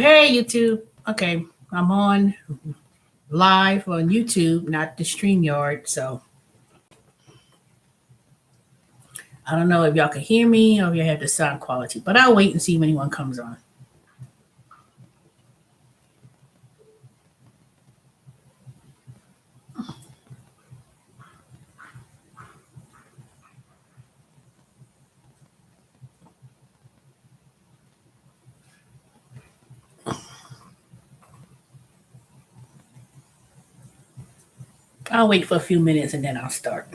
Hey, YouTube. Okay, I'm on live on YouTube, not the StreamYard. So I don't know if y'all can hear me or if you have the sound quality, but I'll wait and see if anyone comes on. I'll wait for a few minutes and then I'll start.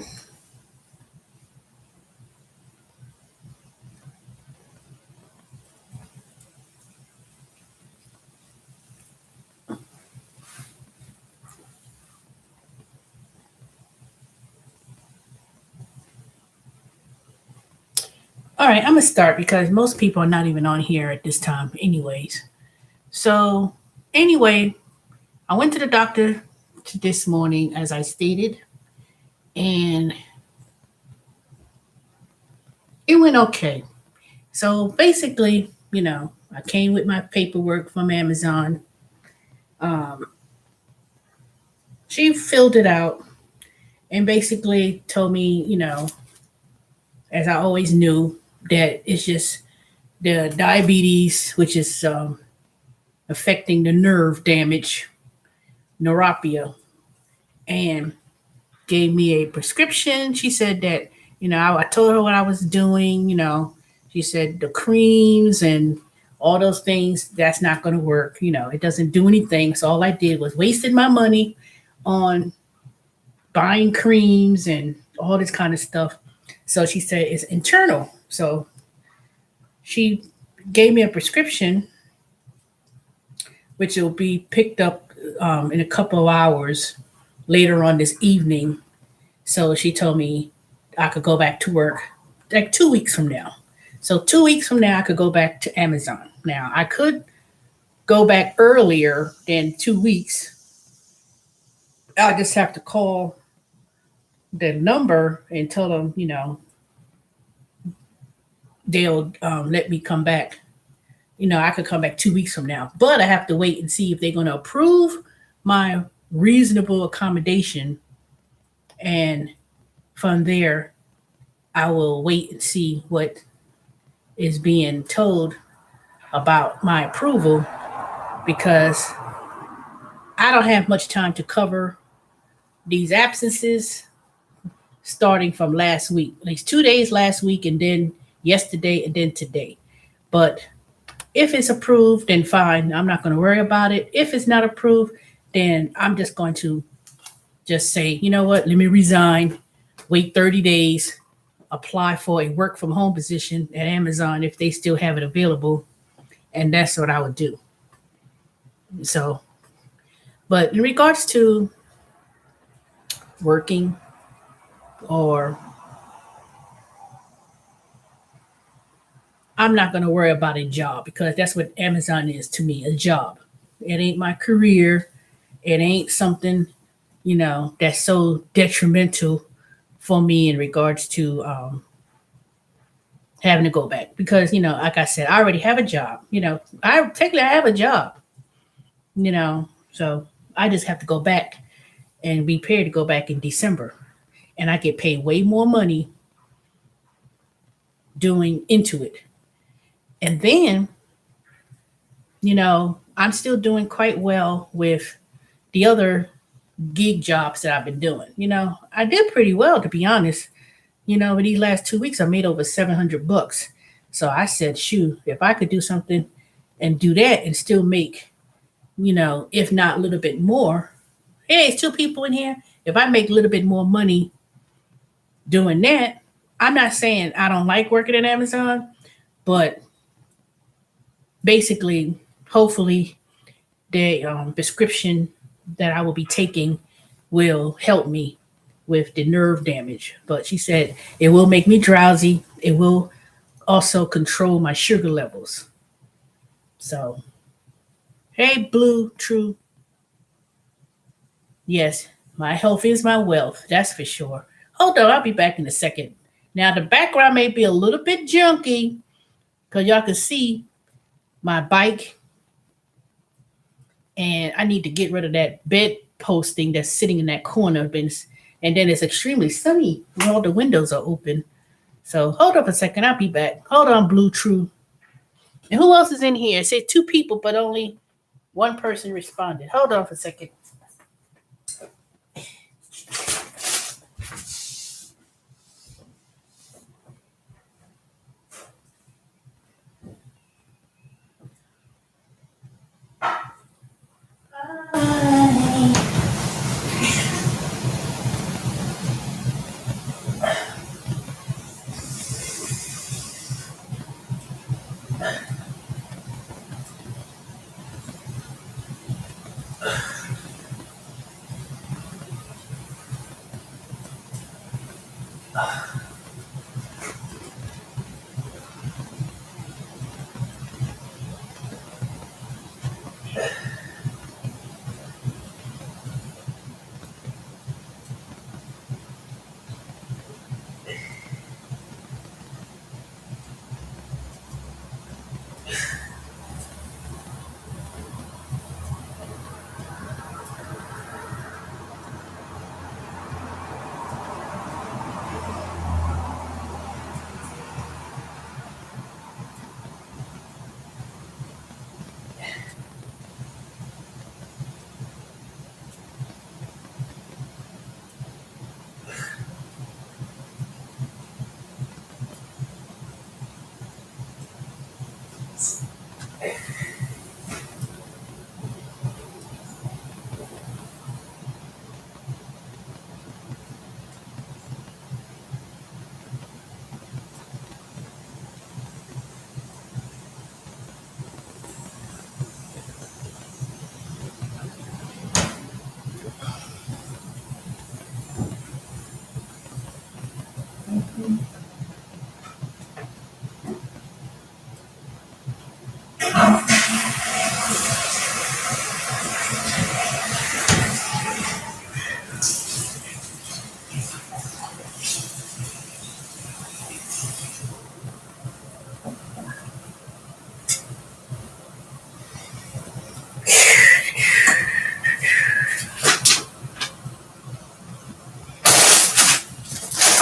All right, I'm going to start because most people are not even on here at this time, anyways. So, anyway, I went to the doctor this morning, as I stated, and it went okay. So, basically, I came with my paperwork from Amazon. Um, she filled it out and basically told me, as I always knew, that it's just the diabetes, which is affecting the nerve damage, neuropathy, and gave me a prescription. She said that, I told her what I was doing, she said the creams and all those things, that's not going to work. It doesn't do anything. So all I did was wasted my money on buying creams and all this kind of stuff. So she said it's internal. So she gave me a prescription, which will be picked up in a couple of hours later on this evening. So she told me I could go back to work like 2 weeks from now. So 2 weeks from now, I could go back to Amazon. Now, I could go back earlier than 2 weeks. I just have to call the number and tell them, they'll let me come back. I could come back 2 weeks from now, but I have to wait and see if they're going to approve my reasonable accommodation. And from there, I will wait and see what is being told about my approval because I don't have much time to cover these absences starting from last week, at least 2 days last week, and then yesterday, and then today. But if it's approved, then fine. I'm not going to worry about it. If it's not approved, then I'm just going to just say, you know what, let me resign, wait 30 days, apply for a work from home position at Amazon if they still have it available. And that's what I would do. So, but in regards to working or I'm not going to worry about a job because that's what Amazon is to me, a job. It ain't my career. It ain't something, that's so detrimental for me in regards to having to go back because, like I said, I already have a job. I have a job, so I just have to go back and be prepared to go back in December. And I get paid way more money doing into it. And then, I'm still doing quite well with the other gig jobs that I've been doing. I did pretty well, to be honest. In these last 2 weeks, I made over $700. So I said, shoot, if I could do something and do that and still make, if not a little bit more. Hey, it's two people in here. If I make a little bit more money doing that, I'm not saying I don't like working at Amazon, but basically, hopefully, the prescription that I will be taking will help me with the nerve damage. But she said it will make me drowsy. It will also control my sugar levels. So, hey, Blue, true. Yes, my health is my wealth. That's for sure. Hold on, I'll be back in a second. Now, the background may be a little bit junky because y'all can see my bike and I need to get rid of that bed posting that's sitting in that corner. And then it's extremely sunny when all the windows are open. So hold up a second, I'll be back. Hold on, Blue True. And who else is in here? It said two people, but only one person responded. Hold on for a second.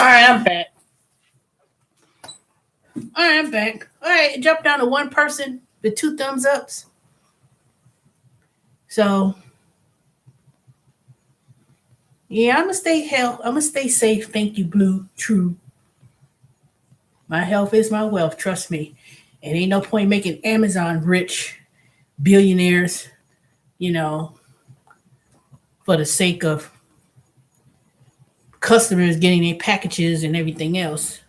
All right, I'm back. All right, I'm back. All right, it jumped down to one person with two thumbs ups. So yeah, I'm gonna stay health. I'm gonna stay safe. Thank you, Blue True. My health is my wealth. Trust me. And ain't no point making Amazon rich billionaires, you know, for the sake of customers getting their packages and everything else.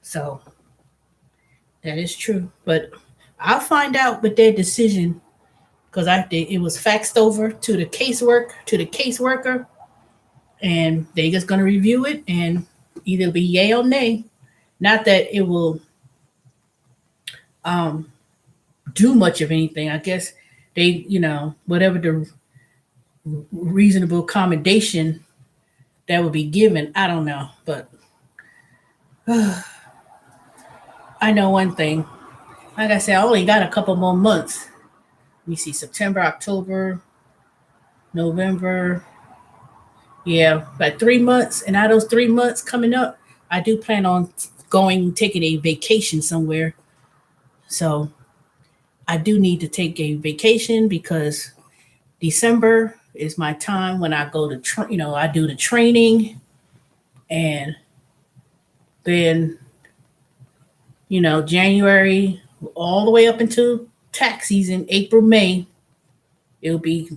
So that is true. But I'll find out with their decision because it was faxed over to the caseworker, and they just gonna review it and either be yay or nay. Not that it will um do much of anything. I guess they, whatever the reasonable accommodation that would be given, I don't know. But I know one thing. Like I said, I only got a couple more months. Let me see, September, October, November. Yeah, about 3 months. And out of those 3 months coming up, I do plan on taking a vacation somewhere. So I do need to take a vacation because December is my time when I go to, I do the training, and then, January all the way up until tax season, April, May, it'll be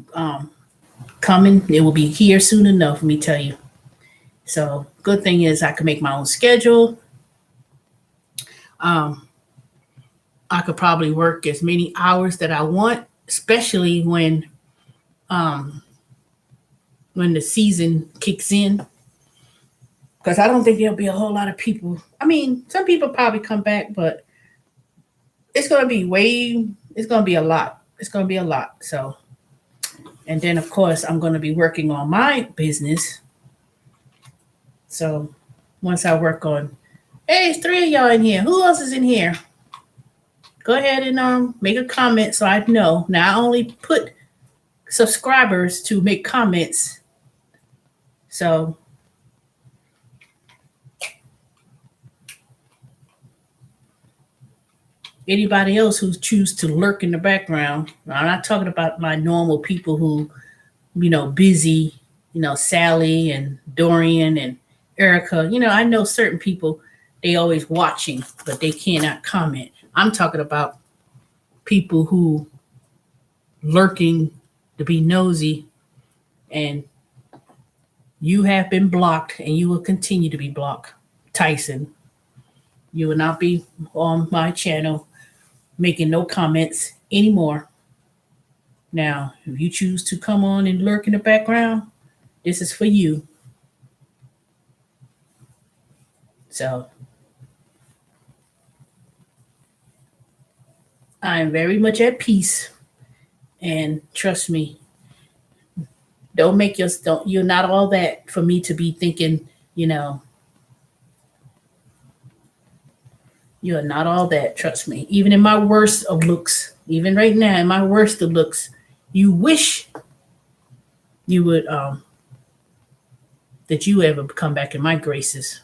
coming. It will be here soon enough, let me tell you. So good thing is I can make my own schedule. Um, I could probably work as many hours that I want, especially um, when the season kicks in. Because I don't think there'll be a whole lot of people. I mean, some people probably come back, but it's going to be it's going to be a lot. It's going to be a lot. So, and then of course, I'm going to be working on my business. So once I work on, hey, it's three of y'all in here. Who else is in here? Go ahead and make a comment so I know. Now I only put subscribers to make comments. So anybody else who choose to lurk in the background, I'm not talking about my normal people who, busy, Sally and Dorian and Erica. I know certain people, they always watching, but they cannot comment. I'm talking about people who lurking to be nosy, and you have been blocked and you will continue to be blocked. Tyson, you will not be on my channel making no comments anymore. Now, if you choose to come on and lurk in the background, this is for you. So, I am very much at peace, and trust me, you're not all that for me to be thinking, you are not all that, trust me. Even in my worst of looks, even right now, in my worst of looks, you wish you would that you ever come back in my graces.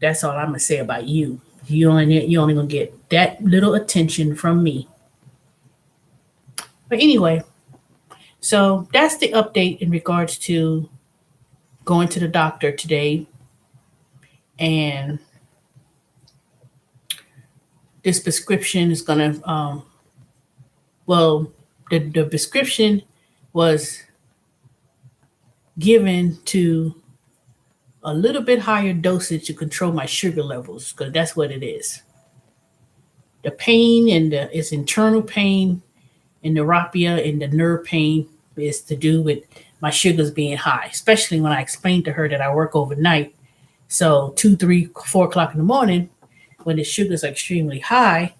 That's all I'm gonna say about you. You only gonna get that little attention from me. But anyway, so that's the update in regards to going to the doctor today. And this prescription is gonna the prescription was given to a little bit higher dosage to control my sugar levels, because that's what it is. The pain and it's internal pain and neuropathy and the nerve pain is to do with my sugars being high, especially when I explained to her that I work overnight. So 2, 3, 4 o'clock in the morning, when the sugars are extremely high,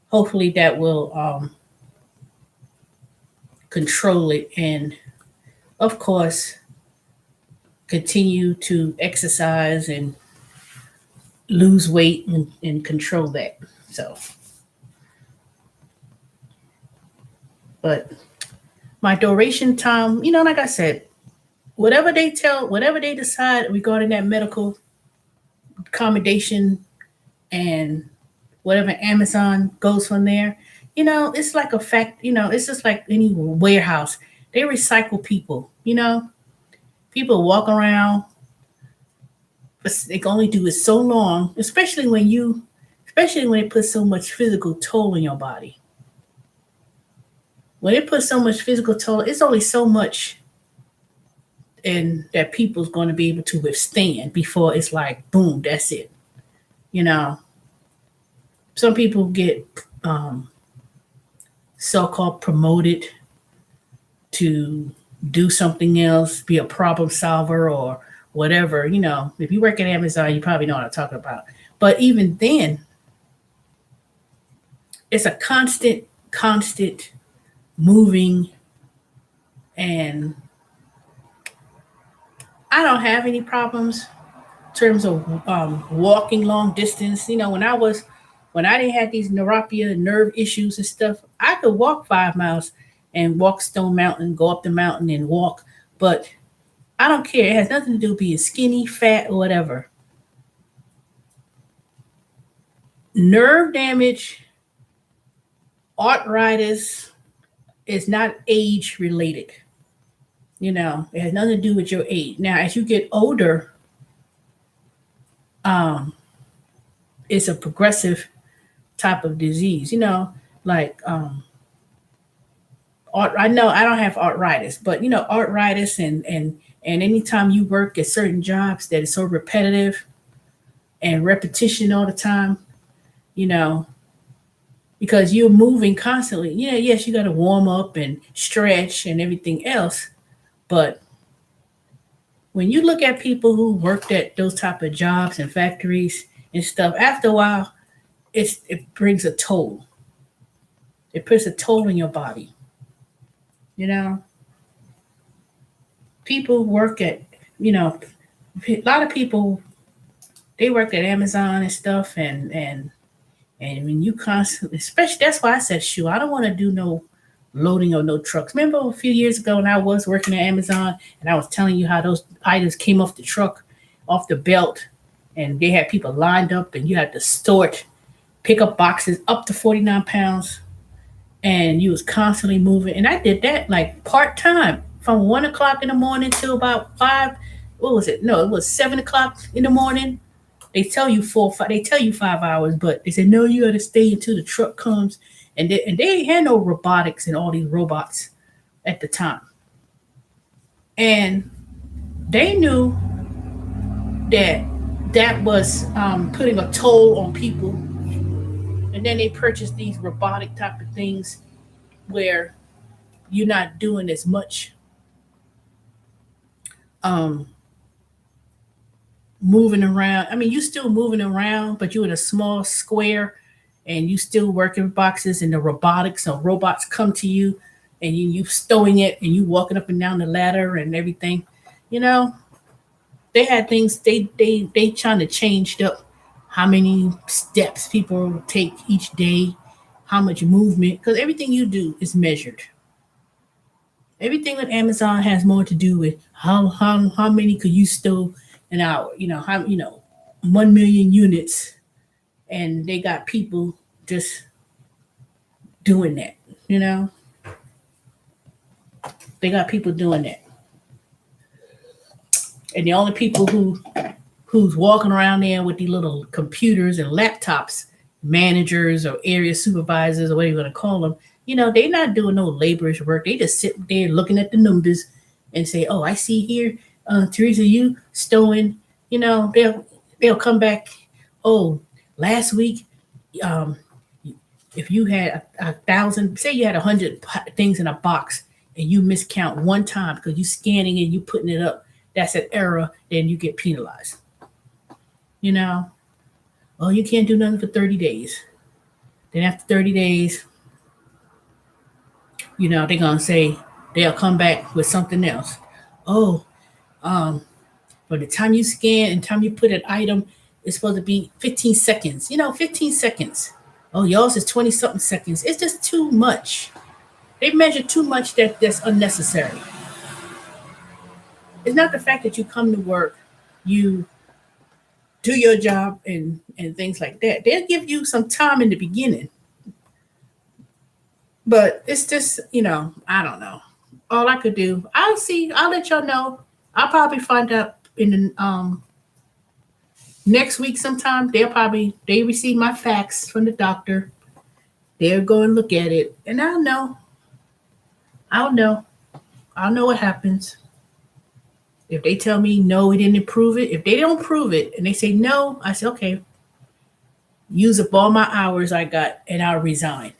hopefully that will control it. And of course, continue to exercise and lose weight and control that. So, but my duration time, like I said, whatever they decide regarding that medical accommodation and whatever Amazon goes from there, it's like a fact, it's just like any warehouse. They recycle people, people walk around, but they can only do it so long, especially when it puts so much physical toll on your body. When it puts so much physical toll, it's only so much and that people's going to be able to withstand before it's like, boom, that's it. Some people get so-called promoted to do something else, be a problem solver or whatever. If you work at Amazon, you probably know what I'm talking about. But even then, it's a constant moving, and I don't have any problems in terms of walking long distance. When I didn't have these neuropathy and nerve issues and stuff, I could walk 5 miles and walk Stone Mountain, go up the mountain and walk. But I don't care. It has nothing to do with being skinny, fat, or whatever. Nerve damage, arthritis is not age related. It has nothing to do with your age. Now, as you get older, it's a progressive type of disease. Like I know I don't have arthritis, but arthritis and anytime you work at certain jobs that is so repetitive and repetition all the time, because you're moving constantly. Yes, you got to warm up and stretch and everything else, but when you look at people who worked at those type of jobs and factories and stuff, after a while, it brings a toll. It puts a toll on your body. People work at, a lot of people, they work at Amazon and stuff, and when you constantly, especially, that's why I said, shoot, I don't want to do no loading of no trucks. Remember a few years ago when I was working at Amazon and I was telling you how those items came off the truck, off the belt, and they had people lined up and you had to sort, pick up boxes up to 49 pounds, and you was constantly moving. And I did that like part time from 1 o'clock in the morning till about five. What was it? No, it was 7 o'clock in the morning. They tell you 4, 5. They tell you 5 hours, but they said no. You got to stay until the truck comes. And they ain't had no robotics and all these robots at the time. And they knew that that was putting a toll on people. And then they purchased these robotic type of things where you're not doing as much um, moving around. I mean, you still moving around, but you're in a small square and you still working with boxes and the robotics or robots come to you and you stowing it and you walking up and down the ladder and everything. You know, they had things they trying to change up how many steps people take each day, how much movement, because everything you do is measured. Everything with Amazon has more to do with how many could you stow an hour. How 1 million units, and they got people just doing that. You know, they got people doing that, and the only people who's walking around there with these little computers and laptops, managers or area supervisors or whatever you want to call them, they're not doing no laborious work. They just sit there looking at the numbers and say, "Oh, I see here, Teresa, you stowing." They'll come back. Oh, last week, um, if you had a thousand, say you had 100 things in a box and you miscount one time because you scanning it, you putting it up, that's an error. Then you get penalized. You know, oh, you can't do nothing for 30 days. Then after 30 days, they're gonna say they'll come back with something else. Oh, um, by the time you scan and time you put an item, it's supposed to be 15 seconds. 15 seconds. Oh, yours is 20 something seconds. It's just too much. They measure too much that's unnecessary. It's not the fact that you come to work, you do your job and things like that. They'll give you some time in the beginning. But it's just, I don't know. All I could do, I'll let y'all know. I'll probably find out in the next week sometime. They receive my fax from the doctor. They'll go and look at it. And I'll know. I'll know. I'll know what happens. If they tell me no, we didn't approve it. If they don't prove it and they say no, I say, okay, use up all my hours I got and I'll resign.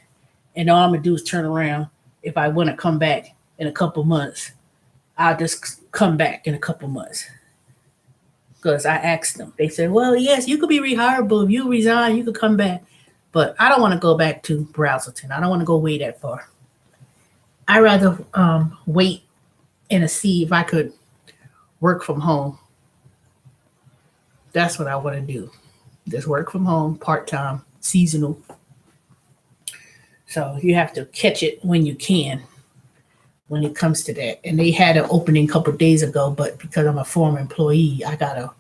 And all I'm gonna do is turn around. If I want to come back in a couple months, I'll just come back in a couple months. Because I asked them. They said, well, yes, you could be rehireable. If you resign, you could come back. But I don't want to go back to Browserton. I don't want to go way that far. I rather wait and see if I could work from home. That's what I want to do. Just work from home, part-time, seasonal. So you have to catch it when you can when it comes to that. And they had an opening a couple of days ago, but because I'm a former employee, I got to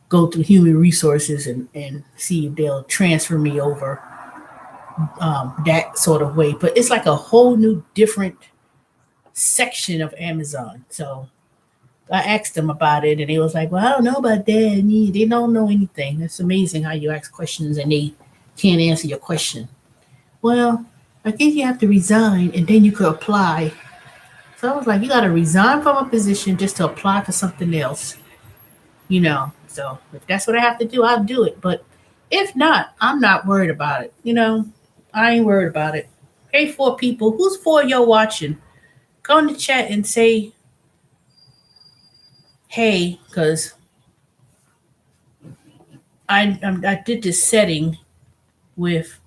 go through human resources and see if they'll transfer me over that sort of way. But it's like a whole new different section of Amazon. So I asked them about it and they was like, well, I don't know about that. And they don't know anything. It's amazing how you ask questions and they can't answer your question. Well, I think you have to resign and then you could apply. So I was like, you got to resign from a position just to apply for something else. So if that's what I have to do, I'll do it. But if not, I'm not worried about it. I ain't worried about it. Hey, 4 people, who's 4 y'all watching? Go in the chat and say, hey, because I did this setting with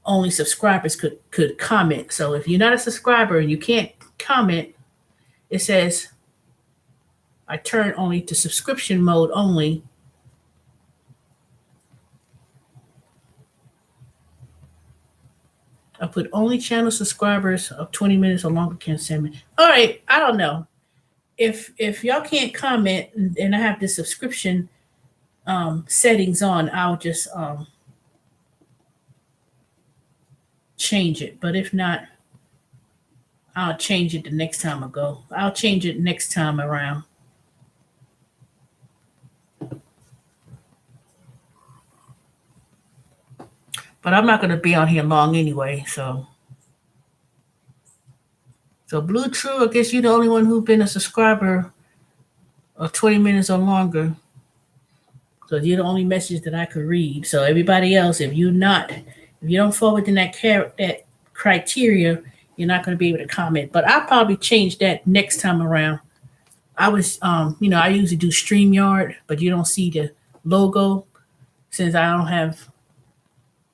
only subscribers could comment. So if you're not a subscriber and you can't comment, it says I turn only to subscription mode only. put only channel subscribers of 20 minutes or longer can send me. All right, I don't know. If y'all can't comment and I have the subscription settings on, I'll just change it. But if not, I'll change it the next time I go. I'll change it next time around. But I'm not going to be on here long anyway, so. So Blue True, I guess you're the only one who's been a subscriber of 20 minutes or longer. So you're the only message that I could read. So everybody else, if you don't fall within that criteria, you're not going to be able to comment. But I'll probably change that next time around. I was, I usually do StreamYard, but you don't see the logo since I don't have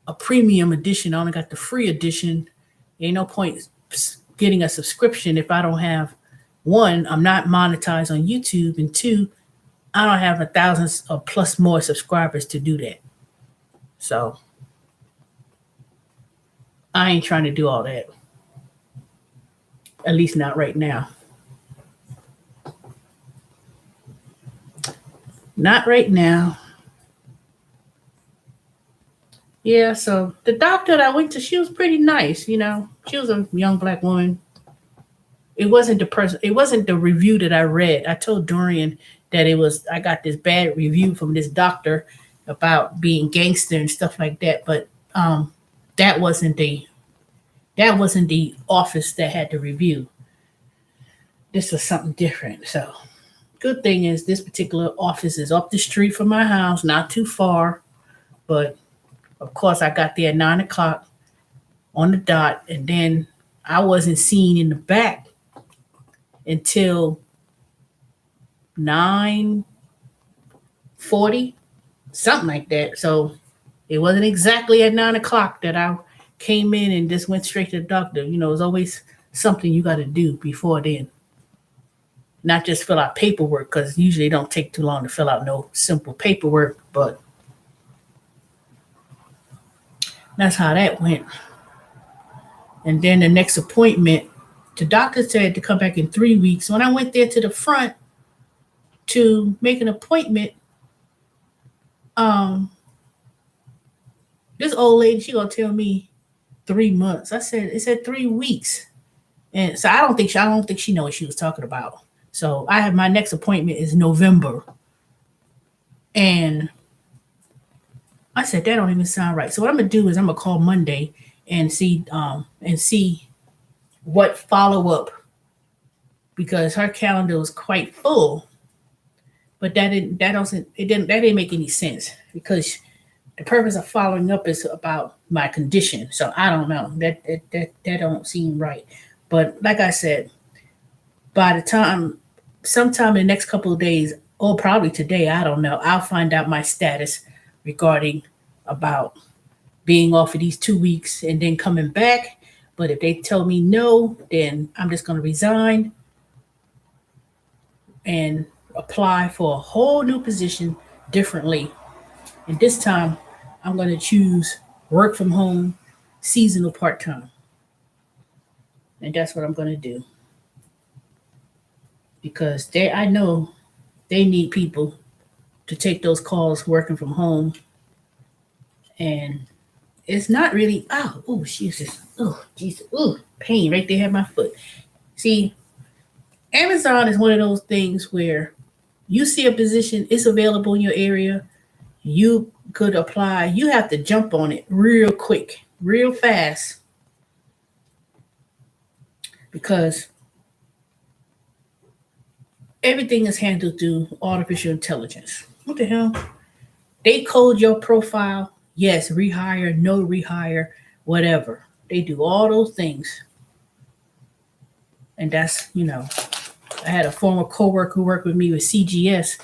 a premium edition. I only got the free edition. Ain't no point getting a subscription if I don't have, one, I'm not monetized on YouTube, and two, I don't have 1,000 or plus more subscribers to do that. So I ain't trying to do all that. At least not right now. Not right now. Yeah, so the doctor that I went to, she was pretty nice, She was a young black woman. It wasn't the review that I read. I told Dorian that I got this bad review from this doctor about being gangster and stuff like that, but that wasn't the office that had the review. This was something different. So good thing is this particular office is up the street from my house, not too far, but of course, I got there at 9:00 on the dot, and then I wasn't seen in the back until 9:40, something like that. So it wasn't exactly at 9:00 that I came in and just went straight to the doctor. There's always something you got to do before then. Not just fill out paperwork, because usually it don't take too long to fill out no simple paperwork, but that's how that went. And then the next appointment, the doctor said to come back in 3 weeks. When I went there to the front to make an appointment, this old lady, she gonna tell me 3 months. I said, it said 3 weeks. And so I don't think she know what she was talking about. So I have my next appointment is November. And I said, that don't even sound right. So what I'm gonna do is I'm gonna call Monday and see what follow up, because her calendar was quite full. But that didn't make any sense, because the purpose of following up is about my condition. So I don't know. That don't seem right. But like I said, by the time, sometime in the next couple of days, or probably today, I don't know, I'll find out my status regarding about being off for these 2 weeks and then coming back. But if they tell me no, then I'm just going to resign and apply for a whole new position differently. And this time I'm going to choose work from home, seasonal part-time. And that's what I'm going to do. Because I know they need people to take those calls working from home. And it's not really, Jesus, pain right there at my foot. See, Amazon is one of those things where you see a position, it's available in your area, you could apply, you have to jump on it real quick, real fast, because everything is handled through artificial intelligence. What the hell? They code your profile. Yes, rehire, no rehire, whatever. They do all those things. And that's, I had a former coworker who worked with me with CGS.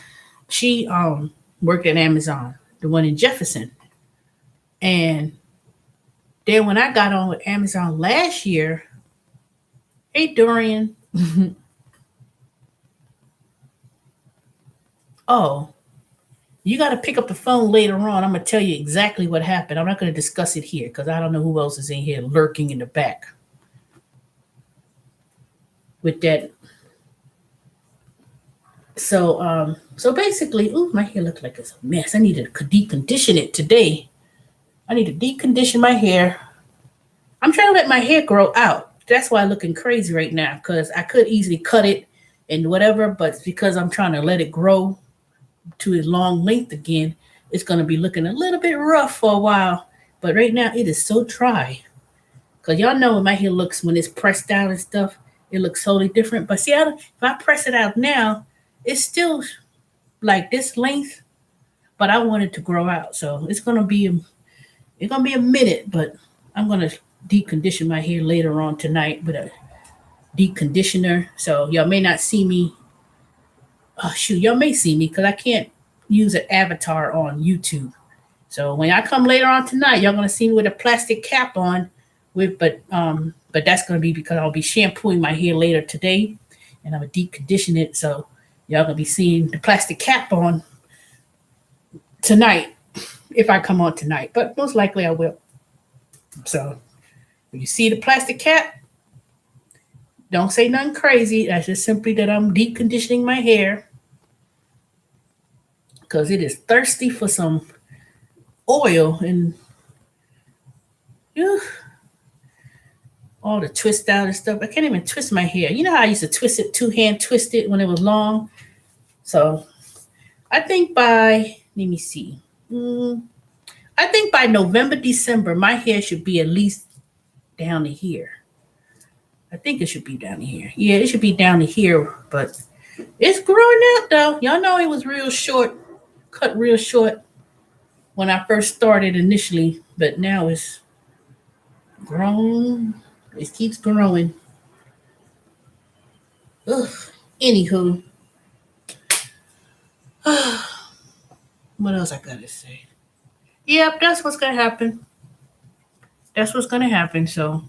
She worked at Amazon, the one in Jefferson. And then when I got on with Amazon last year, hey, Dorian. Oh, You got to pick up the phone later on. I'm going to tell you exactly what happened. I'm not going to discuss it here because I don't know who else is in here lurking in the back with that. So basically, ooh, my hair looks like it's a mess. I need to decondition it today. I need to decondition my hair. I'm trying to let my hair grow out. That's why I'm looking crazy right now because I could easily cut it and whatever, but because I'm trying to let it grow to its long length again, it's going to be looking a little bit rough for a while. But right now, it is so dry. Because y'all know what my hair looks when it's pressed down and stuff. It looks totally different. But see, if I press it out now, it's still like this length, but I want it to grow out. So it's gonna be a minute, but I'm gonna decondition my hair later on tonight with a deep conditioner. So y'all may not see me. Oh shoot, y'all may see me because I can't use an avatar on YouTube. So when I come later on tonight, y'all gonna see me with a plastic cap on. But that's gonna be because I'll be shampooing my hair later today, and I'm gonna deep condition it. So y'all gonna be seeing the plastic cap on tonight if I come on tonight. But most likely I will. So when you see the plastic cap, don't say nothing crazy. That's just simply that I'm deep conditioning my hair because it is thirsty for some oil and uh, all the twist out and stuff. I can't even twist my hair. You know how I used to twist it, two hand twist it when it was long? So I think let me see. I think by November, December, my hair should be at least down to here. I think it should be down to here. Yeah, it should be down to here, but it's growing out though. Y'all know it was real short, cut real short when I first started initially, but now it's grown. It keeps growing. Ugh. Anywho, what else I gotta say? Yep, that's what's gonna happen. That's what's gonna happen. So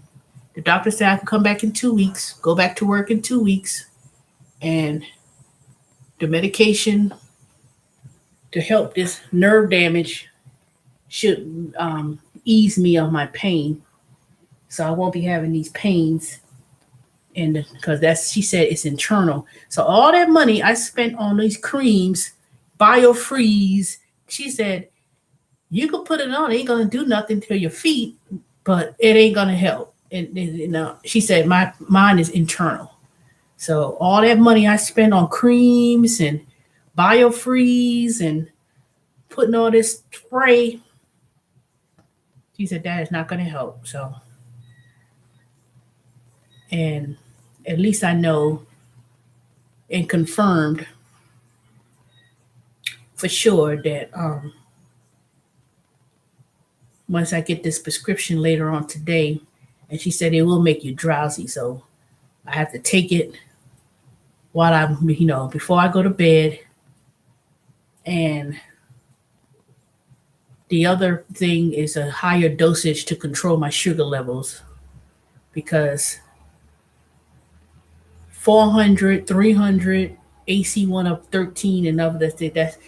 the doctor said I can come back in 2 weeks, go back to work in 2 weeks, and the medication to help this nerve damage should ease me of my pain, so I won't be having these pains. And because that's she said it's internal. So all that money I spent on these creams, BioFreeze, she said you can put it on, it ain't gonna do nothing to your feet, but it ain't gonna help. And she said mine is internal. So all that money I spent on creams and BioFreeze and putting all this spray, she said that is not gonna help. So and at least I know and confirmed for sure that once I get this prescription later on today, and she said it will make you drowsy, so I have to take it while I'm, before I go to bed. And the other thing is a higher dosage to control my sugar levels because 400, 300, AC1 of 13 and other that's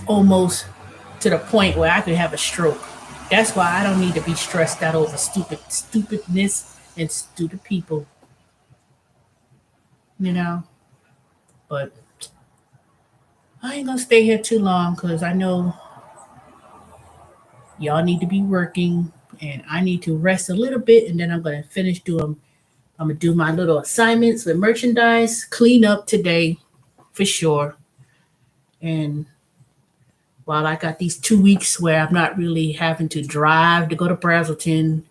almost to the point where I could have a stroke. That's why I don't need to be stressed out over stupidness and stupid people, you know. But I ain't gonna stay here too long because I know y'all need to be working and I need to rest a little bit and then I'm gonna finish doing I'm gonna do my little assignments with merchandise, clean up today for sure. And while I got these 2 weeks where I'm not really having to drive to go to Brazelton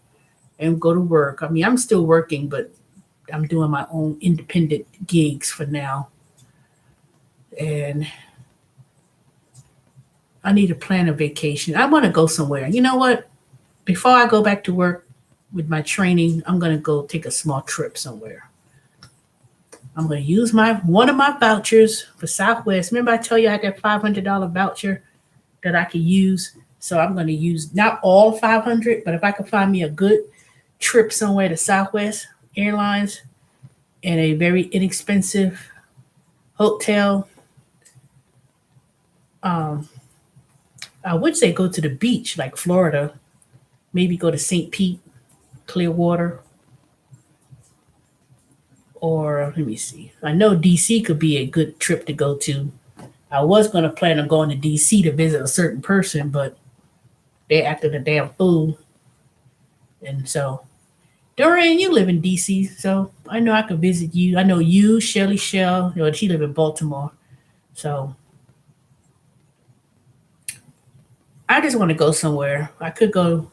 and go to work. I mean, I'm still working, but I'm doing my own independent gigs for now. And I need to plan a vacation. I want to go somewhere. You know what? Before I go back to work with my training, I'm going to go take a small trip somewhere. I'm going to use one of my vouchers for Southwest. Remember I told you I had that $500 voucher that I could use? So I'm going to use not all 500, but if I could find me a good trip somewhere to Southwest Airlines and a very inexpensive hotel, Um, I would say go to the beach, like Florida. Maybe go to St. Pete, Clearwater, or let me see. I know DC could be a good trip to go to. I was going to plan on going to DC to visit a certain person, but they acted a damn fool. And so, Dorian, you live in DC, so I know I could visit you. I know you, Shelly Shell, she live in Baltimore. So I just want to go somewhere. I could go.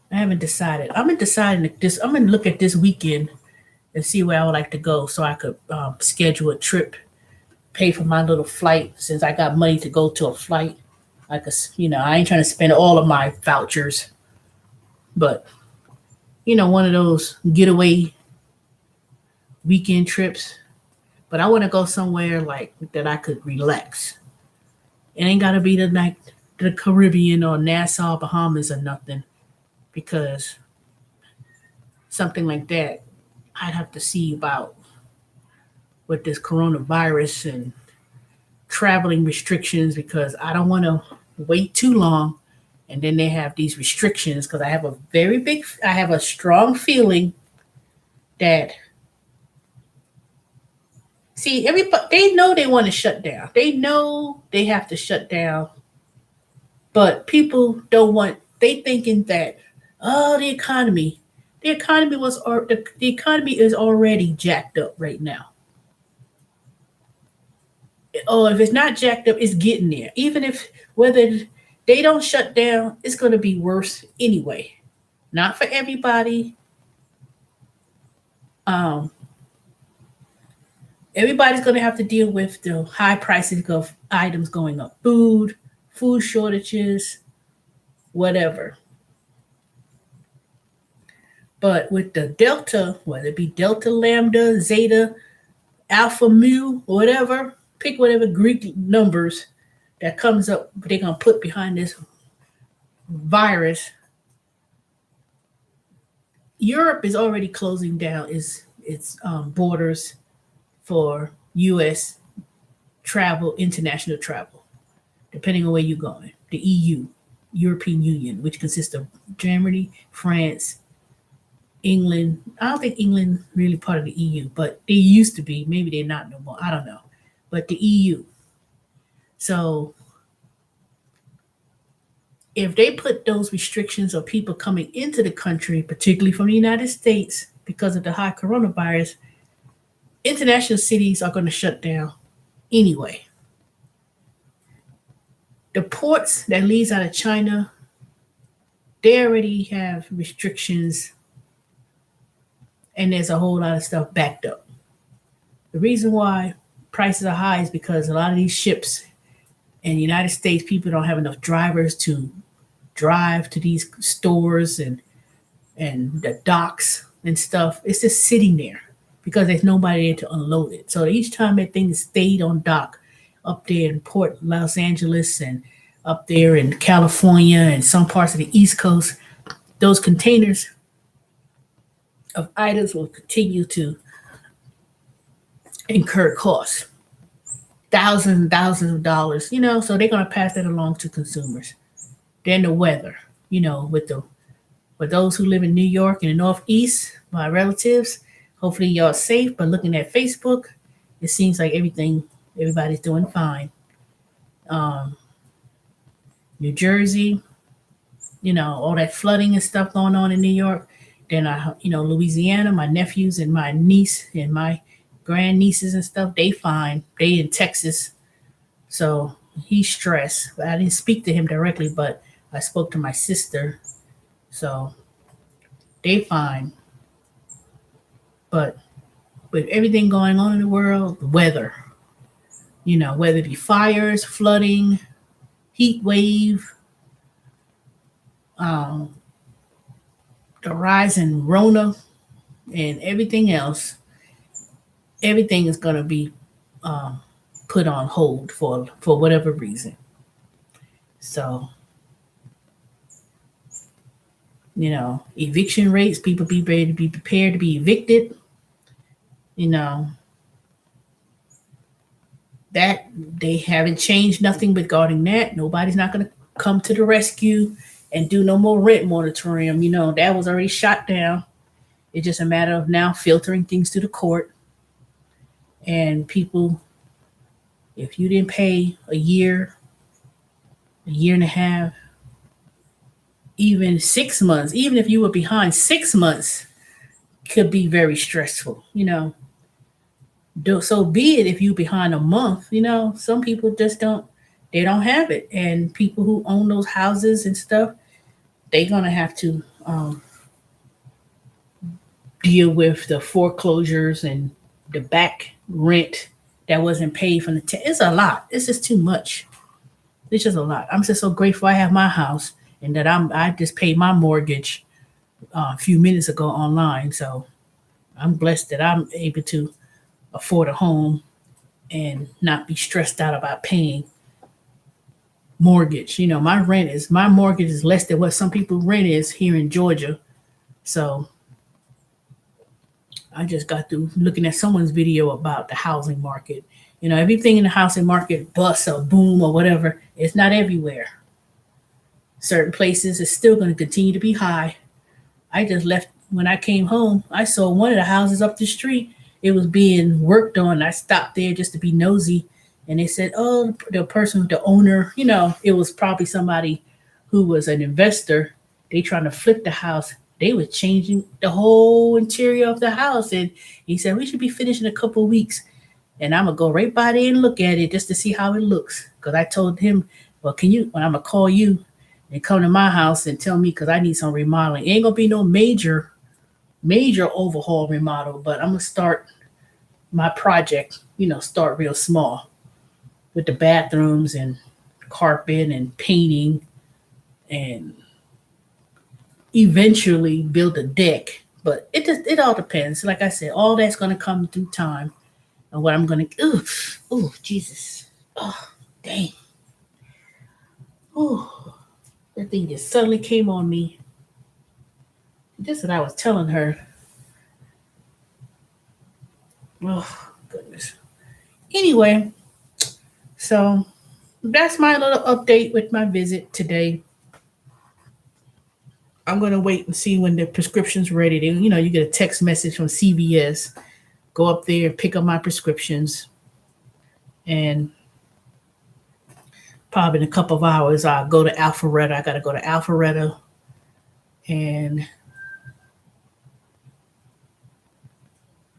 I haven't decided. I'm in deciding this. I'm gonna look at this weekend and see where I would like to go, so I could schedule a trip, pay for my little flight. Since I got money to go to a flight, I could, I ain't trying to spend all of my vouchers, but one of those getaway weekend trips. But I want to go somewhere like that I could relax. It ain't gotta be the Caribbean or Nassau, Bahamas or nothing, because something like that I'd have to see about with this coronavirus and traveling restrictions, because I don't want to wait too long and then they have these restrictions, because I have a strong feeling that, see, everybody, they know they want to shut down. They know they have to shut down, but people don't want, they thinking that, oh, the economy is already jacked up right now. Oh, if it's not jacked up, it's getting there. Even if whether they don't shut down, it's going to be worse anyway. Not for everybody. Um, Everybody's going to have to deal with the high prices of items going up, food shortages, whatever. But with the Delta, whether it be Delta, Lambda, Zeta, Alpha, Mu, whatever, pick whatever Greek numbers that comes up, they're going to put behind this virus. Europe is already closing down its borders for U.S. travel, international travel, depending on where you're going. The EU, European Union, which consists of Germany, France, England. I don't think England really part of the EU, but they used to be. Maybe they're not no more. I don't know. But the EU. So if they put those restrictions on people coming into the country, particularly from the United States, because of the high coronavirus, international cities are going to shut down anyway. The ports that leads out of China, they already have restrictions, and there's a whole lot of stuff backed up. The reason why prices are high is because a lot of these ships in the United States, people don't have enough drivers to drive to these stores and the docks and stuff. It's just sitting there because there's nobody there to unload it. So each time that thing stayed on dock up there in Port Los Angeles and up there in California and some parts of the East Coast, those containers of items will continue to incur costs, thousands and thousands of dollars, so they're going to pass that along to consumers. Then the weather, with those who live in New York and the Northeast, my relatives, hopefully y'all safe. But looking at Facebook, it seems like everybody's doing fine. Um, New Jersey, all that flooding and stuff going on in New York. Then Louisiana, my nephews and my niece and my grandnieces and stuff, they fine. They in Texas. So he's stressed. I didn't speak to him directly, but I spoke to my sister. So they fine. But with everything going on in the world, the weather, whether it be fires, flooding, heat wave, um, the rise in Rona, and everything else, everything is going to be um, put on hold for whatever reason. So, eviction rates, people be ready to be prepared to be evicted. You know, That they haven't changed nothing regarding that. Nobody's not going to come to the rescue and do no more rent moratorium. That was already shot down. It's just a matter of now filtering things to the court. And people, if you didn't pay a year and a half, even 6 months, even if you were behind 6 months, could be very stressful. So be it if you behind a month. Some people just they don't have it, and people who own those houses and stuff, they're gonna have to deal with the foreclosures and the back rent that wasn't paid from it's a lot. It's just too much. It's just a lot. I'm just so grateful I have my house, and that I just paid my mortgage a few minutes ago online. So I'm blessed that I'm able to afford a home and not be stressed out about paying mortgage. My mortgage is less than what some people rent is here in Georgia. So I just got through looking at someone's video about the housing market. Everything in the housing market busts or boom or whatever. It's not everywhere. Certain places is still going to continue to be high. I just left when I came home. I saw one of the houses up the street. It was being worked on. I stopped there just to be nosy, and they said, "Oh, the person, the owner, it was probably somebody who was an investor. They trying to flip the house. They were changing the whole interior of the house." And he said, "We should be finished in a couple of weeks." And I'm gonna go right by there and look at it just to see how it looks. Cause I told him, "Well, can you? When I'm gonna call you and come to my house and tell me, cause I need some remodeling. It ain't gonna be no major overhaul remodel, but I'm gonna start my project. Start real small with the bathrooms and carpet and painting, and eventually build a deck. But it all depends. Like I said, all that's gonna come through time, and what I'm gonna. Oh Jesus, oh dang, oh that thing just suddenly came on me. Just what I was telling her. Oh goodness. Anyway, so that's my little update with my visit today. I'm gonna wait and see when the prescription's ready. You get a text message from CVS. Go up there, pick up my prescriptions, and probably in a couple of hours I'll go to Alpharetta. I gotta go to Alpharetta and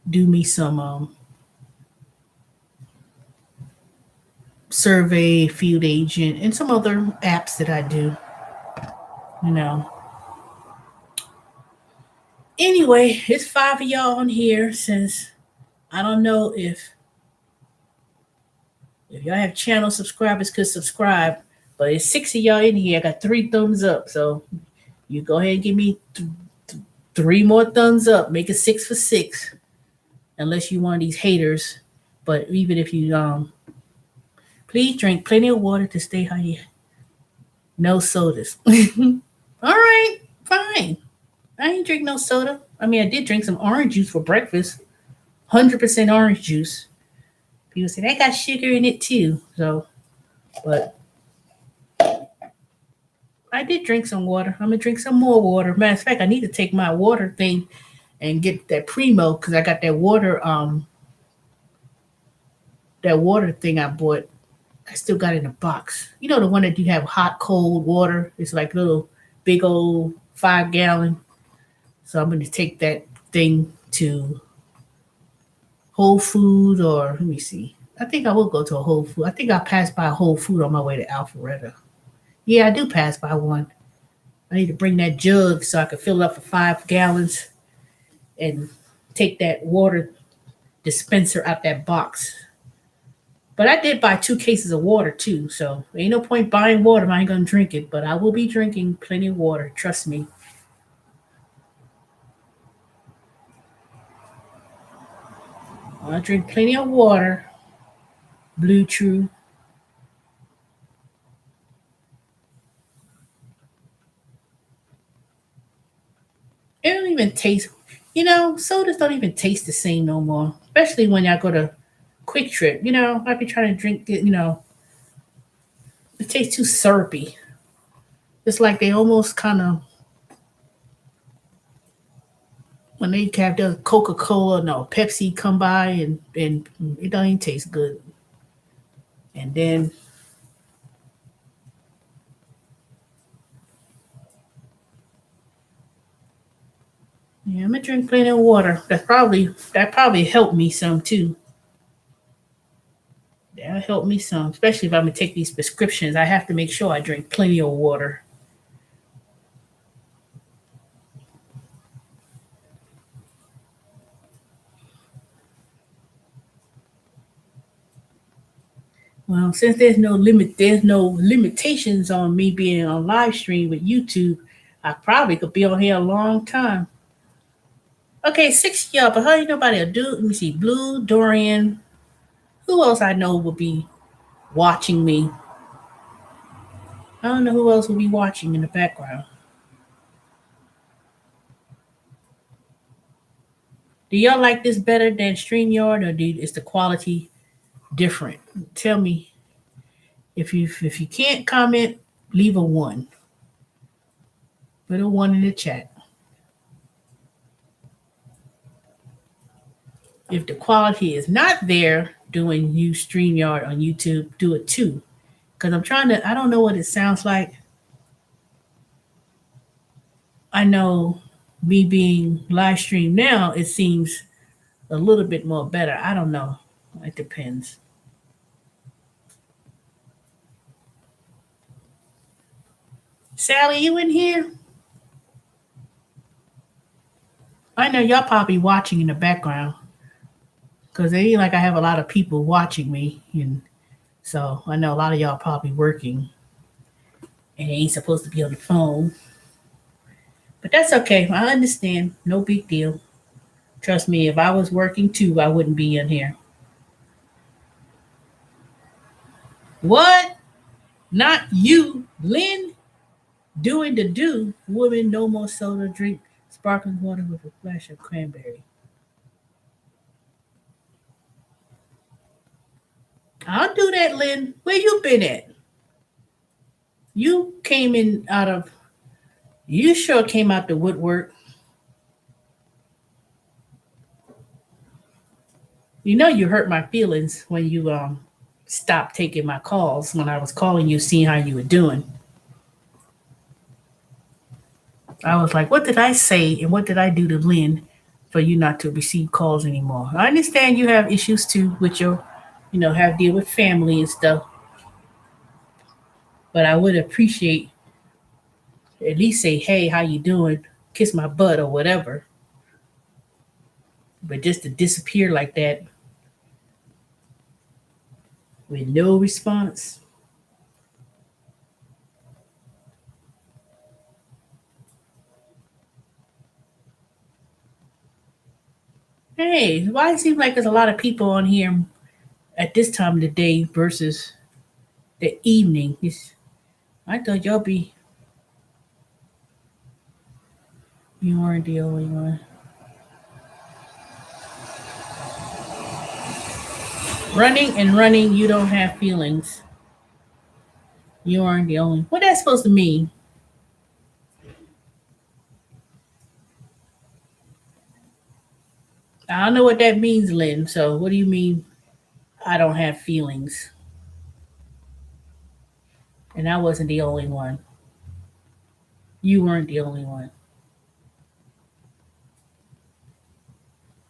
do me some survey, field agent, and some other apps that I do. You know. Anyway, it's five of y'all on here. Since I don't know if y'all have channel subscribers, could subscribe, but it's six of y'all in here. I got three thumbs up, so you go ahead and give me three more thumbs up. Make it 6 for 6, unless you one of these haters. But even if you please drink plenty of water to stay hydrated. No sodas. All right, fine. I ain't drink no soda. I mean, I did drink some orange juice for breakfast. 100% orange juice. People say that got sugar in it too. So, but I did drink some water. I'm gonna drink some more water. Matter of fact, I need to take my water thing and get that Primo because I got that water thing I bought. I still got it in a box. You know the one that you have hot, cold water. It's like little big old 5 gallon. So I'm gonna take that thing to Whole Food, or let me see. I think I will go to a Whole Food. I think I'll pass by a Whole Food on my way to Alpharetta. Yeah, I do pass by one. I need to bring that jug so I can fill it up for 5 gallons and take that water dispenser out that box. But I did buy 2 cases of water too, so ain't no point buying water if I ain't gonna drink it. But I will be drinking plenty of water, trust me. I drink plenty of water. Blue True. It don't even taste. Sodas don't even taste the same no more. Especially when y'all go to Quick Trip. I've been trying to drink it. It tastes too syrupy. It's like they almost kind of when they have the Coca Cola, no Pepsi come by and it don't even taste good. And then yeah, I'm gonna drink plenty of water. That probably helped me some too. That'll help me some, especially if I'm gonna take these prescriptions. I have to make sure I drink plenty of water. Well, since there's no limitations on me being on live stream with YouTube, I probably could be on here a long time. Okay, 6 y'all, but how you nobody will do? Let me see, Blue, Dorian. Who else I know will be watching me? I don't know who else will be watching in the background. Do y'all like this better than StreamYard, or is the quality different? Tell me if you can't comment, leave a one. Put a one in the chat. If the quality is not there doing you StreamYard on YouTube, do it too. Because I don't know what it sounds like. I know me being live streamed now, it seems a little bit more better. I don't know. It depends. Sally, you in here? I know y'all probably watching in the background because it ain't like I have a lot of people watching me. And so I know a lot of y'all probably working and ain't supposed to be on the phone. But that's okay. I understand. No big deal. Trust me, if I was working too, I wouldn't be in here. What? Not you, Lynn? Doing the do. Woman, no more soda. Drink sparkling water with a flash of cranberry. I'll do that, Lynn. Where you been at? You came in out of. You sure came out the woodwork. You know you hurt my feelings when you stopped taking my calls when I was calling you, seeing how you were doing. I was like, what did I say and what did I do to Lynn for you not to receive calls anymore? I understand you have issues too with your, have deal with family and stuff, but I would appreciate at least say, hey, how you doing? Kiss my butt or whatever. But just to disappear like that with no response. Hey, why it seems like there's a lot of people on here at this time of the day versus the evening? I thought y'all be you weren't the only one. Running and running, you don't have feelings. You aren't the only. What that's supposed to mean? I don't know what that means, Lynn. So what do you mean? I don't have feelings, and I wasn't the only one. You weren't the only one.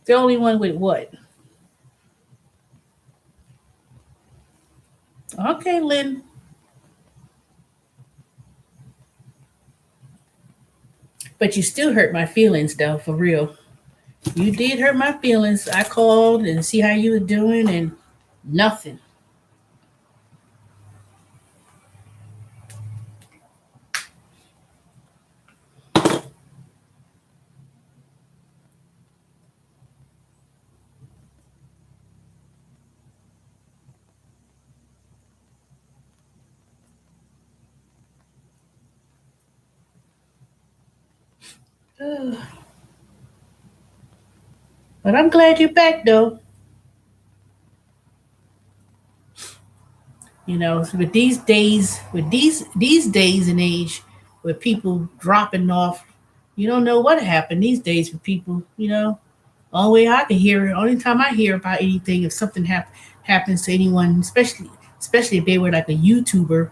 The only one with what? Okay, Lynn. But you still hurt my feelings, though, for real. You did hurt my feelings. I called and see how you were doing, and nothing. But I'm glad you're back, though. You know, with these days and age, with people dropping off, you don't know what happened these days with people. You know, only way I can hear, only time I hear about anything, if something happens to anyone, especially if they were like a YouTuber,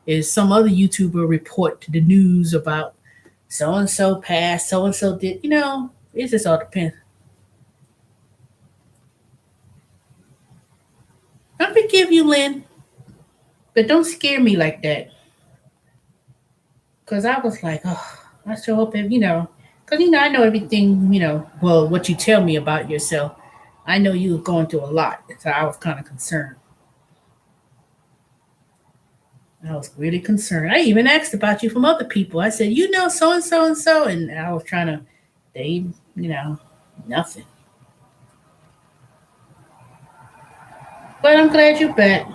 is some other YouTuber report to the news about so and so passed, so and so did. You know, it just all depends. I forgive you, Lynn, but don't scare me like that. Cause I was like, oh, I sure hope if cause I know everything, well, what you tell me about yourself. I know you were going through a lot, so I was kind of concerned. I was really concerned. I even asked about you from other people. I said, you know, so and so and so, and I was trying to, they, you know, nothing. But I'm glad you're back.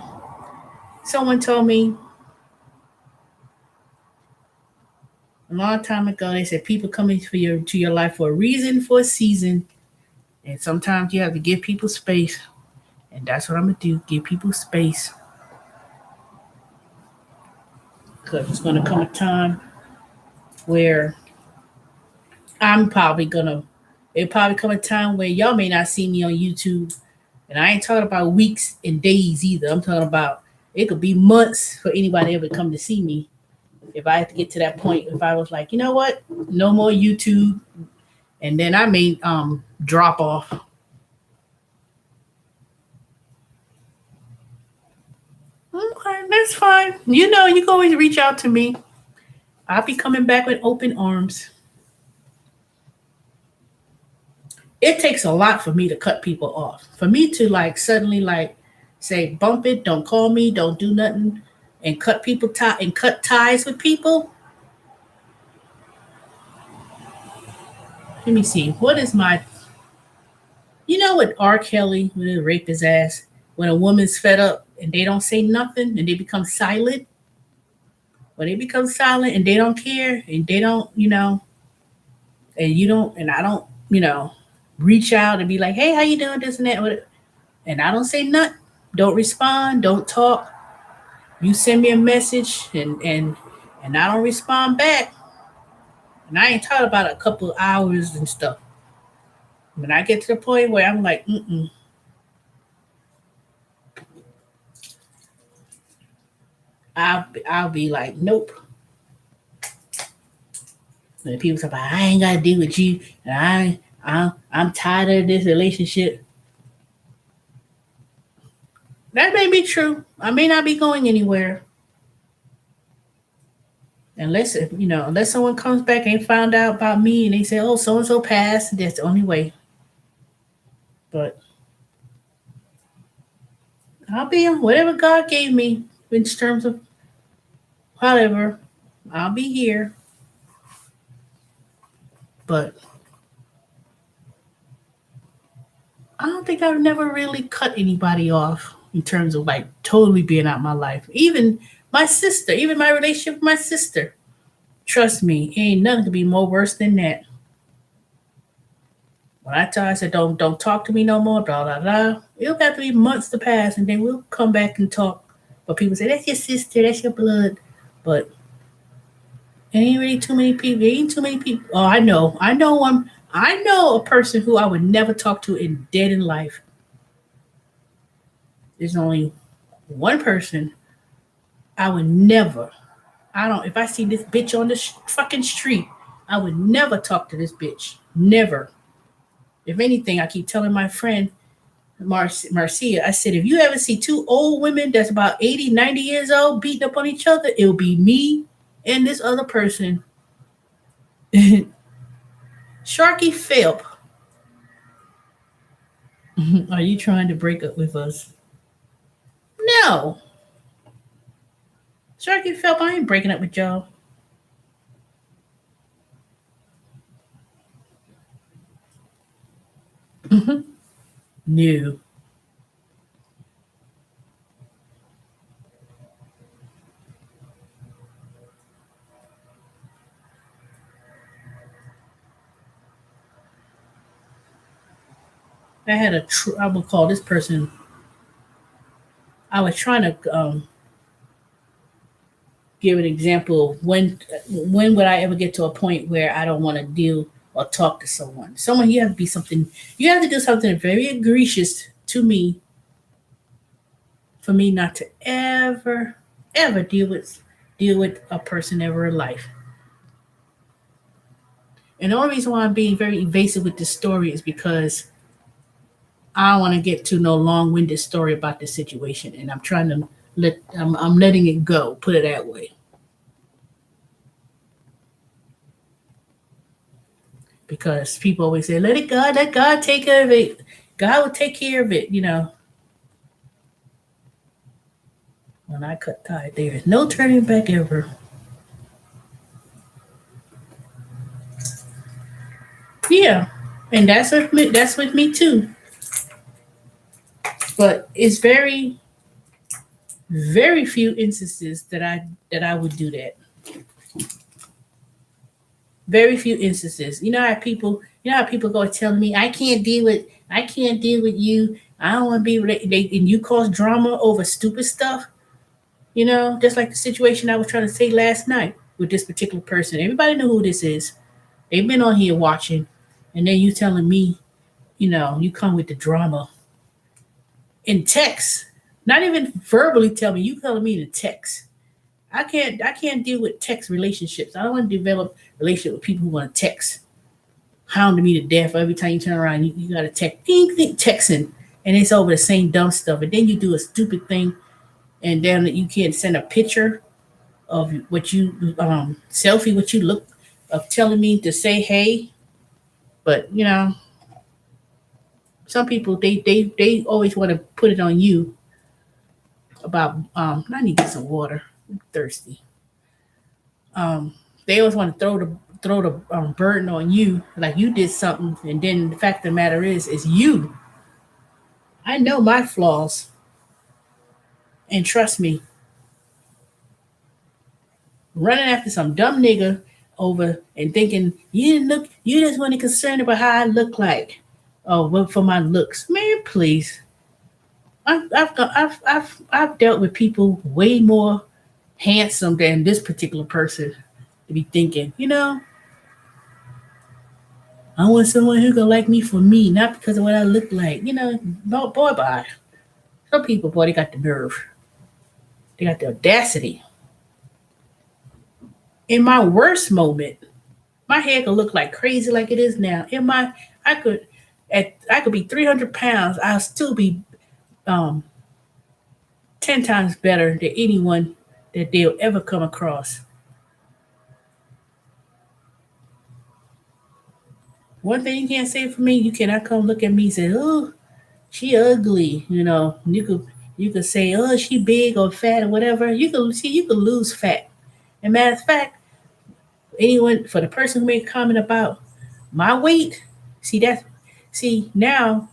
Someone told me a long time ago. They said people coming for your to your life for a reason, for a season, and sometimes you have to give people space. And that's what I'm gonna do. Give people space. Because it's gonna come a time where I'm probably gonna it probably come a time where y'all may not see me on YouTube. And I ain't talking about weeks and days either. I'm talking about it could be months for anybody ever come to see me. If I have to get to that point, if I was like, you know what, no more YouTube, and then I may drop off. Okay, that's fine. You know, you can always reach out to me. I'll be coming back with open arms. It takes a lot for me to cut people off. For me to like suddenly like say bump it, don't call me, don't do nothing, and cut ties with people. Let me see. What is my what R. Kelly when he raped his ass, when a woman's fed up and they don't say nothing and they become silent, when they become silent and they don't care and they don't, and you don't and I don't, reach out and be like, hey, how you doing, this and that, and I don't say nothing, don't respond, don't talk. You send me a message and I don't respond back. And I ain't talking about a couple of hours and stuff. When I get to the point where I'm like, I'll be like, nope. And people talk about I ain't gotta deal with you, and I'm tired of this relationship. That may be true. I may not be going anywhere unless someone comes back and found out about me and they say, oh, so and so passed. That's the only way. But I'll be in whatever God gave me in terms of whatever. I'll be here. But I don't think I've never really cut anybody off in terms of like totally being out my life. Even my sister, even my relationship with my sister. Trust me, ain't nothing could be more worse than that. When I tell her, I said, don't talk to me no more, blah blah blah. It'll have to be months to pass and then we'll come back and talk. But people say, that's your sister, that's your blood. But it ain't really too many people. It ain't too many people. Oh, I know. I know a person who I would never talk to in dead in life. There's only one person I would never. I don't. If I see this bitch on the fucking street, I would never talk to this bitch. Never. If anything, I keep telling my friend Marcia, I said, if you ever see two old women that's about 80, 90 years old beating up on each other, it'll be me and this other person. Sharky Philp, are you trying to break up with us? No. Sharky Philp, I ain't breaking up with y'all. No. I would call this person, I was trying to give an example of when would I ever get to a point where I don't want to deal or talk to someone. Someone you have to be something you have to do something very egregious to me for me not to ever deal with a person ever in life. And the only reason why I'm being very evasive with this story is because I don't want to get to no long-winded story about this situation, and I'm trying to I'm letting it go. Put it that way, because people always say, "Let it go, let God take care of it. God will take care of it." When I cut tie, there is no turning back ever. Yeah, and that's with me. That's with me too. But it's very few instances that I would do that. Very few instances. You know how people go telling me I can't deal with you. I don't want to be and you cause drama over stupid stuff. Just like the situation I was trying to say last night with this particular person. Everybody know who this is. They've been on here watching, and then you telling me, you come with the drama in text. Not even verbally tell me. You telling me to text. I can't deal with text relationships. I don't want to develop relationship with people who want to text, hounding me to death every time you turn around. You got to text, ding, ding, texting, and it's over the same dumb stuff. And then you do a stupid thing, and then you can't send a picture of what you selfie, what you look of telling me to say hey. But some people they always want to put it on you about I need to get some water. I'm thirsty. They always want to throw the burden on you, like you did something, and then the fact of the matter is you. I know my flaws, and trust me, running after some dumb nigga over and thinking you just want to concerned about how I look like, oh, well, for my looks, man, please. I've dealt with people way more handsome than this particular person to be thinking, I want someone who gonna like me for me, not because of what I look like. Boy, bye. Some people, boy, they got the nerve. They got the audacity. In my worst moment, my hair could look like crazy like it is now. I could, I could be 300 pounds. I'll still be um 10 times better than anyone that they'll ever come across. One thing you can't say for me, you cannot come look at me and say, "Oh, she ugly." You could say, "Oh, she big or fat or whatever." You could lose fat. And matter of fact, anyone for the person who made a comment about my weight, see now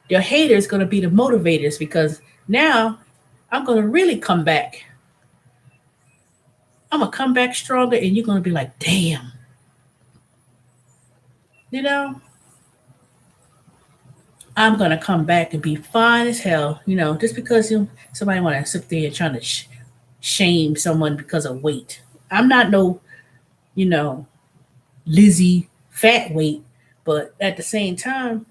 the haters gonna be the motivators because now I'm gonna really come back. I'm gonna come back stronger, and you're gonna be like, "Damn," you know. I'm gonna come back and be fine as hell, just because somebody want to sit there and trying to shame someone because of weight. I'm not no, you know, Lizzie fat weight, but at the same time,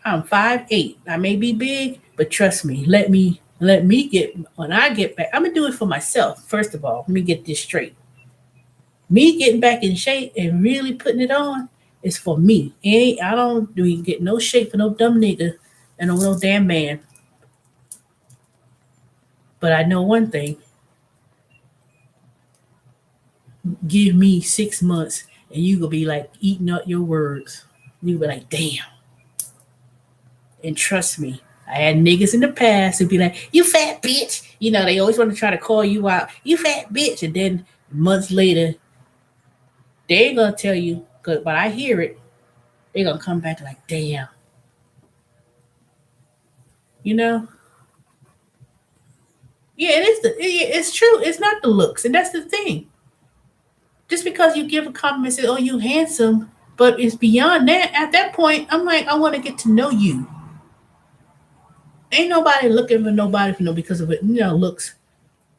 I'm 5'8". I may be big, but trust me, let me get when I get back. I'm gonna do it for myself. First of all, let me get this straight. Me getting back in shape and really putting it on is for me. I don't do get no shape for no dumb nigga and no damn man. But I know one thing: give me 6 months, and you gonna be like eating up your words. You be like, damn. And trust me, I had niggas in the past who'd be like, "You fat bitch." They always want to try to call you out. "You fat bitch," and then months later, they ain't gonna tell you. But I hear it. They gonna come back like, "Damn." You know? Yeah, it's true. It's not the looks, and that's the thing. Just because you give a compliment, say, "Oh, you handsome," but it's beyond that. At that point, I'm like, I want to get to know you. Ain't nobody looking for nobody for no because of it, looks.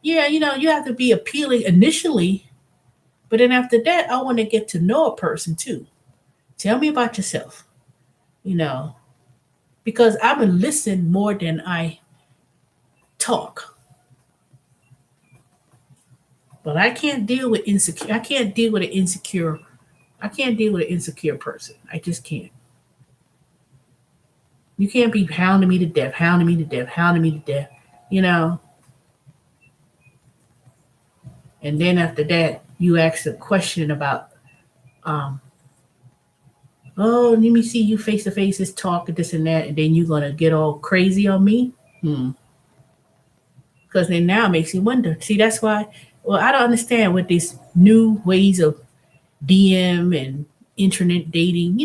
Yeah, you have to be appealing initially, but then after that, I want to get to know a person too. Tell me about yourself, you know, because I would listen more than I talk. But I can't deal with insecure. I can't deal with an insecure. I can't deal with an insecure person. I just can't. You can't be hounding me to death, hounding me to death, hounding me to death, you know. And then after that, you ask a question about, um, oh, let me see you face to face, this talk, and this and that, and then you're gonna get all crazy on me. Hmm. Because then now it makes you wonder. See, that's why. Well, I don't understand what these new ways of DM and internet dating,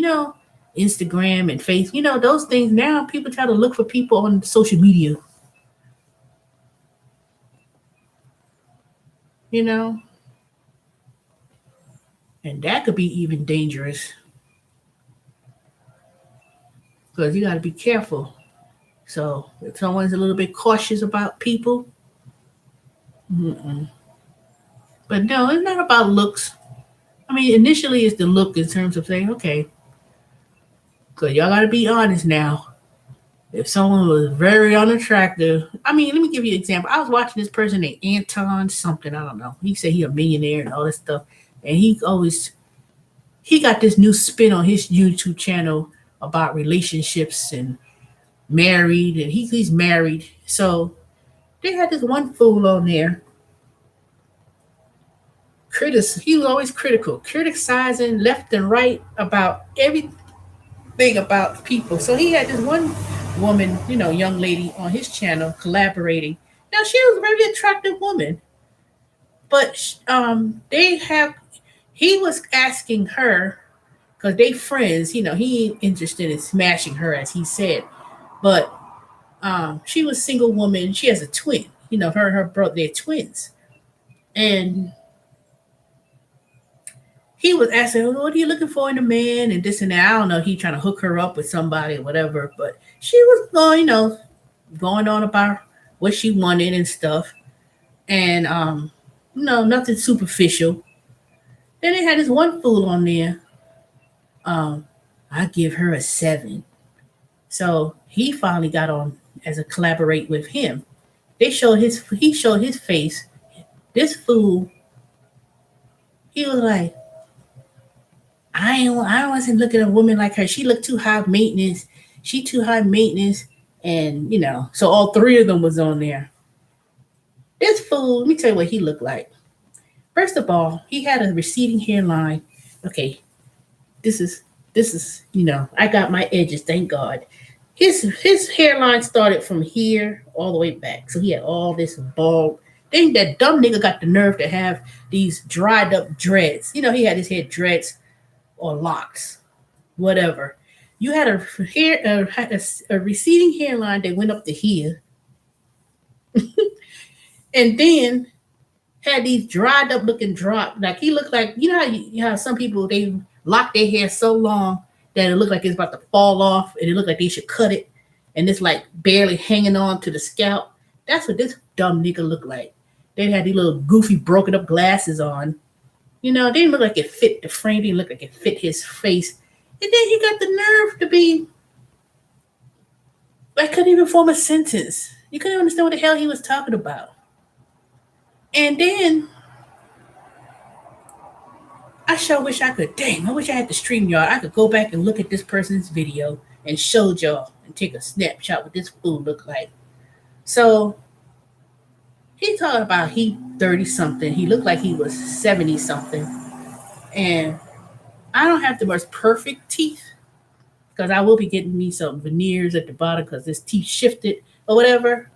Instagram and face, those things now people try to look for people on social media, you know, and that could be even dangerous because you got to be careful. So if someone's a little bit cautious about people, mm-mm. But no, it's not about looks. I mean, initially it's the look in terms of saying, okay, because y'all got to be honest now. If someone was very unattractive, I mean, let me give you an example. I was watching this person named Anton something, I don't know. He said he a millionaire and all this stuff. And he got this new spin on his YouTube channel about relationships and married, and he's married. So they had this one fool on there. He was always critical, criticizing left and right about everything about people. So he had this one woman, young lady on his channel collaborating. Now she was a very attractive woman, but they have. He was asking her because they friends. He ain't interested in smashing her as he said, but she was a single woman. She has a twin. Her and her brother, they're twins, and he was asking, "Oh, what are you looking for in a man?" and this and that. I don't know. He trying to hook her up with somebody or whatever. But she was going, going on about what she wanted and stuff, and nothing superficial. Then they had this one fool on there. Um, I give her a 7. So he finally got on as a collaborate with him. He showed his face. This fool, he was like, I wasn't looking at a woman like her. She looked too high maintenance. She too high maintenance. And so all three of them was on there. This fool, let me tell you what he looked like. First of all, he had a receding hairline. Okay, this is I got my edges, thank God. His hairline started from here all the way back. So he had all this bald. Then that dumb nigga got the nerve to have these dried up dreads. He had his head dreads or locks, whatever. You had a receding hairline that went up to here, and then had these dried up looking drop. Like he looked like how some people they lock their hair so long that it looked like it's about to fall off, and it looked like they should cut it, and it's like barely hanging on to the scalp. That's what this dumb nigga looked like. They had these little goofy broken up glasses on. They didn't look like it fit the frame. They didn't look like it fit his face. And then he got the nerve to be. I couldn't even form a sentence. You couldn't understand what the hell he was talking about. And then I sure wish I could. Dang, I wish I had the stream yard. I could go back and look at this person's video and show y'all and take a snapshot what this fool looked like. So he talking about he 30 something. He looked like he was 70 something. And I don't have the most perfect teeth because I will be getting me some veneers at the bottom because this teeth shifted or whatever.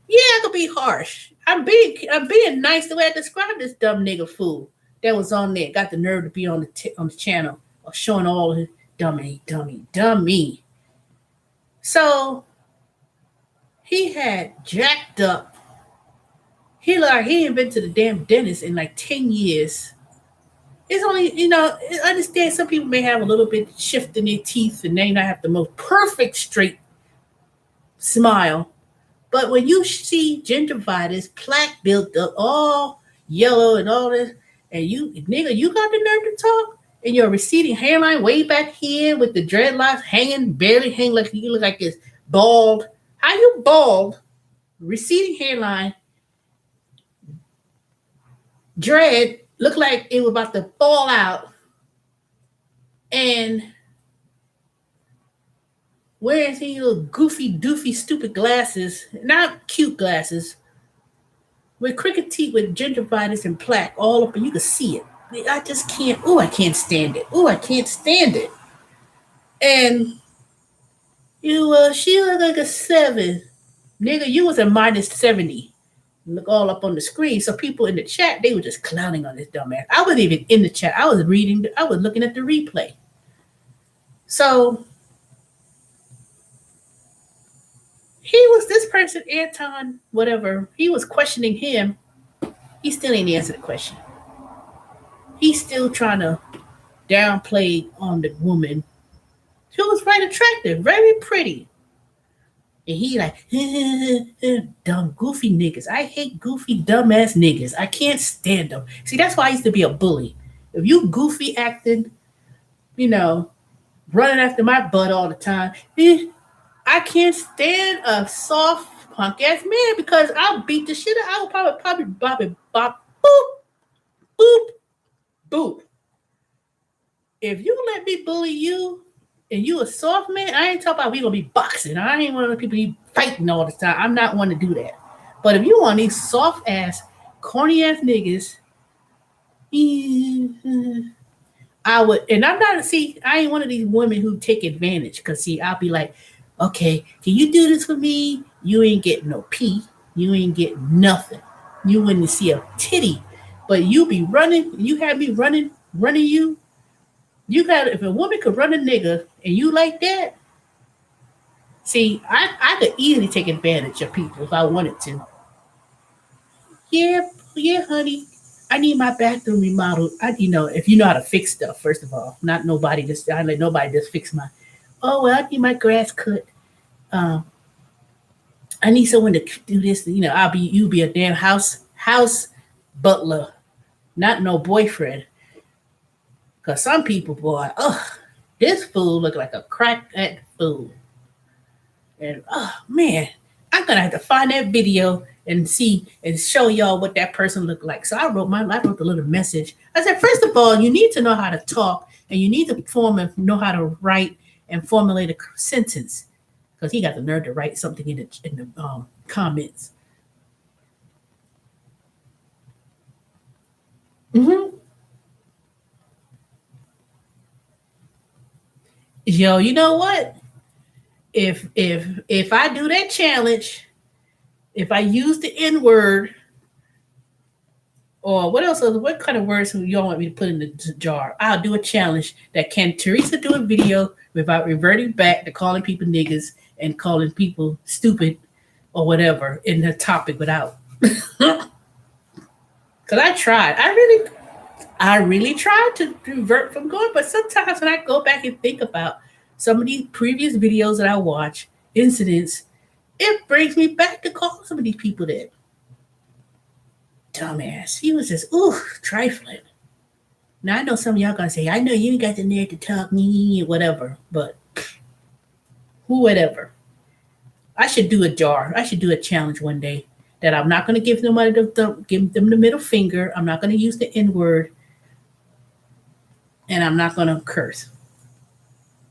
Yeah, I could be harsh. I'm being nice the way I described this dumb nigga fool that was on there. Got the nerve to be on the channel or showing all his dummy. So he had jacked up. He ain't been to the damn dentist in like 10 years. It's only, you know, I understand some people may have a little bit shift in their teeth and they not have the most perfect straight smile. But when you see gingivitis, plaque built up, all yellow and all this, and you, nigga, you got the nerve to talk? And your receding hairline way back here with the dreadlocks hanging, barely hanging, like you look like this bald. How you bald, receding hairline, dread, look like it was about to fall out, and wearing these little goofy, doofy, stupid glasses, not cute glasses, with crooked teeth with gingivitis and plaque all up, and you can see it. I just can't. Oh, I can't stand it. Oh, I can't stand it. And she looked like a 7, nigga. You was a -70. Look all up on the screen. So people in the chat, they were just clowning on this dumbass. I wasn't even in the chat. I was reading. I was looking at the replay. So he was this person, Anton, whatever. He was questioning him. He still ain't answered the question. He's still trying to downplay on the woman. She was right attractive, very pretty. And he like, dumb, goofy niggas. I hate goofy, dumbass niggas. I can't stand them. See, that's why I used to be a bully. If you goofy acting, you know, running after my butt all the time, I can't stand a soft punk ass man because I'll beat the shit out. I will probably bop it, bop, boop, boop, boop. If you let me bully you and you a soft man, I ain't talking about we gonna be boxing. I ain't one of the people you fighting all the time. I'm not one to do that. But if you want these soft ass, corny ass niggas, I would, and I'm not, see, I ain't one of these women who take advantage. Cause see, I'll be like, okay, can you do this for me? You ain't getting no pee. You ain't getting nothing. You wouldn't see a titty. But you be running, you have me running you. You got, if a woman could run a nigga and you like that, see, I could easily take advantage of people if I wanted to. Yeah, honey. I need my bathroom remodeled. If you know how to fix stuff, first of all. Not nobody just I let nobody just fix my, oh well, I need my grass cut. I need someone to do this. You be a damn house butler, not no boyfriend. Cause some people, boy, this fool look like a crack at fool. And oh man, I'm gonna have to find that video and see and show y'all what that person looked like. So I wrote a little message. I said, first of all, you need to know how to talk and you need to know how to write and formulate a sentence. Because he got the nerve to write something in the comments. Mm-hmm. Yo, you know what? If I do that challenge, if I use the N word, or what else? What kind of words do y'all want me to put in the jar? I'll do a challenge that can Teresa do a video without reverting back to calling people niggas and calling people stupid or whatever in the topic without. Because I tried. I really tried to revert from going, but sometimes when I go back and think about some of these previous videos that I watch, incidents, it brings me back to call some of these people that dumbass. He was just, trifling. Now I know some of y'all gonna say, I know you ain't got the nerve to talk me, whatever, but whatever. I should do a jar. I should do a challenge one day that I'm not gonna give them the middle finger. I'm not gonna use the N word, and I'm not gonna curse.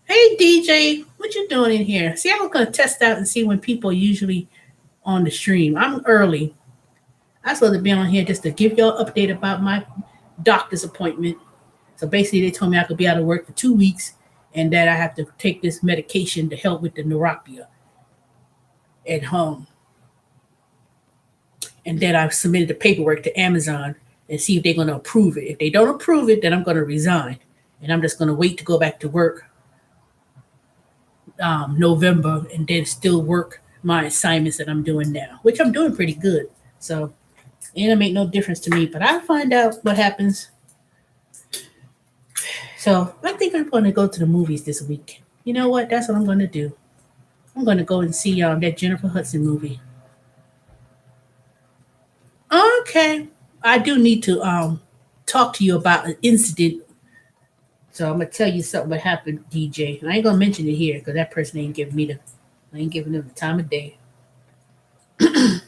Hey DJ, what you doing in here? See, I was gonna test out and see when people are usually on the stream. I'm early. I'm supposed to be on here just to give y'all an update about my doctor's appointment. So basically, they told me I could be out of work for 2 weeks and that I have to take this medication to help with the neuropathy at home. And then I submitted the paperwork to Amazon and see if they're going to approve it. If they don't approve it, then I'm going to resign. And I'm just going to wait to go back to work November and then still work my assignments that I'm doing now, which I'm doing pretty good. So it don't make no difference to me, but I'll find out what happens. So I think I'm going to go to the movies this week. You know what? That's what I'm going to do. I'm going to go and see that Jennifer Hudson movie. Okay. I do need to talk to you about an incident. So I'm gonna tell you something what happened, DJ. And I ain't gonna mention it here because that person ain't giving me the I ain't giving them the time of day. Then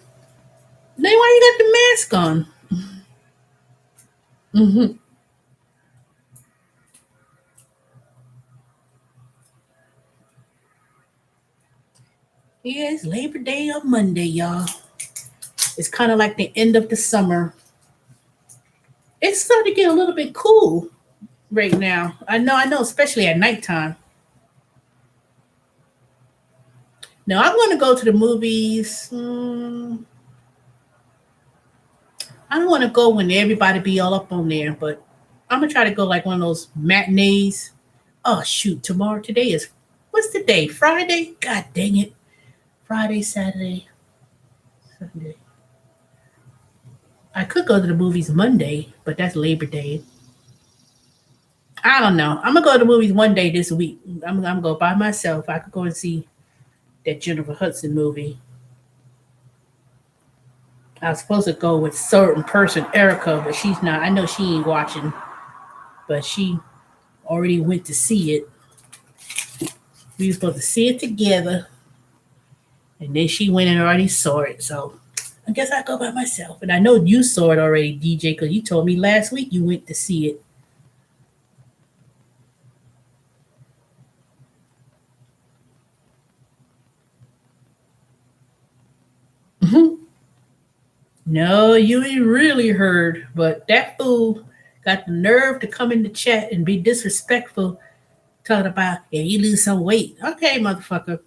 why you got the mask on? Mm-hmm. Yeah, it's Labor Day on Monday, y'all. It's kind of like the end of the summer. It's starting to get a little bit cool right now. I know, especially at nighttime. Now I'm gonna go to the movies. I don't want to go when everybody be all up on there, but I'm gonna try to go like one of those matinees. Oh shoot, today is what's the day? Friday? God dang it. Friday, Saturday, Sunday. I could go to the movies Monday, but that's Labor Day. I don't know. I'm gonna go to the movies one day this week. I'm gonna go by myself. I could go and see that Jennifer Hudson movie. I was supposed to go with certain person, Erica, but she's not. I know she ain't watching, but she already went to see it. We were supposed to see it together, and then she went and already saw it. So I guess I go by myself. And I know you saw it already, DJ, because you told me last week you went to see it. No, you ain't really heard, but that fool got the nerve to come in the chat and be disrespectful, talking about, yeah, you lose some weight. Okay, motherfucker.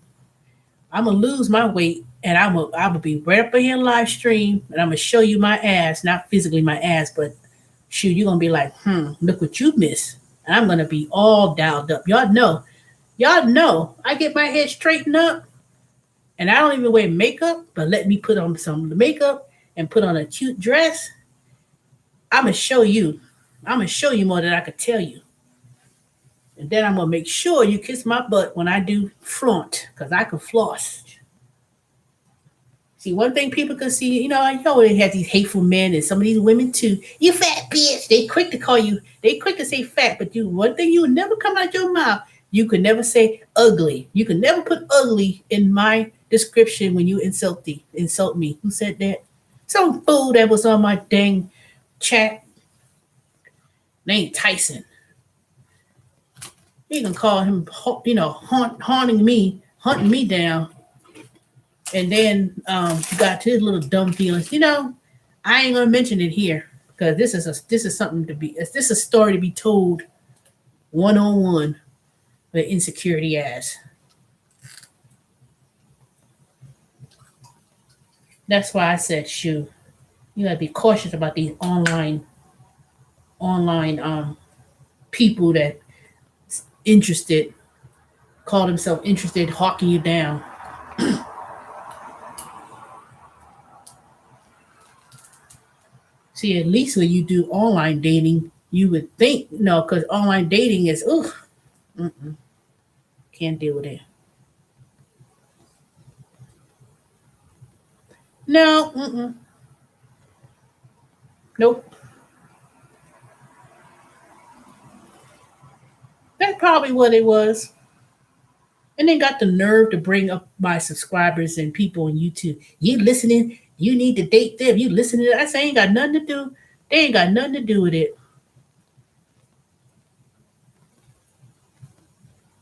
I'm gonna lose my weight and I'm gonna be right up in here live stream and I'm gonna show you my ass, not physically my ass, but shoot, you're gonna be like, look what you missed. And I'm gonna be all dialed up. Y'all know I get my head straightened up and I don't even wear makeup, but let me put on some makeup and put on a cute dress. I'm gonna show you. I'm gonna show you more than I could tell you. And then I'm gonna make sure you kiss my butt when I do flaunt, because I can floss. See, one thing people can see, they have these hateful men and some of these women too. You fat bitch. They quick to call you, they quick to say fat, but one thing you would never come out your mouth, you could never say ugly. You could never put ugly in my description when you insult me. Who said that? Some fool that was on my dang chat named Tyson. You can call him, hunting me down. And then you got his little dumb feelings. I ain't gonna mention it here because this is something to be. This is a story to be told 1-on-1 with insecurity ass. That's why I said, shoot, you gotta be cautious about these online people that interested call themselves interested, hawking you down. See, at least when you do online dating, you would think no, because online dating is can't deal with it. No, nope. That's probably what it was. And then got the nerve to bring up my subscribers and people on YouTube. You listening? You need to date them. You listening? I say ain't got nothing to do. They ain't got nothing to do with it.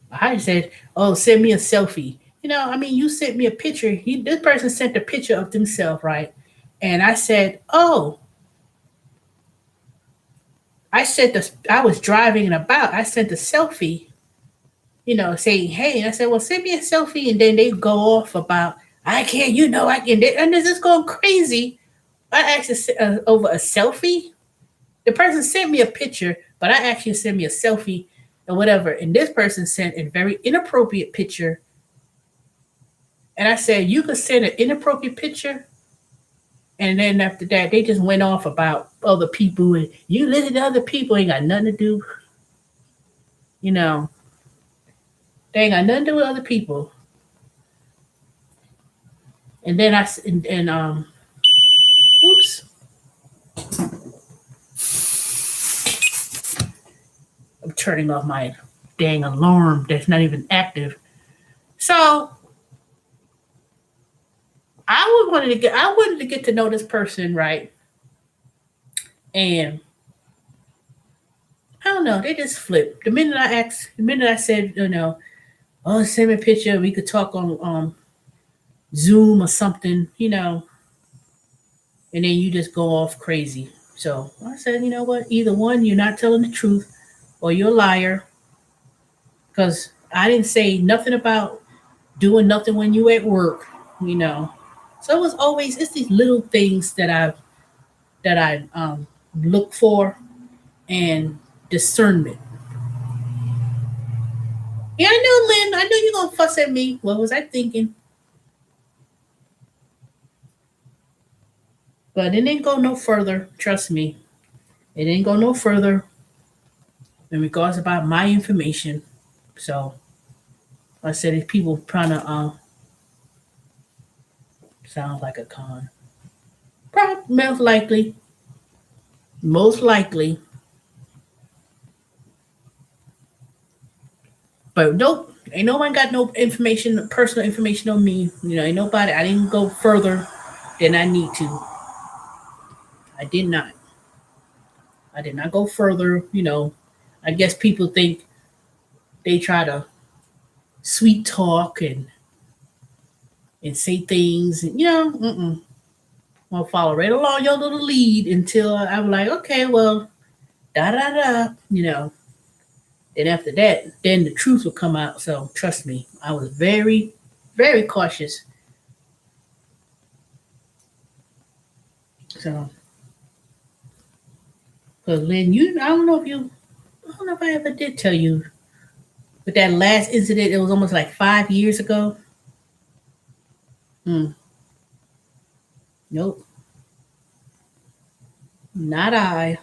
I said, "Oh, send me a selfie." You sent me a picture. This person sent a picture of themselves, right? And I said, "Oh." I said this. I was driving and about. I sent a selfie, saying, "Hey," and I said, "Well, send me a selfie," and then they go off about, "I can't," I can, and this is going crazy. I asked over a selfie. The person sent me a picture, but I actually sent me a selfie or whatever, and this person sent a very inappropriate picture. And I said, "You could send an inappropriate picture," and then after that, they just went off about other people and you listen to other people ain't got nothing to do. You know, they ain't got nothing to do with other people. And then oops, I'm turning off my dang alarm that's not even active. So I wanted to get to know this person, right? And I don't know, they just flipped. The minute I said, oh, send me a picture, we could talk on Zoom or something, and then you just go off crazy. So I said, you know what? Either one, you're not telling the truth, or you're a liar, because I didn't say nothing about doing nothing when you at work, you know. So it's these little things that I look for, and discernment. Yeah, I know, Lynn. I know you're gonna fuss at me. What was I thinking? But it didn't go no further. Trust me, it didn't go no further in regards about my information. So like I said, if people trying to sound like a con, probably most likely, but nope. Ain't nobody got no information, personal information on me. Ain't nobody. I didn't go further than I need to. I did not. I did not go further. I guess people think they try to sweet talk and say things, and I'll follow right along your little lead until I'm like, okay, well, da da da, Then after that, then the truth will come out. So trust me, I was very, very cautious. So, because Lynn, I don't know if I ever did tell you, but that last incident, it was almost like 5 years ago. Hmm. Nope, not I.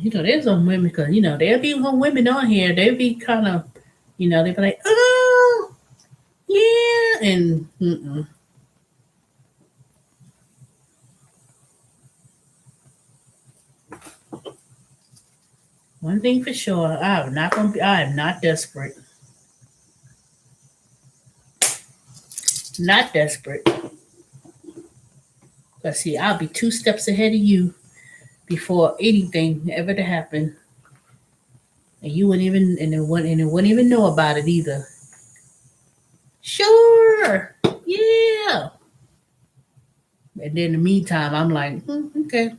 There's some women, because there'll be some women on here. They'll be kind of, they'll be like, oh, yeah, and one thing for sure, I am not desperate. Not desperate. But see, I'll be two steps ahead of you before anything ever to happen, and you wouldn't even and it wouldn't even know about it either. Sure, yeah. And then in the meantime, I'm like, okay.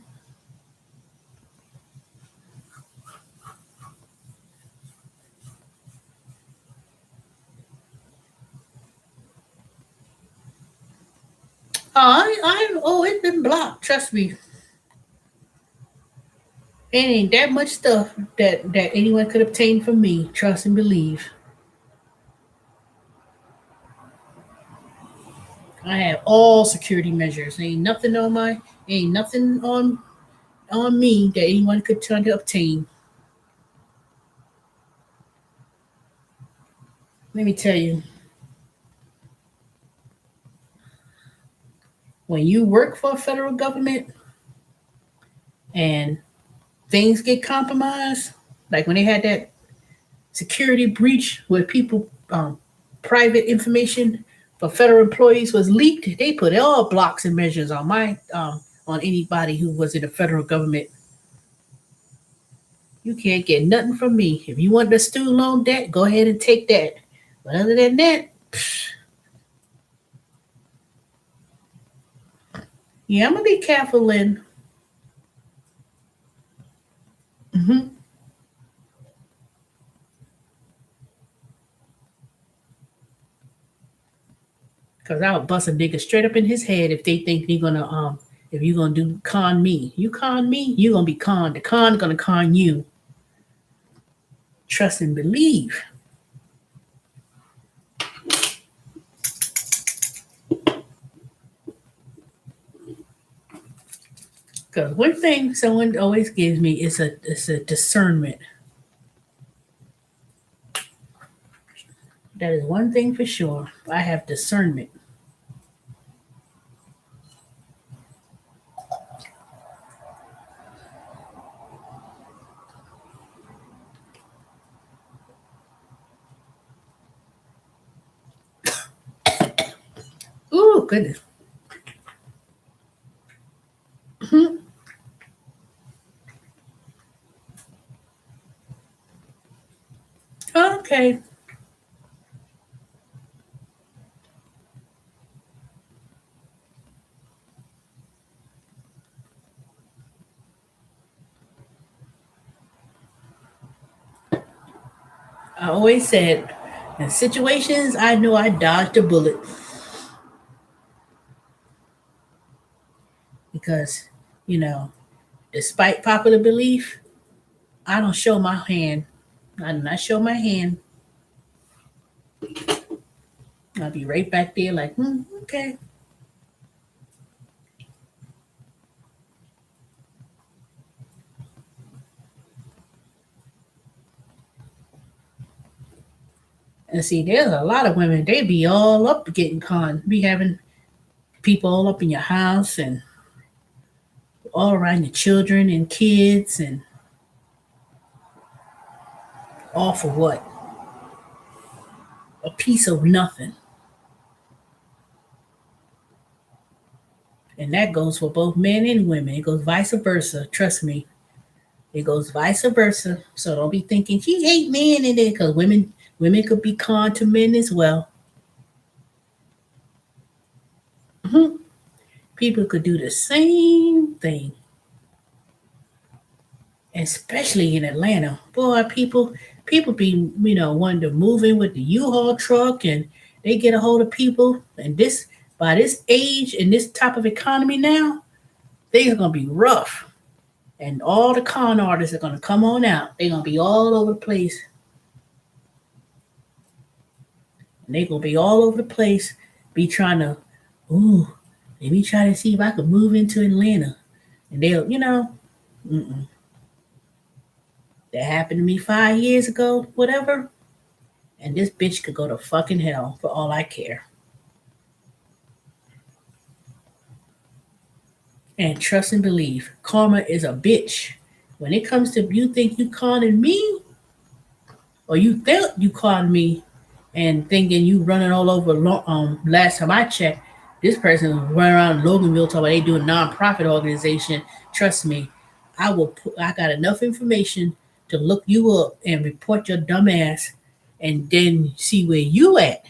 It's been blocked. Trust me, it ain't that much stuff that anyone could obtain from me. Trust and believe. I have all security measures. Ain't nothing on me that anyone could try to obtain. Let me tell you, when you work for a federal government and things get compromised, like when they had that security breach where people private information for federal employees was leaked, they put all blocks and measures on anybody who was in the federal government. You can't get nothing from me. If you want the student loan debt, go ahead and take that. But other than that, yeah, I'm gonna be careful, Lynn. Because I'll bust a nigga straight up in his head if they think you're gonna if you're gonna do con me. You con me, you're gonna be conned. The con gonna con you. Trust and believe. Because one thing someone always gives me is a discernment. That is one thing for sure. I have discernment. Ooh, goodness. Mhm. Okay. I always said, in situations I know I dodged a bullet because, you know, despite popular belief, I don't show my hand. I do not show my hand. I'll be right back there, like, okay. And see, there's a lot of women, they be all up getting conned. Be having people all up in your house and all around your children and kids, and all for what? A piece of nothing. And that goes for both men and women. It goes vice versa. Trust me. It goes vice versa. So don't be thinking she hate men in it, because women could be con to men as well. Mhm. People could do the same thing, especially in Atlanta. Boy, people be wanting to move in with the U-Haul truck, and they get a hold of people. And this by this age and this type of economy now, things are gonna be rough. And all the con artists are gonna come on out. They're gonna be all over the place. And they're gonna be all over the place, be trying to, ooh, let me try to see if I could move into Atlanta. And they'll, mm-mm. That happened to me 5 years ago, whatever. And this bitch could go to fucking hell for all I care. And trust and believe, karma is a bitch. When it comes to you think you conning me, or you think you conned me, and thinking you running all over. Last time I checked, this person was running around Loganville talking about they do a nonprofit organization. Trust me, I will. I got enough information to look you up and report your dumb ass, and then see where you at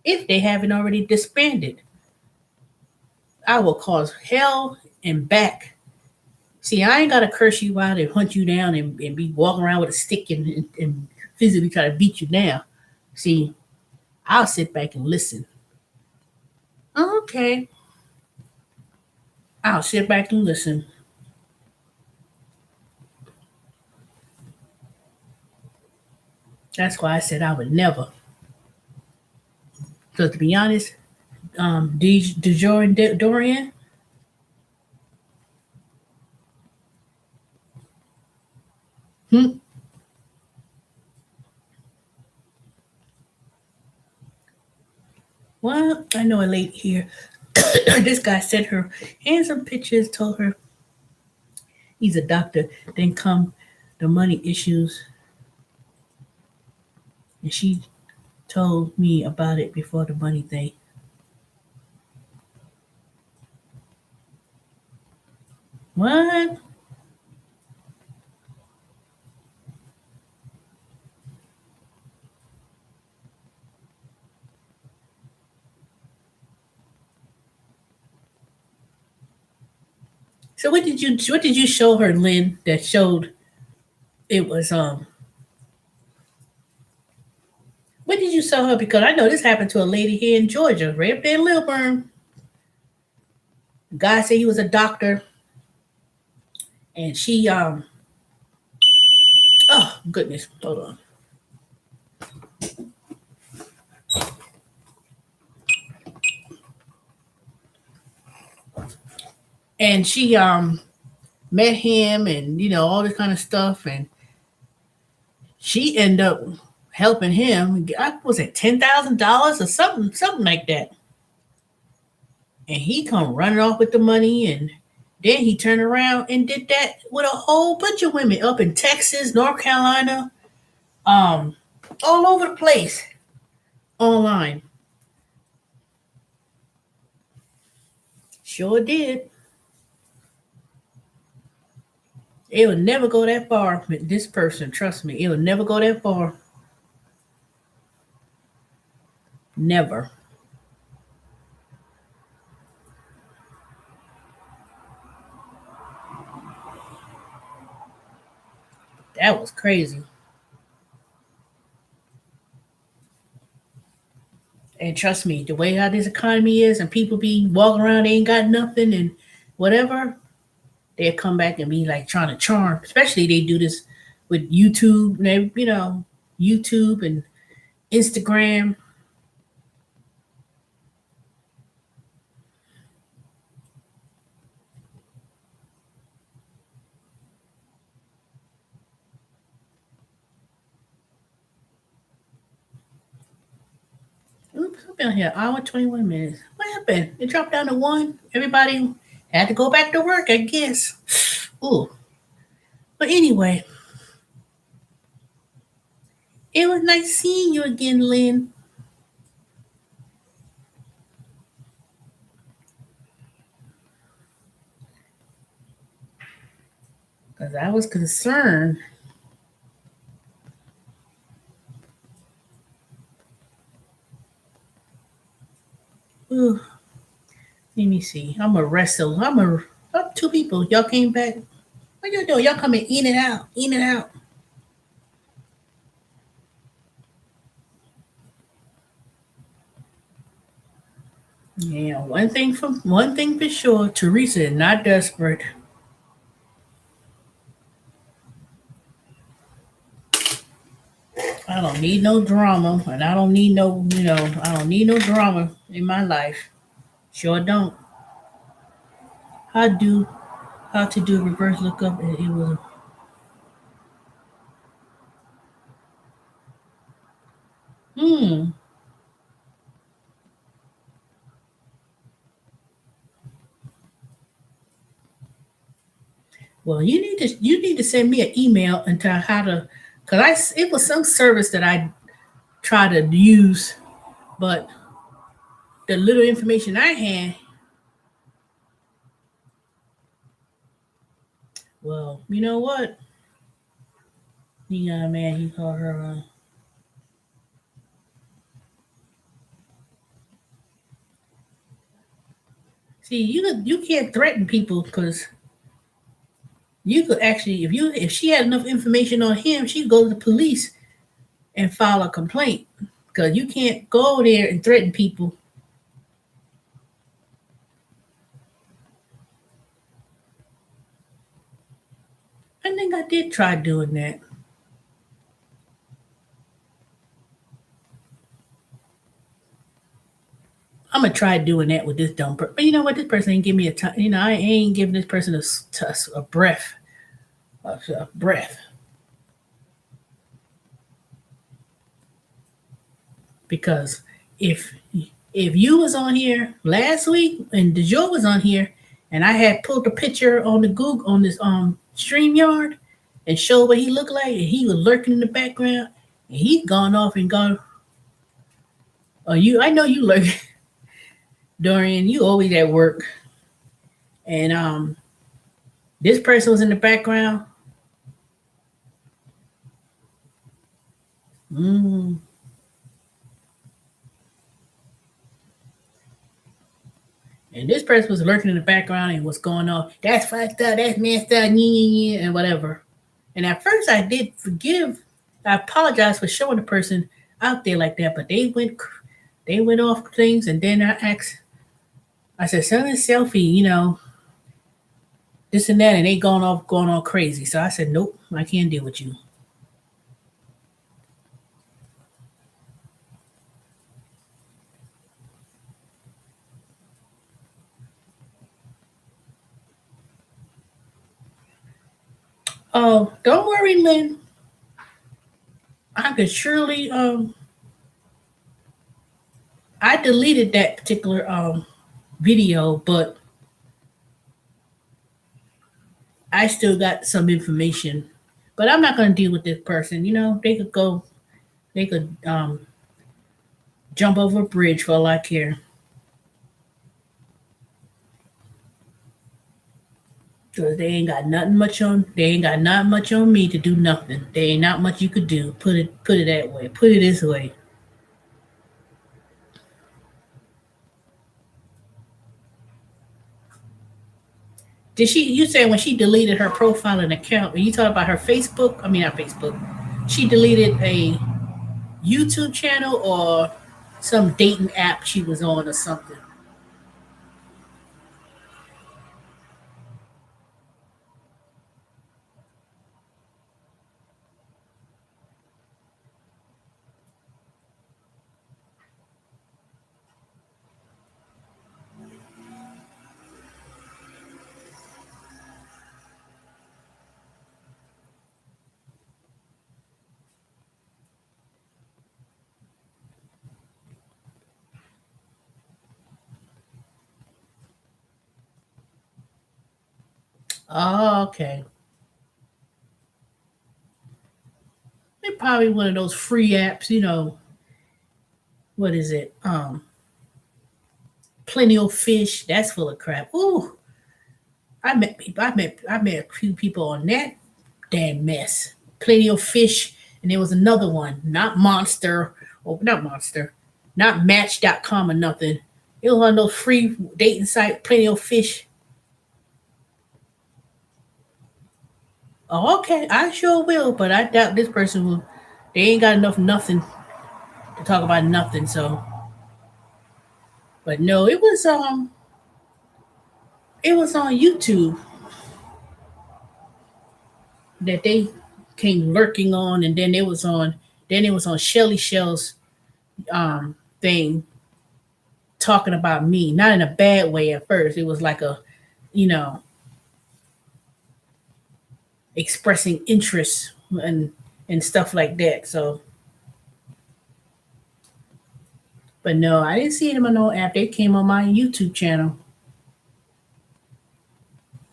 if they haven't already disbanded. I will cause hell and back. See, I ain't gotta curse you out and hunt you down and be walking around with a stick and physically try to beat you down. See, I'll sit back and listen. Okay. I'll sit back and listen. That's why I said I would never. Because to be honest, DeJour Dorian, hmm, well, I know a lady here. This guy sent her handsome pictures, told her he's a doctor. Then come the money issues, and she told me about it before the money thing. What? So what did you show her, Lynn? That showed it was what did you show her? Because I know this happened to a lady here in Georgia, right up there in Lilburn. The guy said he was a doctor, and she oh goodness, hold on. And she met him and all this kind of stuff, and she ended up helping him. I was it $10,000 or something like that, and he come running off with the money, and then he turned around and did that with a whole bunch of women up in Texas, North Carolina, um, all over the place online. Sure did. It would never go that far with this person. Trust me, it would never go that far. Never. That was crazy. And trust me, the way how this economy is, and people be walking around, they ain't got nothing, and whatever, they'll come back and be like trying to charm. Especially they do this with YouTube, and YouTube and Instagram. Oops, I've been here hour 21 minutes. What happened? It dropped down to one. Everybody had to go back to work, I guess. Ooh. But anyway, it was nice seeing you again, Lynn. Because I was concerned. Ooh, let me see. I'm a wrestle. Two people. Y'all came back. What you doing? Y'all coming in and out, in and out. Yeah, one thing for sure, Teresa is not desperate. I don't need no drama, and I don't need I don't need no drama in my life. Sure don't. How do how to do reverse lookup? And it was hmm. Well, you need to send me an email and tell how to, cause it was some service that I tried to use, but the little information I had, well, you know what? He got mad. He called her. See, you can't threaten people because you could actually, if she had enough information on him, she'd go to the police and file a complaint. Because you can't go over there and threaten people. I think I did try doing that. I'm gonna try doing that with this dumb person. But you know what? This person ain't give me a time. I ain't giving this person a breath, a breath, because if if you was on here last week and DeJoe was on here, and I had pulled a picture on the Google on this StreamYard and showed what he looked like, and he was lurking in the background, and he's gone off and gone. Oh, I know you lurk, Dorian. You always at work, and this person was in the background. Mm, and this person was lurking in the background and was going off. That's fucked up. That's messed up. Yeah, and whatever. And at first, I did forgive. I apologized for showing the person out there like that, but they went off things, and then I asked. I said, "Send a selfie," this and that, and they going on crazy. So I said, "Nope, I can't deal with you." Oh, don't worry, Lynn. I could surely I deleted that particular video, but I still got some information. But I'm not gonna deal with this person. You know, they could jump over a bridge for all I care. Cause they ain't got not much on me to do nothing. They ain't not much you could do. Put it that way. Put it this way. Did she you said when she deleted her profile and account, when you talk about her Facebook, I mean not Facebook, she deleted a YouTube channel or some dating app she was on or something. Oh, okay. They probably one of those free apps, you know, what is it? Plenty of fish. That's full of crap. Ooh, I met a few people on that damn mess. Plenty of fish, and there was another one, not Monster, or not Monster, not Match.com or nothing. It was one of those free dating site, Plenty of Fish. Oh, okay, I sure will, but I doubt this person will. They ain't got enough nothing to talk about nothing. So, but no, it was on YouTube that they came lurking on, and then it was on Shelly Shell's thing talking about me, not in a bad way at first. It was like a, you know, expressing interest and stuff like that. So, but no, I didn't see them on no app. They came on my YouTube channel.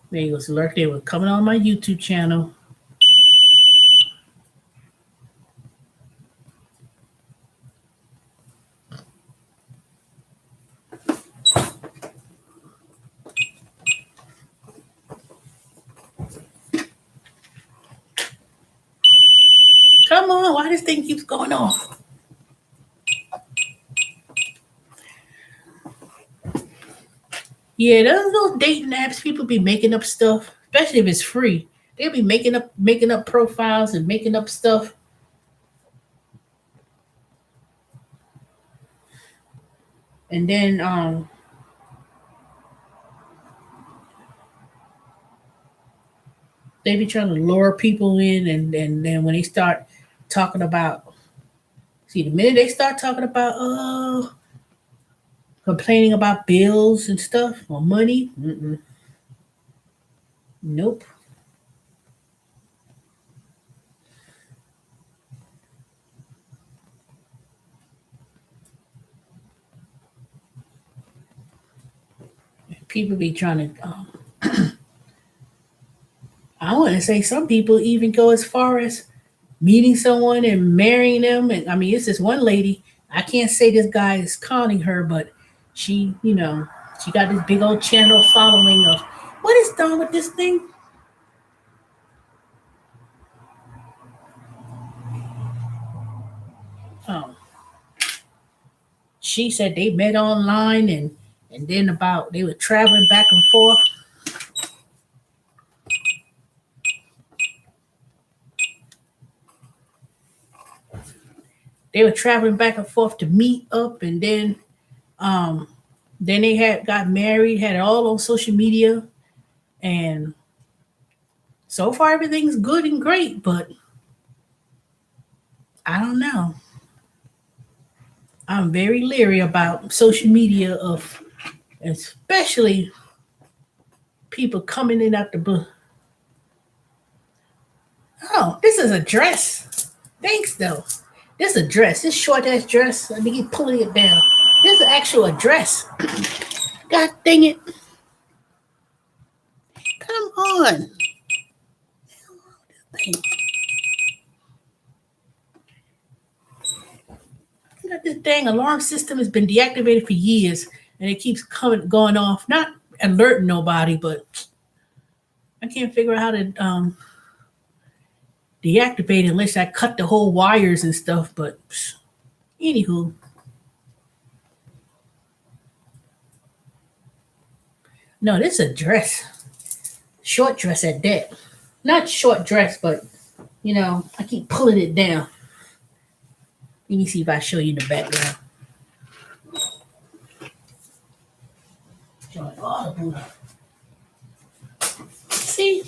They was lurk. They were coming on my YouTube channel. Come on, why this thing keeps going off? Yeah, those dating apps. People be making up stuff, especially if it's free. They'll be making up profiles and making up stuff, and then they be trying to lure people in, and then when they start talking about, see, the minute they start talking about complaining about bills and stuff or money, nope. People be trying to. I want to say some people even go as far as meeting someone and marrying them. And I mean, it's this one lady. I can't say this guy is conning her, but she, you know, she got this big old channel following of what is done with this thing. Um, she said they met online and then about they were traveling back and forth. They were traveling back and forth to meet up, and um, then they had got married, had it all on social media, and so far everything's good and great. But I don't know. I'm very leery about social media of especially people coming in at the blue. Oh, this is a dress. Thanks though. This is a dress. This short ass dress. Let me keep pulling it down. This is an actual dress. God dang it. Come on. This dang alarm system has been deactivated for years and it keeps going off. Not alerting nobody, but I can't figure out how to deactivate it unless I cut the whole wires and stuff. But anywho, no, this is a dress. Short dress at that. Not short dress, but I keep pulling it down. Let me see if I show you in the background. See?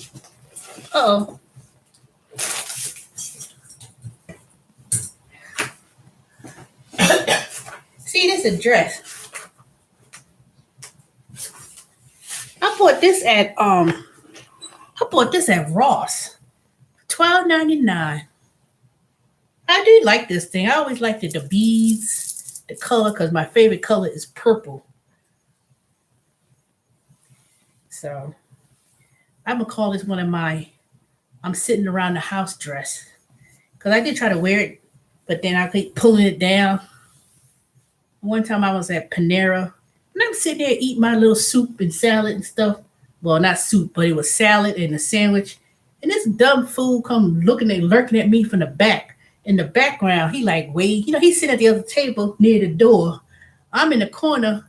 Uh-oh. See, this is a dress. I bought this at Ross. $12.99. I do like this thing. I always liked the beads, the color, because my favorite color is purple. So I'm gonna call this one of my I'm sitting around the house dress. Because I did try to wear it, but then I keep pulling it down. One time I was at Panera and I'm sitting there eating my little soup and salad and stuff. Well, not soup, but it was salad and a sandwich. And this dumb fool come lurking at me from the back. In the background, he like, wait, he's sitting at the other table near the door. I'm in the corner.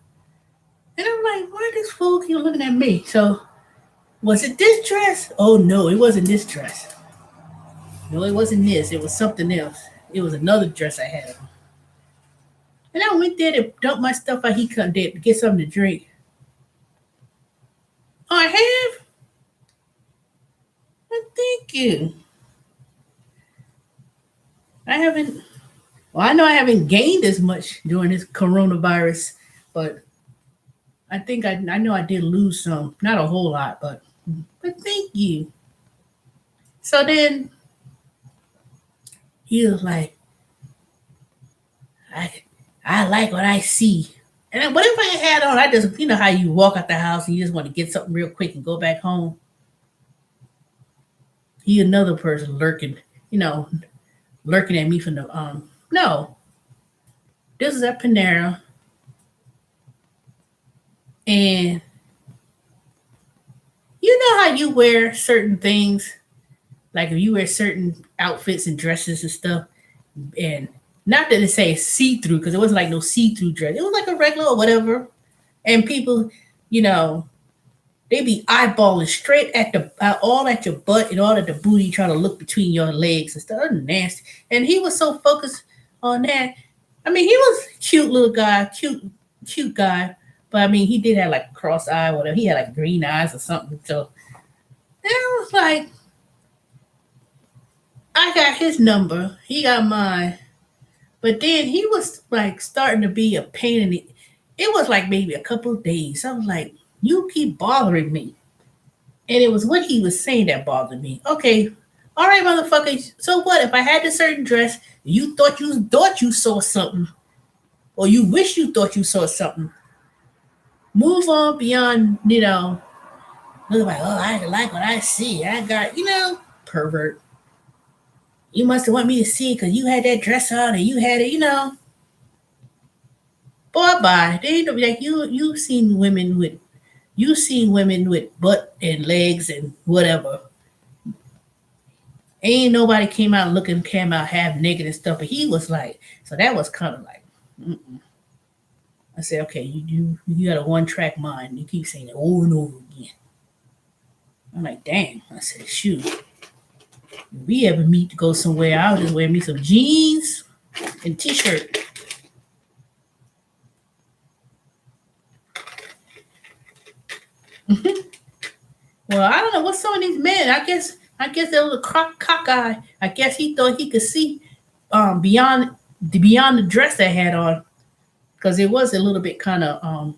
And I'm like, why this fool keep looking at me? So, was it this dress? Oh, no, it wasn't this dress. No, it wasn't this. It was something else. It was another dress I had on. And I went there to dump my stuff out. He come there to get something to drink. Oh, I have? Well, thank you. I haven't, well, I know I haven't gained as much during this coronavirus, but I think I know I did lose some. Not a whole lot, but thank you. So then he was like, I like what I see. And then whatever I had on, I just, how you walk out the house and you just want to get something real quick and go back home. He another person lurking at me from the no. This is at Panera. And you know how you wear certain things, like if you wear certain outfits and dresses and stuff, and not that it say see-through, because it wasn't like no see-through dress. It was like a regular or whatever. And people, they be eyeballing straight at all at your butt and all at the booty, trying to look between your legs and stuff. Nasty. And he was so focused on that. I mean, he was a cute little guy, cute guy. But I mean, he did have like cross eye, whatever. He had like green eyes or something. So I was like, I got his number. He got mine. But then he was like starting to be a pain in the. It was like maybe a couple of days. I was like, you keep bothering me. And it was what he was saying that bothered me. Okay, all right, motherfucker. So what? If I had this certain dress, you thought you saw something, or you wish you thought you saw something. Move on beyond, look like, oh, I like what I see. I got, pervert. You must have want me to see because you had that dress on and you had it, Boy, bye. They ain't like you seen women with butt and legs and whatever. Ain't nobody came out half naked and stuff, but he was like, so that was kind of like, mm-mm. I said, okay, you got a one-track mind. You keep saying it over and over again. I'm like, damn. I said, shoot. If we ever meet to go somewhere, I'll just wear me some jeans and t-shirt. Well, I don't know what's some of these men. I guess they're a little cockeye. I guess he thought he could see beyond the dress they had on, because it was a little bit kind of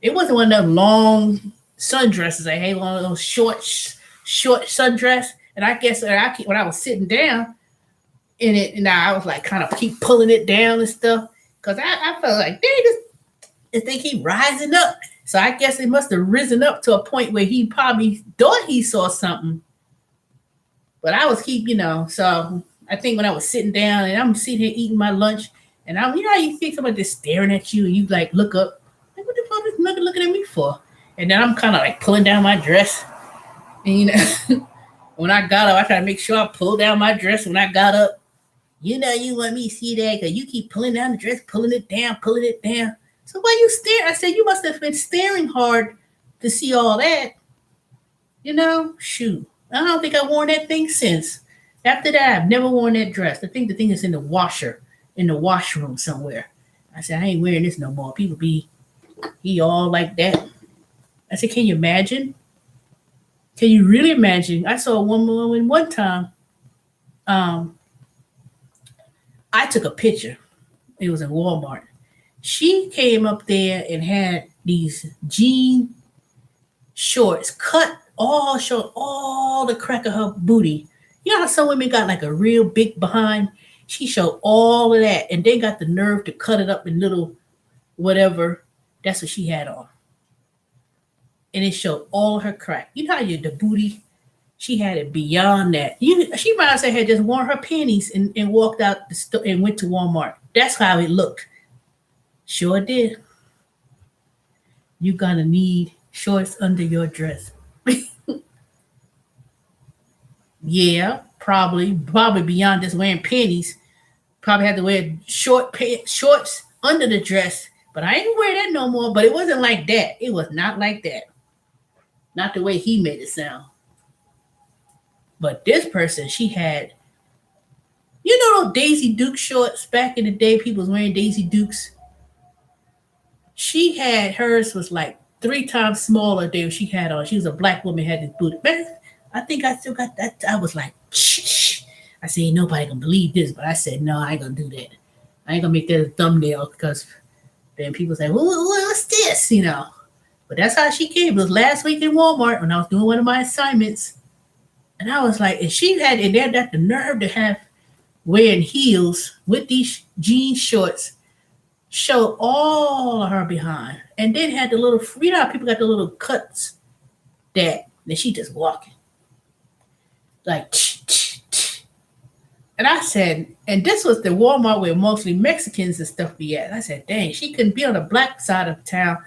it wasn't one of them long sundresses. I hate one of those short sundress, And I guess when I was sitting down in it, and I was like kind of keep pulling it down and stuff because I felt like they keep rising up. So I guess it must have risen up to a point where he probably thought he saw something, but I was So I think when I was sitting down and I'm sitting here eating my lunch, and how you think somebody just staring at you and you like look up, like what the fuck is nigga looking at me for? And then I'm kind of like pulling down my dress, and when I got up, I tried to make sure I pulled down my dress when I got up. You want me to see that because you keep pulling down the dress, pulling it down, pulling it down. So why you stare? I said, you must have been staring hard to see all that. Shoot. I don't think I worn that thing since. After that, I've never worn that dress. I think the thing is in the washer, in the washroom somewhere. I said, I ain't wearing this no more. People he all like that. I said, can you imagine? Can you really imagine? I saw one woman one time. Um, I took a picture. It was in Walmart. She came up there and had these jean shorts cut all short, all the crack of her booty. You know how some women got like a real big behind? She showed all of that and they got the nerve to cut it up in little whatever. That's what she had on. And it showed all her crack. You know how the booty, she had it beyond that. She might have said had just worn her panties and walked out the store and went to Walmart. That's how it looked. Sure did. You're gonna need shorts under your dress. Yeah, probably beyond just wearing panties. Probably had to wear shorts under the dress. But I ain't wear that no more. But it wasn't like that. It was not like that. Not the way he made it sound. But this person, she had, those Daisy Duke shorts back in the day. People was wearing Daisy Dukes. She had hers was like 3 times smaller than she had on. She was a black woman, had this booty. Man, I think I still got that. I was like, shh. I said, ain't nobody can believe this, but I said, no, I ain't gonna do that. I ain't gonna make that a thumbnail because then people say, what's this? But that's how she came. It was last week in Walmart when I was doing one of my assignments. And I was like, and she had, and they had the nerve to have wearing heels with these jean shorts, show all of her behind. And then had the little, how people got the little cuts that she just walking. Like, and I said, and this was the Walmart where mostly Mexicans and stuff be at. I said, dang, she couldn't be on the black side of town,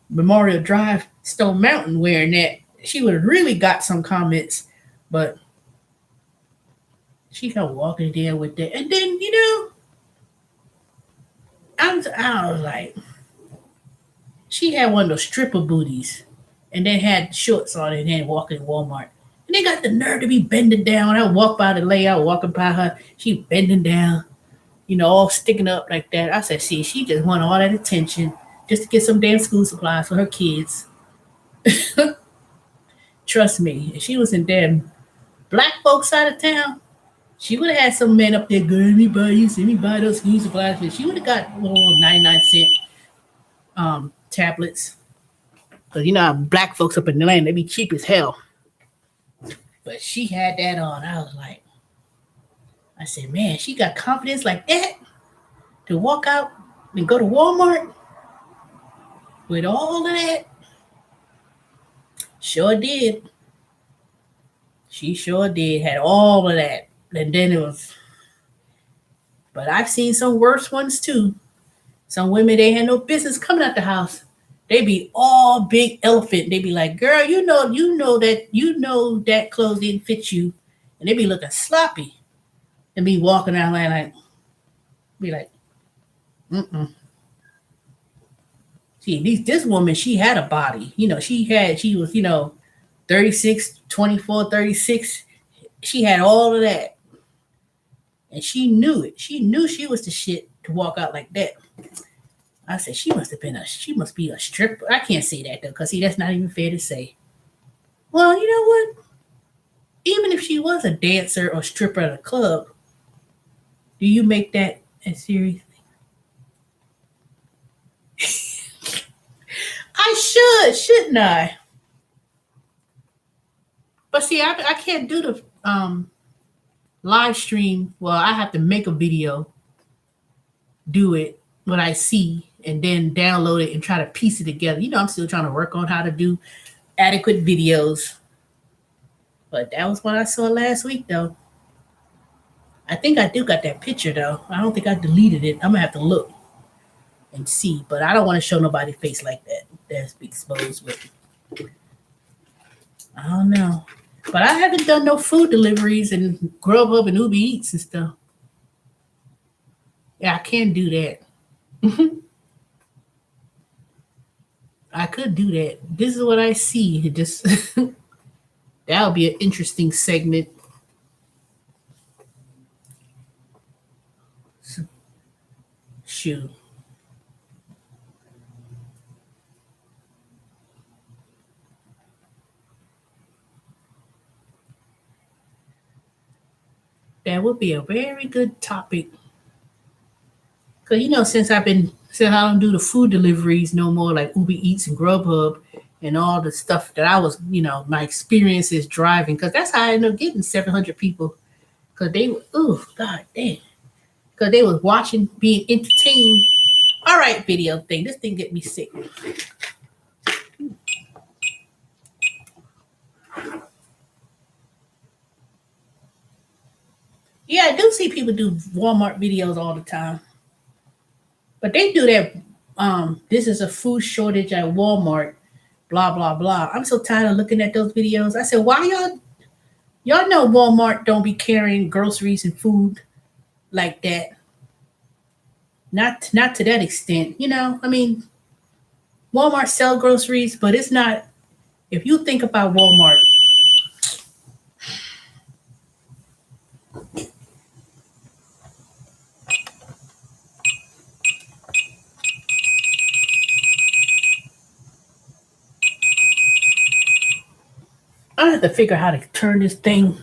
Memorial Drive, Stone Mountain wearing that. She would have really got some comments, but she kept walking there with that. And then, I was like, she had one of those stripper booties and then had shorts on and then walking in Walmart. And they got the nerve to be bending down. I would walk by the layout, walking by her. She bending down, all sticking up like that. I said, see, she just wanted all that attention just to get some damn school supplies for her kids. Trust me, if she was in damn black folks side of town, she would have had some men up there, girl, anybody, see me buy those school supplies. But she would have got little 99-cent tablets. Because how black folks up in the land, they be cheap as hell. But she had that on. I was like, I said, man, she got confidence like that to walk out and go to Walmart with all of that. Sure did. She sure did. Had all of that. And then it was, but I've seen some worse ones too. Some women, they had no business coming out the house. They be all big elephant. They be like, girl, you know that clothes didn't fit you. And they be looking sloppy. And be walking around be like, mm-mm. See, this woman, she had a body. She was, 36, 24, 36. She had all of that. And she knew it. She knew she was the shit to walk out like that. I said, she must be a stripper. I can't say that though, because that's not even fair to say. Well, you know what? Even if she was a dancer or stripper at a club, do you make that as seriously? I shouldn't I? But see, I can't do um live stream. Well, I have to make a video, do it what I see, and then download it and try to piece it together. I'm still trying to work on how to do adequate videos. But that was what I saw last week, though. I think I do got that picture though. I don't think I deleted it. I'm gonna have to look and see. But I don't want to show nobody face like that. That's be exposed with. I don't know. But I haven't done no food deliveries and Grubhub and Uber Eats and stuff. Yeah, I can do that. I could do that. This is what I see. It just that'll be an interesting segment. Shoot. That would be a very good topic. Cause since I don't do the food deliveries no more, like Uber Eats and Grubhub and all the stuff that I was, my experience is driving. Cause that's how I ended up getting 700 people. Cause they were, oh god damn. Cause they was watching, being entertained. All right, video thing. This thing get me sick. Yeah, I do see people do Walmart videos all the time, but they do that. This is a food shortage at Walmart. Blah blah blah. I'm so tired of looking at those videos. I said, why y'all know Walmart don't be carrying groceries and food like that. Not to that extent. I mean, Walmart sell groceries, but it's not. If you think about Walmart, I have to figure out how to turn this thing.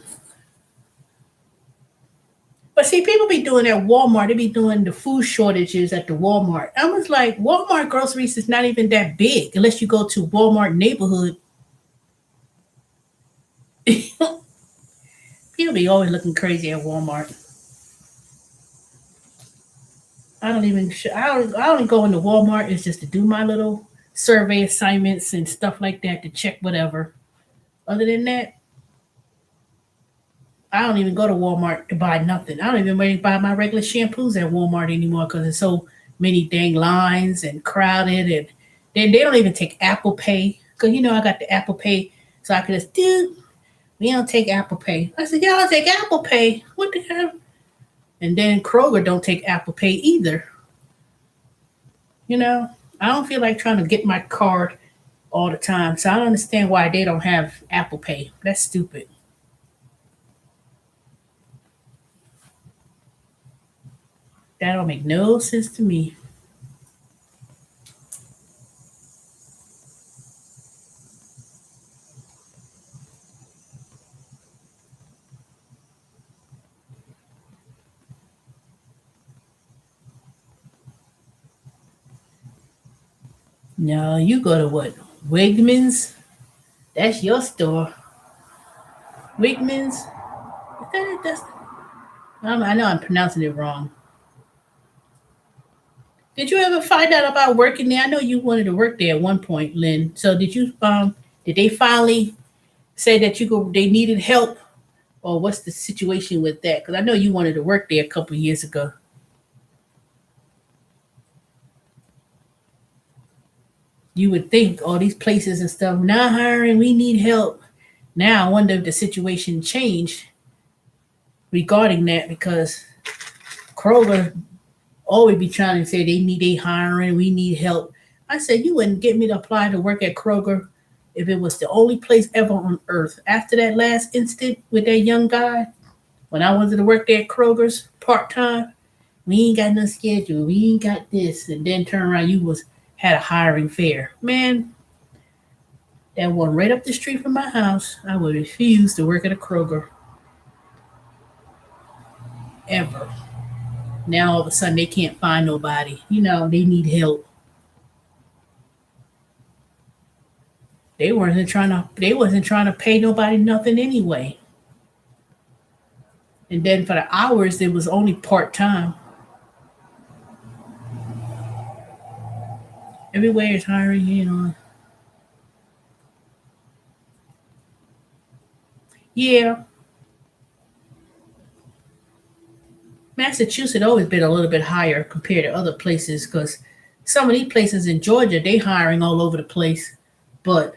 But see, people be doing at Walmart. They be doing the food shortages at the Walmart. I was like, Walmart groceries is not even that big unless you go to Walmart neighborhood. People be always looking crazy at Walmart. I don't even. I don't go into Walmart. It's just to do my little survey assignments and stuff like that to check whatever. Other than that, I don't even go to Walmart to buy nothing. I don't even really buy my regular shampoos at Walmart anymore because there's so many dang lines and crowded, and then they don't even take Apple Pay because I got the Apple Pay, so I could just we don't take Apple Pay. I said, y'all don't take Apple Pay. What the hell? And then Kroger don't take Apple Pay either. You know, I don't feel like trying to get my card all the time, so I don't understand why they don't have Apple Pay. That's stupid. That don't make no sense to me. No, you go to what? Wigmans? That's your store. Wigmans? That's, I know I'm pronouncing it wrong. Did you ever find out about working there? I know you wanted to work there at one point, Lynn. So did they finally say that they needed help, or what's the situation with that? Because I know you wanted to work there a couple of years ago. You would think all these places and stuff not hiring, we need help. Now I wonder if the situation changed regarding that because Kroger always be trying to say they need a hiring, we need help. I said you wouldn't get me to apply to work at Kroger if it was the only place ever on earth. After that last incident with that young guy, when I wanted to work there at Kroger's part time, we ain't got no schedule, we ain't got this, and then turn around you was had a hiring fair. Man, that one right up the street from my house, I would refuse to work at a Kroger ever. Now all of a sudden they can't find nobody. They need help. They wasn't trying to pay nobody nothing anyway. And then for the hours, it was only part time. Everywhere is hiring, Yeah, Massachusetts always been a little bit higher compared to other places because some of these places in Georgia, they hiring all over the place. But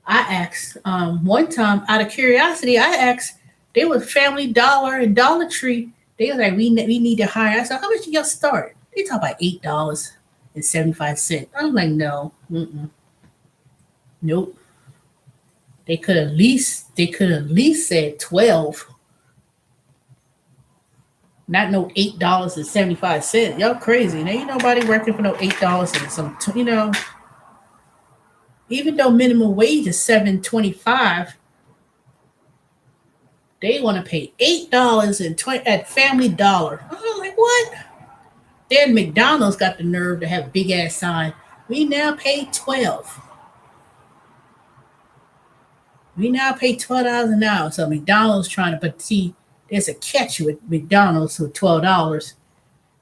I asked one time out of curiosity, I asked, they was Family Dollar and Dollar Tree. They was like, we need to hire. I said, how much do y'all start? They talk about $8.75. I'm like, no, nope. They could at least said 12, not no $8.75. Y'all crazy. And ain't nobody working for no $8 and some. Even though minimum wage is $7.25, they want to pay $8 at Family Dollar. I'm like, what? Then McDonald's got the nerve to have a big ass sign. We now pay 12. We now pay $12 an hour. So McDonald's trying to, but see, there's a catch with McDonald's with $12.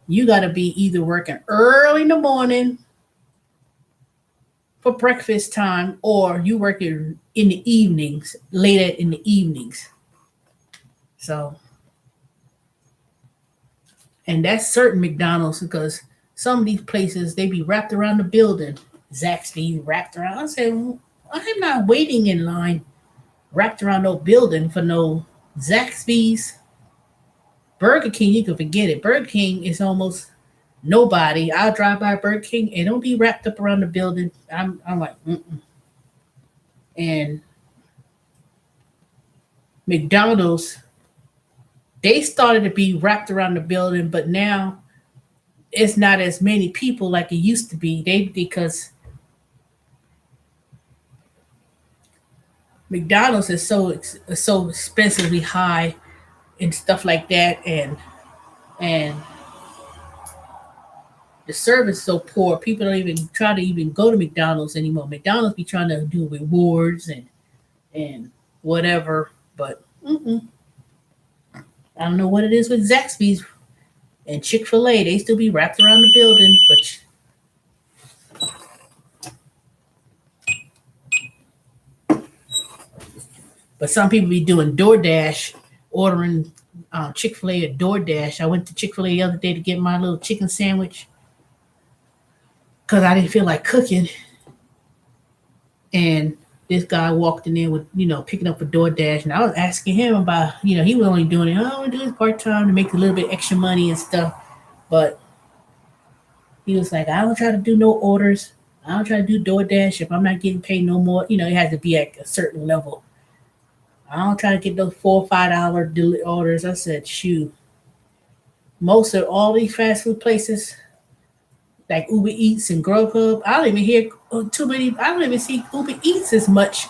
You got to be either working early in the morning for breakfast time, or you working in the evenings, late in the evenings. So, and that's certain McDonald's because some of these places they be wrapped around the building. Zaxby's wrapped around. I said, "Well, I'm not waiting in line wrapped around no building for no Zaxby's." Burger King, you can forget it. Burger King is almost nobody. I'll drive by Burger King and don't be wrapped up around the building. I'm like, mm-mm. And McDonald's, they started to be wrapped around the building, but now it's not as many people like it used to be. They because McDonald's is so expensively high and stuff like that, and the service is so poor. People don't even try to even go to McDonald's anymore. McDonald's be trying to do rewards and whatever, but I don't know what it is with Zaxby's and Chick-fil-A. They still be wrapped around the building, but some people be doing DoorDash, ordering Chick-fil-A or DoorDash. I went to Chick-fil-A the other day to get my little chicken sandwich because I didn't feel like cooking. And this guy walked in there with, picking up a DoorDash. And I was asking him about, he was only doing it, I want to do this part time to make a little bit extra money and stuff. But he was like, I don't try to do no orders. I don't try to do DoorDash if I'm not getting paid no more. It has to be at a certain level. I don't try to get those $4 or $5 orders. I said, shoot. Most of all these fast food places, like Uber Eats and Grubhub, I don't even hear too many. I don't even see Uber Eats as much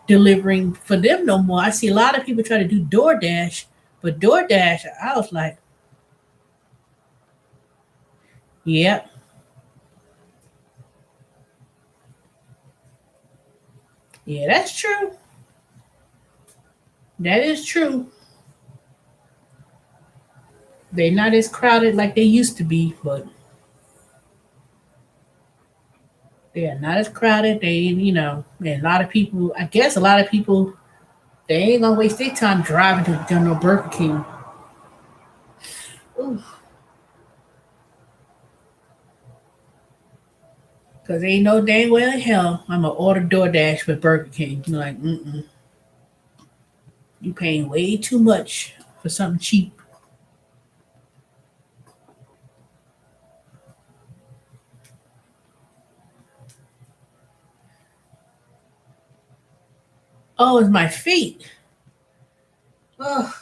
delivering for them no more. I see a lot of people try to do DoorDash, but DoorDash, I was like, yeah, yeah, that's true. That is true. They're not as crowded like they used to be, but they are not as crowded. And a lot of people, I guess a lot of people, they ain't gonna waste their time driving to no Burger King. Because ain't no dang well in hell I'm gonna order DoorDash with Burger King. You're like, you paying way too much for something cheap. Oh, it's my feet. Oh,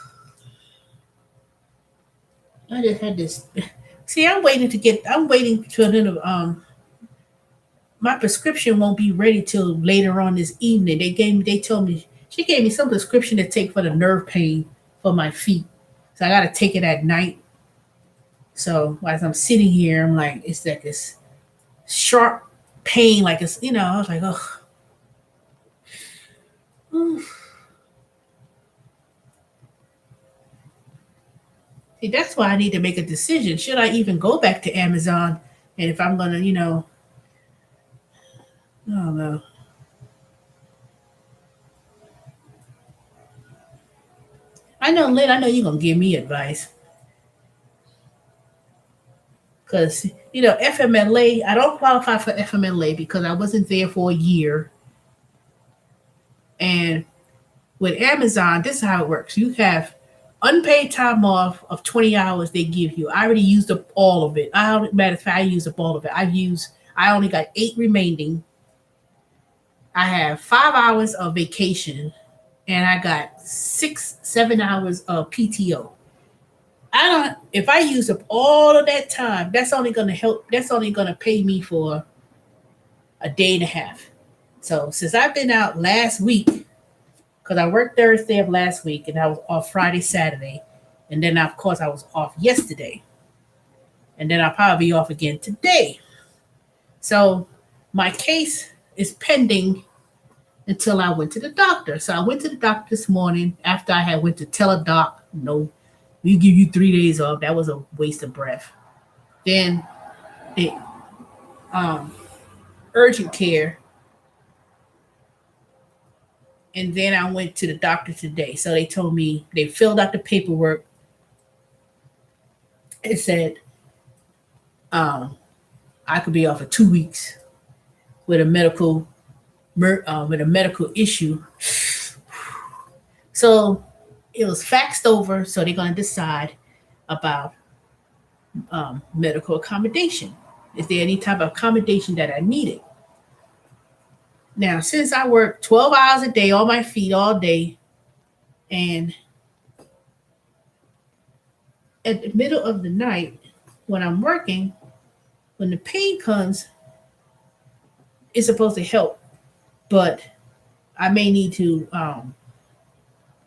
I just had this. See, I'm waiting to my prescription won't be ready till later on this evening. She gave me some prescription to take for the nerve pain for my feet. So I got to take it at night. So as I'm sitting here, I'm like, it's like this sharp pain, like I was like, oh, See, that's why I need to make a decision. Should I even go back to Amazon? And if I'm gonna, I don't know. I know, Lynn. I know you're gonna give me advice because FMLA. I don't qualify for FMLA because I wasn't there for a year. And with Amazon, this is how it works. You have unpaid time off of 20 hours they give you. I already used up all of it. Matter of fact, I used up all of it. I only got 8 remaining. I have 5 hours of vacation and I got 7 hours of PTO. I don't, if I use up all of that time, that's only gonna pay me for a day and a half. So since I've been out last week, because I worked Thursday of last week and I was off Friday, Saturday, and then of course I was off yesterday, and then I'll probably be off again today. So my case is pending until I went to the doctor. So I went to the doctor this morning after I had went to tell a doc, no, we give you 3 days off. That was a waste of breath. Then the um, urgent care, and then I went to the doctor today. So they told me they filled out the paperwork. It said um, I could be off for 2 weeks with a medical issue. So it was faxed over. So they're going to decide about medical accommodation. Is there any type of accommodation that I needed? Now, since I work 12 hours a day on my feet all day, and at the middle of the night when I'm working, when the pain comes, it's supposed to help, but I may need to,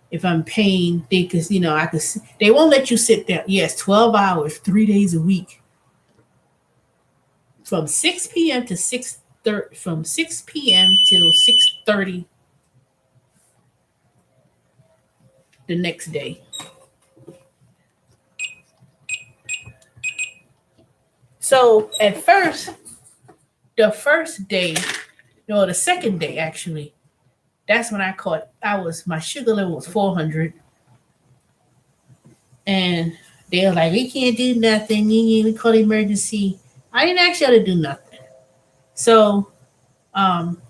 if I'm paying, because I could. They won't let you sit there. Yes, 12 hours, 3 days a week, from 6 p.m. to 6:30, from 6 p.m. till 6:30 the next day. So at first, the first day, no, the second day actually, that's when I caught. My sugar level was 400, and they were like, "We can't do nothing. We call emergency." I didn't ask y'all to do nothing. So, um,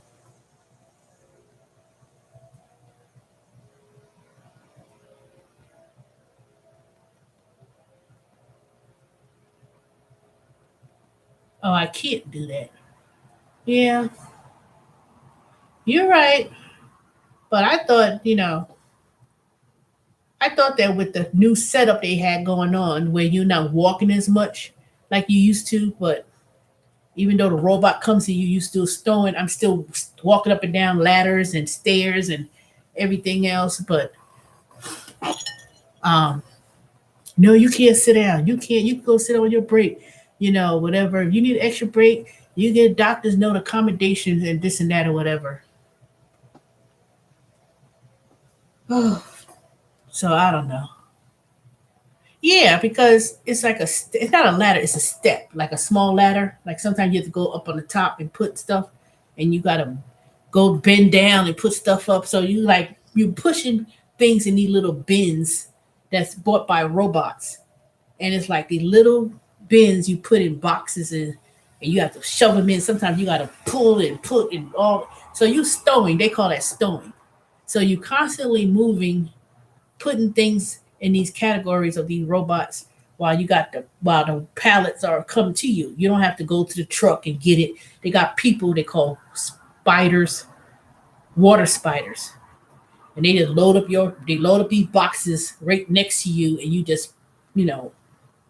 oh, I can't do that. Yeah, you're right. But I thought that with the new setup they had going on, where you're not walking as much like you used to, but even though the robot comes to you, you still stowing. I'm still walking up and down ladders and stairs and everything else. But um, no, you can't sit down. You can't. You can go sit on your break. Whatever. If you need an extra break, you get doctor's note accommodations and this and that or whatever. So I don't know. Yeah, because it's like it's not a ladder, it's a step, like a small ladder. Like sometimes you have to go up on the top and put stuff, and you gotta go bend down and put stuff up. So you pushing things in these little bins that's bought by robots, and it's like the little bins you put in boxes and you have to shove them in. Sometimes you gotta pull and put and all. So you stowing, they call that stowing. So you constantly moving, putting things in these categories of these robots while the pallets are coming to you. You don't have to go to the truck and get it. They got people they call spiders, water spiders, and they load up these boxes right next to you, and you just you know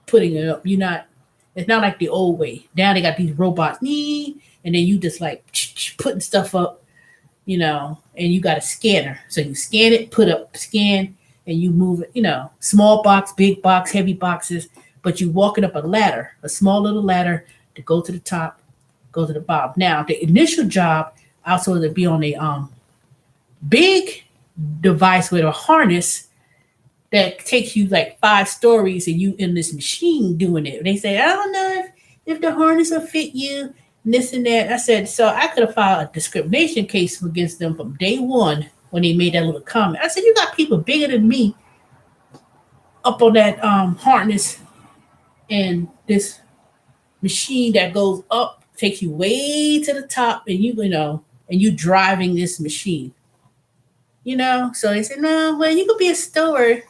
putting it up. It's not like the old way. Now they got these robots, and then you just like putting stuff up, and you got a scanner. So you scan it, put up, scan, and you move it, small box, big box, heavy boxes, but you walking up a ladder, a small little ladder to go to the top, go to the bottom. Now, the initial job also to be on a big device with a harness that takes you like 5 stories and you in this machine doing it. They say, I don't know if the harness will fit you, and this and that. I said, so I could have filed a discrimination case against them from day one when they made that little comment. I said, you got people bigger than me up on that harness and this machine that goes up, takes you way to the top, and and you driving this machine. So they said, no, well, you could be a steward.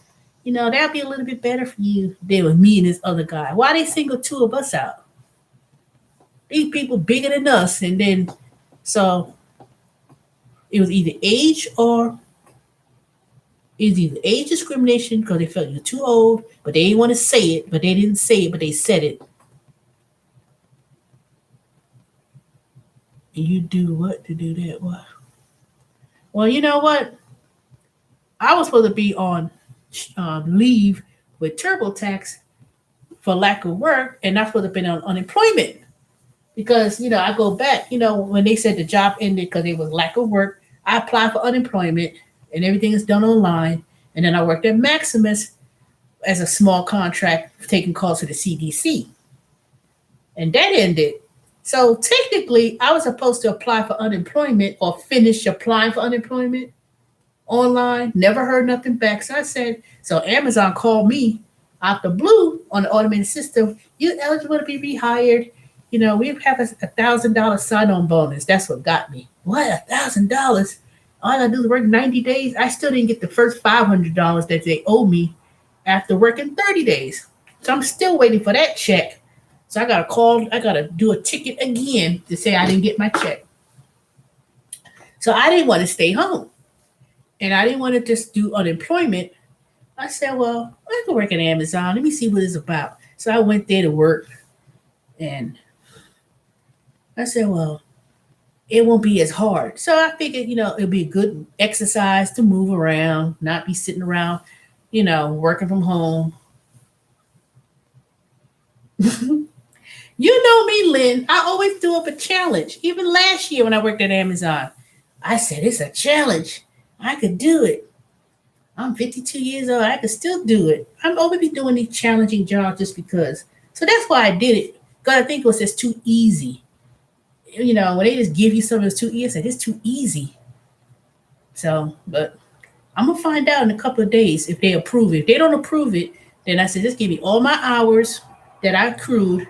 That'll be a little bit better for you than with me and this other guy. Why they single two of us out? These people bigger than us. And then, so it was either age discrimination because they felt you're too old, but they didn't want to say it, but they didn't say it, but they said it. And you do what to do that? What? Well, you know what? I was supposed to be on leave with TurboTax for lack of work, and not supposed to have been on unemployment because I go back. When they said the job ended because it was lack of work, I applied for unemployment, and everything is done online. And then I worked at Maximus as a small contract taking calls to the CDC, and that ended. So technically, I was supposed to apply for unemployment or finish applying for unemployment online. Never heard nothing back. So I said, so Amazon called me out the blue on the automated system. You're eligible to be rehired. We have $1,000 sign-on bonus. That's what got me. What, $1,000? All I gotta do is work 90 days. I still didn't get the first $500 that they owe me after working 30 days. So I'm still waiting for that check. So I gotta call. I gotta do a ticket again to say I didn't get my check. So I didn't want to stay home, and I didn't want to just do unemployment. I said, well, I can work at Amazon. Let me see what it's about. So I went there to work, and I said, well, it won't be as hard. So I figured, it'll be a good exercise to move around, not be sitting around, working from home. You know me, Lynn. I always do up a challenge. Even last year when I worked at Amazon, I said, it's a challenge. I could do it. I'm 52 years old. I could still do it. I'm always be doing these challenging jobs just because. So that's why I did it. Because I think it was just too easy. When they just give you something that's too easy, I said, it's too easy. So, but I'm going to find out in a couple of days if they approve it. If they don't approve it, then I said, just give me all my hours that I accrued,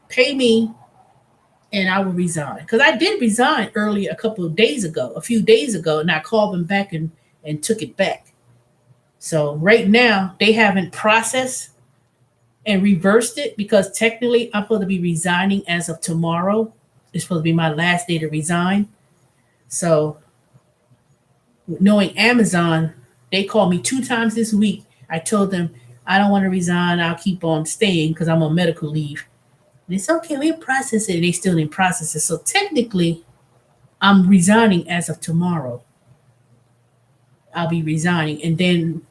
pay me, and I will resign. Because I did resign earlier a few days ago, and I called them back and took it back. So right now, they haven't processed and reversed it because technically I'm supposed to be resigning as of tomorrow. It's supposed to be my last day to resign. So knowing Amazon, they called me 2 times this week. I told them I don't want to resign. I'll keep on staying because I'm on medical leave. And it's okay, we'll process it. And they still didn't process it. So technically, I'm resigning as of tomorrow. I'll be resigning. And then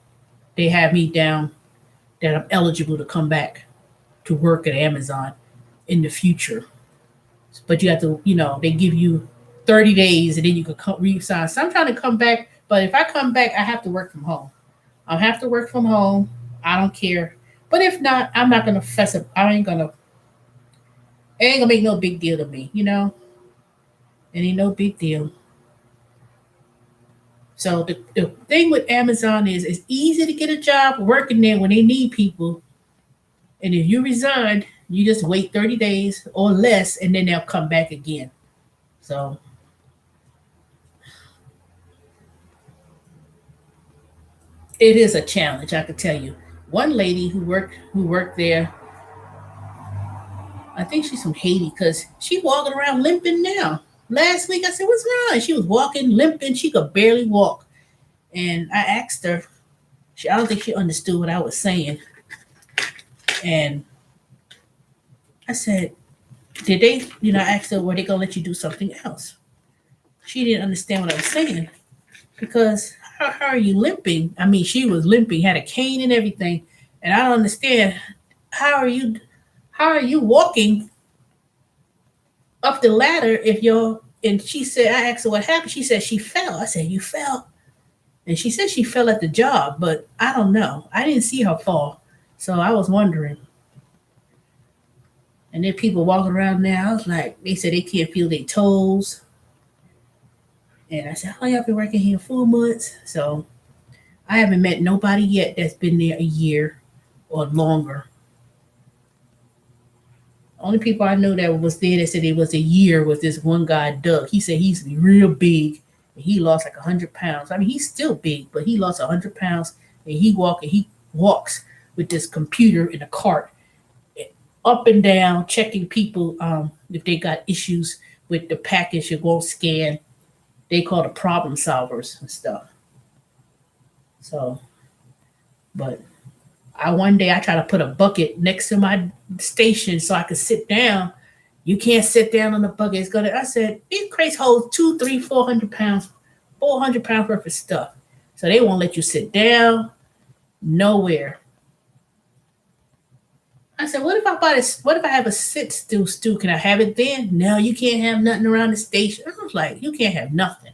they have me down that I'm eligible to come back to work at Amazon in the future. But you have to, they give you 30 days and then you can resign. So I'm trying to come back. But if I come back, I have to work from home. I'll have to work from home. I don't care. But if not, I'm not going to fess up. It ain't gonna make no big deal to me. It ain't no big deal. So the thing with Amazon is it's easy to get a job working there when they need people. And if you resign, you just wait 30 days or less and then they'll come back again. So it is a challenge, I could tell you. One lady who worked there, I think she's from Haiti because she walking around limping now. Last week I said, what's wrong? She was walking, limping, she could barely walk. And I asked her, I don't think she understood what I was saying. And I said, did they, I asked her, were they gonna let you do something else? She didn't understand what I was saying because how are you limping? I mean, she was limping, had a cane and everything, and I don't understand how are you walking up the ladder if you're. And she said, I asked her what happened. She said she fell. I said, you fell. And she said she fell at the job, but I don't know. I didn't see her fall. So I was wondering. And then people walking around now, I was like, they said they can't feel their toes. And I said, oh, y'all been working here 4 months. So I haven't met nobody yet that's been there a year or longer. Only people I know that was there that said it was a year was this one guy, Doug. He said he's real big and he lost like 100 pounds. I mean, he's still big, but he lost 100 pounds and he walks with this computer in a cart up and down, checking people if they got issues with the package it won't scan. They call the problem solvers and stuff. So, but I one day I try to put a bucket next to my station so I could sit down. You can't sit down on the bucket. It's gonna. I said these crates hold 2, 3, 400 pounds, 400 pounds worth of stuff. So they won't let you sit down nowhere. I said, what if I buy this? What if I have a sit still stool? Can I have it then? No, you can't have nothing around the station. I was like, you can't have nothing.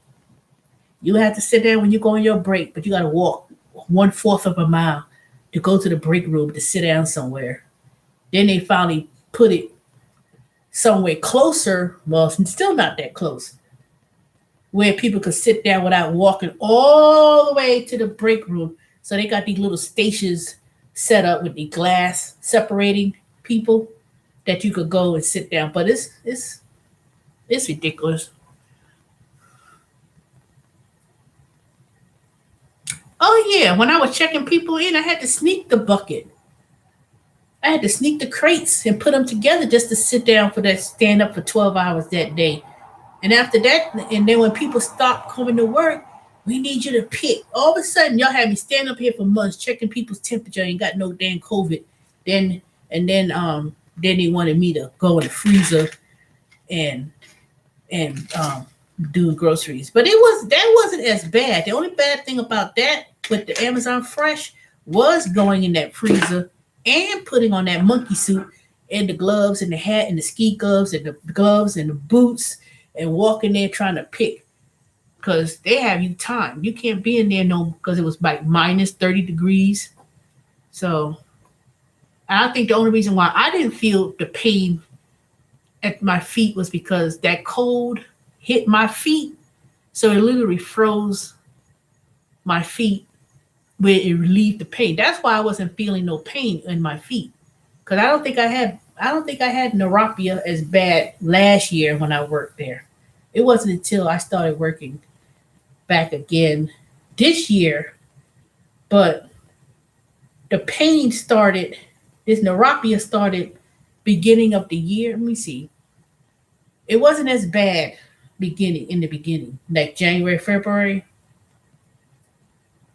You have to sit there when you go on your break, but you got to walk 1/4 of a mile to go to the break room to sit down somewhere. Then they finally put it somewhere closer. Well, it's still not that close, where people could sit down without walking all the way to the break room. So they got these little stations set up with the glass separating people that you could go and sit down. But it's ridiculous. Oh yeah, when I was checking people in, I had to sneak the bucket. I had to sneak the crates and put them together just to sit down for that stand up for 12 hours that day. And after that, and then when people stop coming to work, we need you to pick. All of a sudden, y'all had me stand up here for months checking people's temperature and got no damn COVID. Then then they wanted me to go in the freezer and and do groceries. But that wasn't as bad. The only bad thing about that with the Amazon Fresh was going in that freezer and putting on that monkey suit and the gloves and the hat and the ski gloves and the boots and walking there trying to pick because they have you timed. You can't be in there no because it was like minus 30 degrees. So I think the only reason why I didn't feel the pain at my feet was because that cold hit my feet. So it literally froze my feet where it relieved the pain. That's why I wasn't feeling no pain in my feet. Because I don't think I had neuropia as bad last year when I worked there. It wasn't until I started working back again this year, but the pain started, this neuropia started beginning of the year. Let me see. It wasn't as bad in the beginning, like January, February.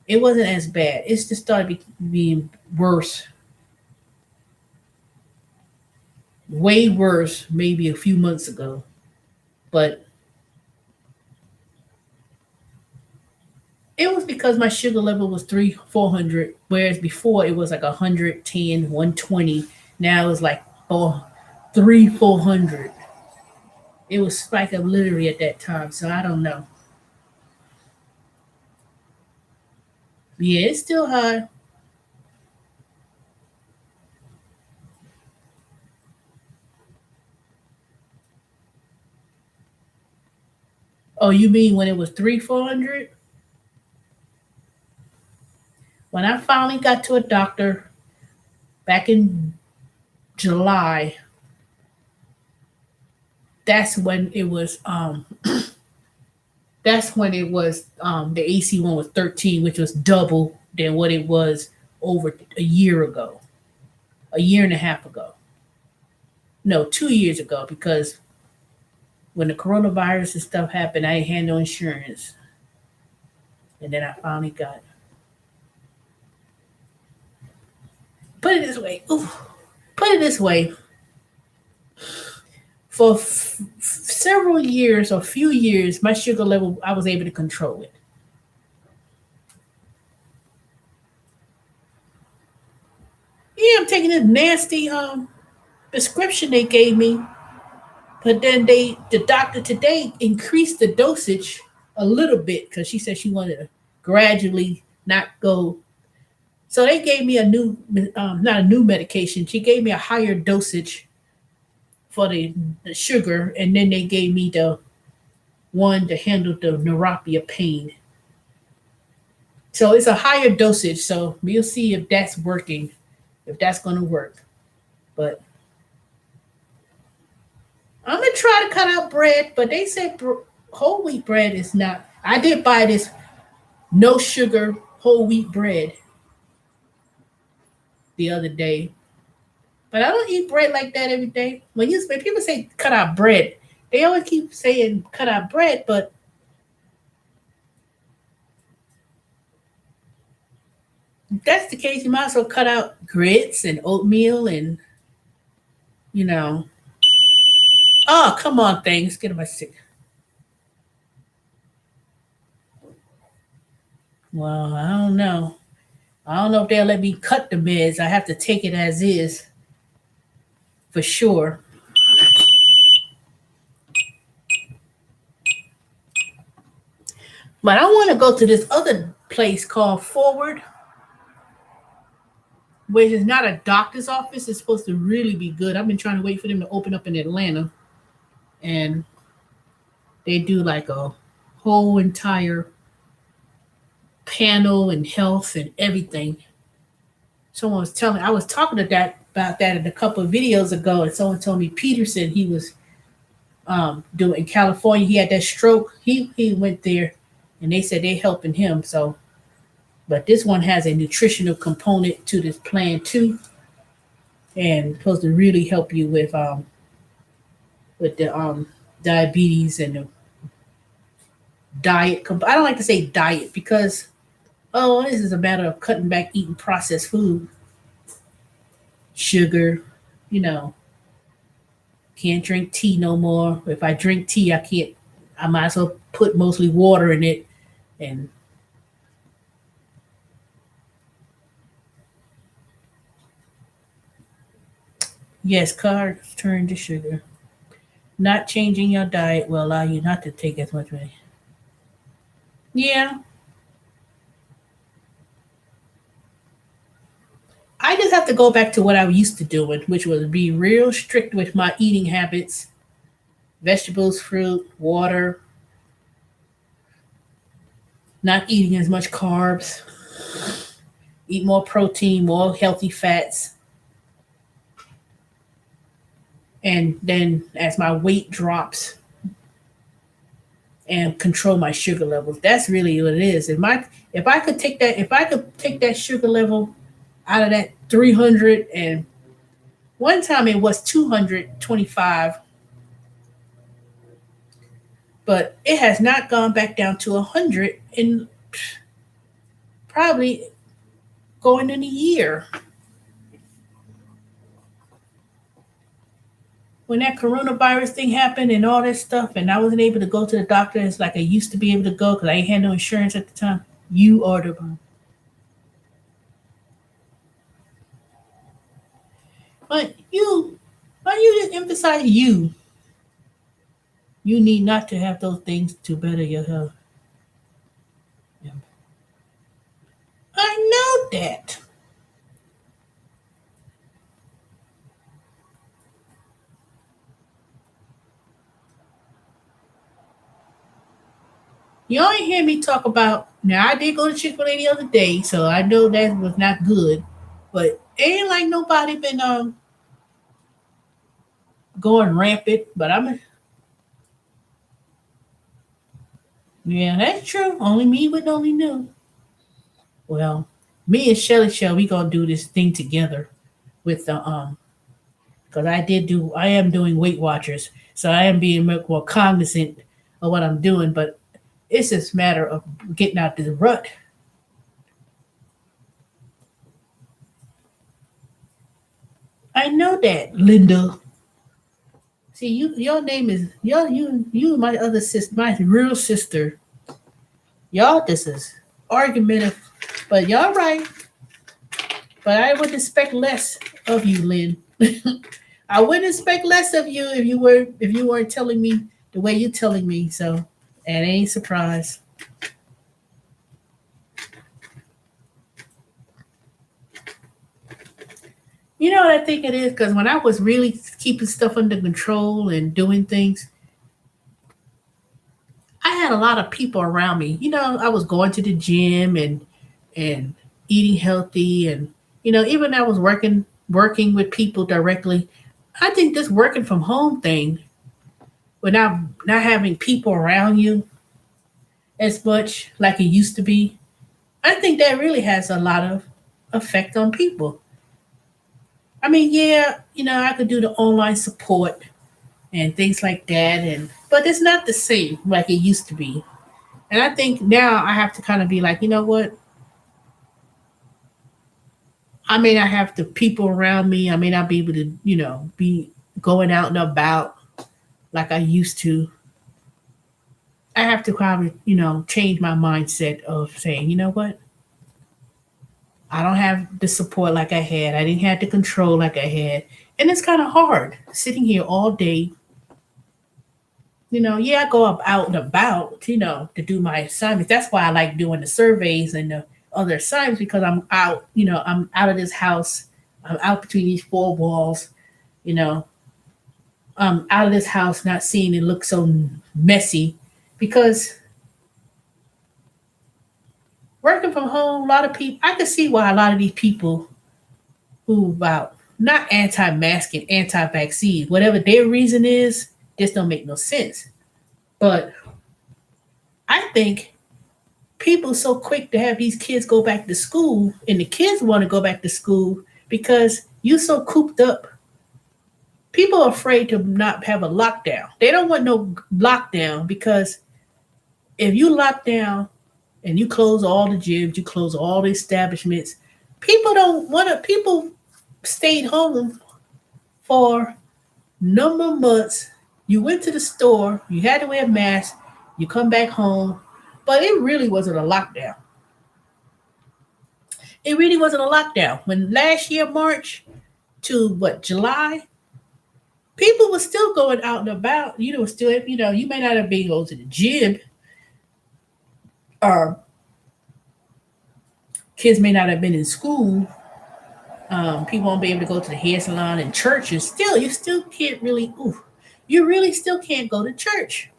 It wasn't as bad. It just started being worse, way worse, maybe a few months ago. But it was because my sugar level was 400, whereas before it was like 110, 120. Now it's like 400. It was spiked up literally at that time. So I don't know. Yeah, it's still high. Oh, you mean when it was 400? When I finally got to a doctor back in July, that's when it was the AC one was 13, which was double than what it was over a year ago, a year and a half ago. No, 2 years ago, because when the coronavirus and stuff happened, I had no insurance. And then I finally got, put it this way, ooh, put it this way, for several years or few years, my sugar level, I was able to control it. Yeah, I'm taking this nasty prescription they gave me, but then the doctor today increased the dosage a little bit because she said she wanted to. gradually not go. So they gave me a new, not a new medication. She gave me a higher dosage for the sugar, and then they gave me the one to handle the neuropathy pain. So it's a higher dosage. So we'll see if that's working, if that's going to work. But I'm gonna try to cut out bread. But they said whole wheat bread is not. I did buy this no sugar whole wheat bread the other day, but I don't eat bread like that every day. When people say cut out bread, they always keep saying cut out bread, but if that's the case, you might as well cut out grits and oatmeal and you know. Oh, come on, things. Get my sick. Well, I don't know. I don't know if they'll let me cut the meds. I have to take it as is for sure. But I want to go to this other place called Forward, which is not a doctor's office. It's supposed to really be good. I've been trying to wait for them to open up in Atlanta, and they do like a whole entire panel and health and everything. Someone was telling I was talking to that about that in a couple of videos ago, and someone told me Peterson he was doing in California. He had that stroke. He went there, and they said they're helping him. So, but this one has a nutritional component to this plan too, and supposed to really help you with the diabetes and the diet. I don't like to say diet because oh, this is a matter of cutting back eating processed food, sugar. You know, can't drink tea no more. If I drink tea, I can't. I might as well put mostly water in it. And yes, carbs turn to sugar. Not changing your diet will allow you not to take as much money. Yeah, I just have to go back to what I used to do, which was be real strict with my eating habits: vegetables, fruit, water, not eating as much carbs, eat more protein, more healthy fats, and then as my weight drops and control my sugar levels. That's really what it is. If I could take that sugar level out of that 300, and one time it was 225, but it has not gone back down to 100 in probably going in a year. When that coronavirus thing happened and all that stuff, and I wasn't able to go to the doctor as like I used to be able to go because I ain't had no insurance at the time. You are the one. But you, why you just emphasize you? You need not to have those things to better your health. Yeah. I know that. You only hear me talk about. Now I did go to Chick-fil-A the other day, so I know that was not good. But ain't like nobody been going rampant. But I'm yeah, that's true. Only me would only know. Well, me and Shelly Shell, we gonna do this thing together with the because I am doing Weight Watchers, so I am being more cognizant of what I'm doing. But it's just a matter of getting out the rut. I know that, Linda. See, your name is you, my other sister, my real sister. Y'all, this is argumentative, but y'all right. But I would expect less of you, Lynn. I wouldn't expect less of you if you weren't telling me the way you're telling me. So, and ain't surprised. You know what I think it is? Because when I was really keeping stuff under control and doing things, I had a lot of people around me. I was going to the gym and eating healthy, and even I was working with people directly. I think this working from home thing, without not having people around you as much like it used to be, I think that really has a lot of effect on people. I mean, yeah, I could do the online support and things like that, and but it's not the same like it used to be. And I think now I have to kind of be like, you know what? I may not have the people around me. I may not be able to, be going out and about like I used to. I have to probably, change my mindset of saying, you know what? I don't have the support like I had. I didn't have the control like I had. And it's kind of hard sitting here all day. Yeah, I go up out and about, to do my assignments. That's why I like doing the surveys and the other assignments because I'm out, I'm out of this house. I'm out between these four walls, you know, I'm out of this house, not seeing it look so messy because working from home, a lot of people, I can see why a lot of these people who about not anti-mask and anti-vaccine, whatever their reason is, just don't make no sense. But I think people so quick to have these kids go back to school, and the kids want to go back to school because you so cooped up. People are afraid to not have a lockdown. They don't want no lockdown because if you lock down and you close all the gyms, you close all the establishments, people don't want to. People stayed home for number of months. You went to the store, you had to wear a mask, you come back home, but it really wasn't a lockdown. It really wasn't a lockdown. When last year, March to what, July, people were still going out and about. Still, you may not have been going to the gym, or kids may not have been in school. People won't be able to go to the hair salon and churches. Still, you still can't really, you really still can't go to church.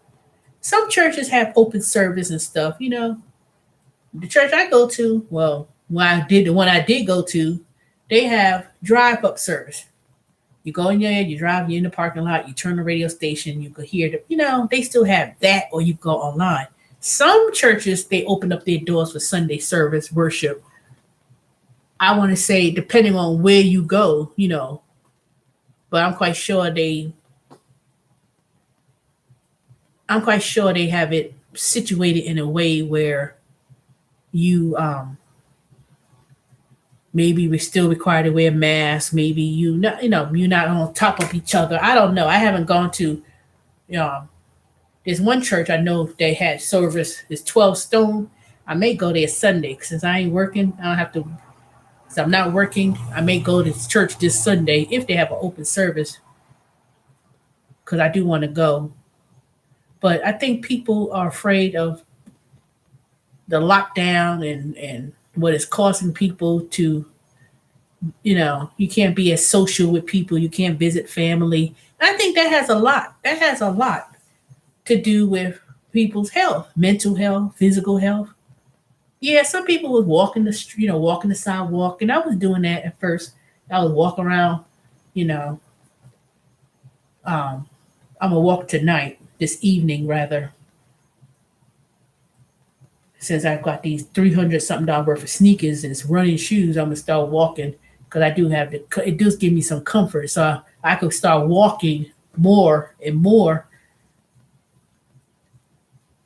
Some churches have open service and stuff. The church I go to, well, the one I did go to, they have drive up service. You go in there, you drive, you're in the parking lot, you turn the radio station, you could hear they still have that, or you go online. Some churches, they open up their doors for Sunday service, worship. I want to say, depending on where you go, but I'm quite sure they have it situated in a way where you maybe we're still required to wear masks. Maybe you're not on top of each other. I don't know. I haven't gone to there's one church I know they had service. It's 12 stone. I may go there Sunday since I ain't working. I don't have to. Since I'm not working, I may go to church this Sunday if they have an open service because I do want to go. But I think people are afraid of the lockdown and what it's causing people to, you can't be as social with people, you can't visit family. I think that has a lot. That has a lot to do with people's health, mental health, physical health. Yeah, some people was walking the street, walking the sidewalk, and I was doing that at first. I was walking around, you know. Um, I'm gonna walk tonight, this evening rather, since I've got these 300 something dollar worth of sneakers and it's running shoes. I'm gonna start walking because I do have the. It does give me some comfort, so I could start walking more and more.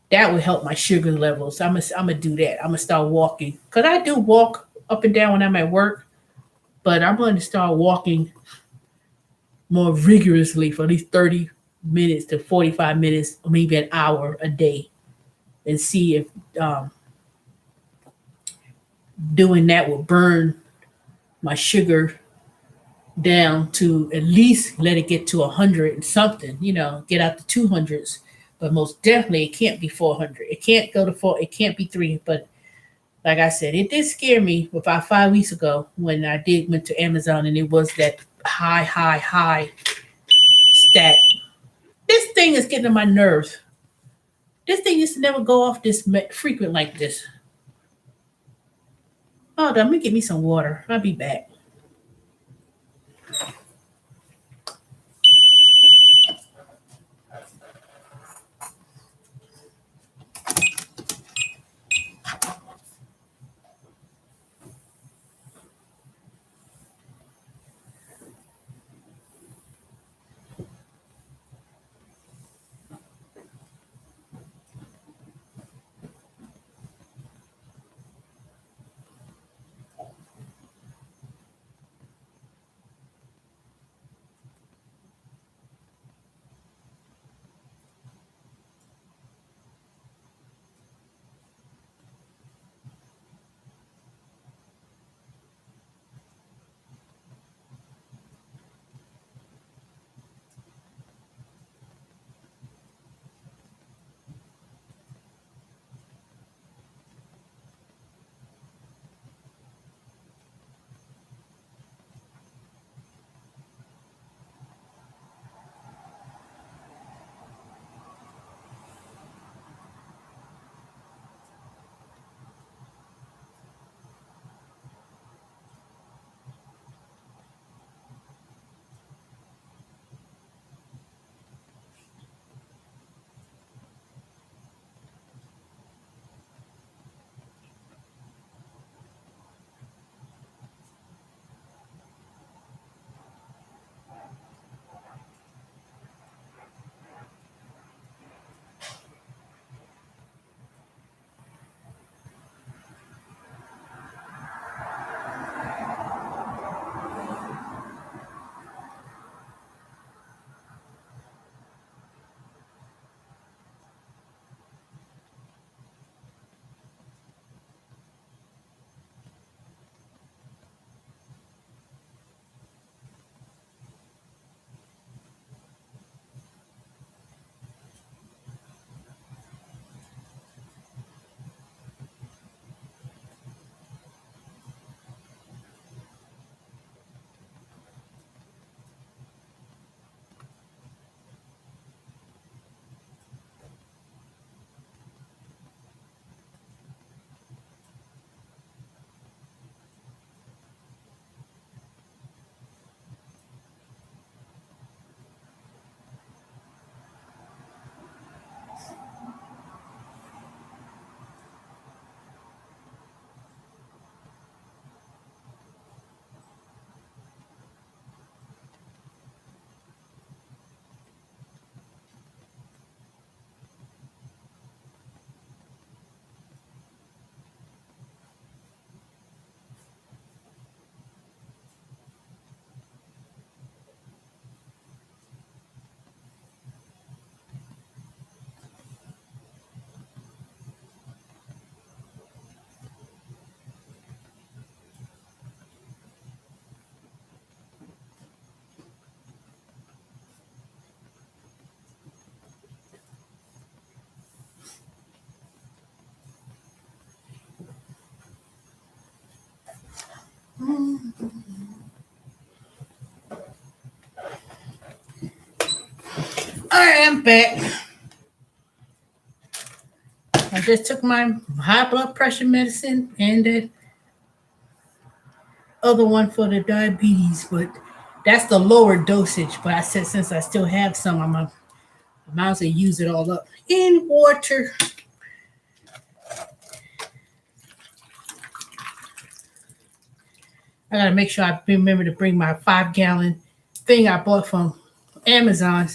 That would help my sugar levels. I'm gonna do that. I'm gonna start walking because I do walk up and down when I'm at work, but I'm going to start walking more vigorously for at least 30 minutes to 45 minutes, or maybe an hour a day, and see if um, doing that will burn my sugar down to at least let it get to 100 and something, get out to 200s. But most definitely, it can't be 400. It can't go to four. It can't be three. But like I said, it did scare me about 5 weeks ago when I did went to Amazon and it was that high stat. This thing is getting on my nerves. This thing used to never go off this frequent like this. Hold on, let me get me some water. I'll be back. I am back. I just took my high blood pressure medicine and the other one for the diabetes, but that's the lower dosage. But I said since I still have some, I might as well use it all up in water. I gotta make sure I remember to bring my 5 gallon thing I bought from Amazon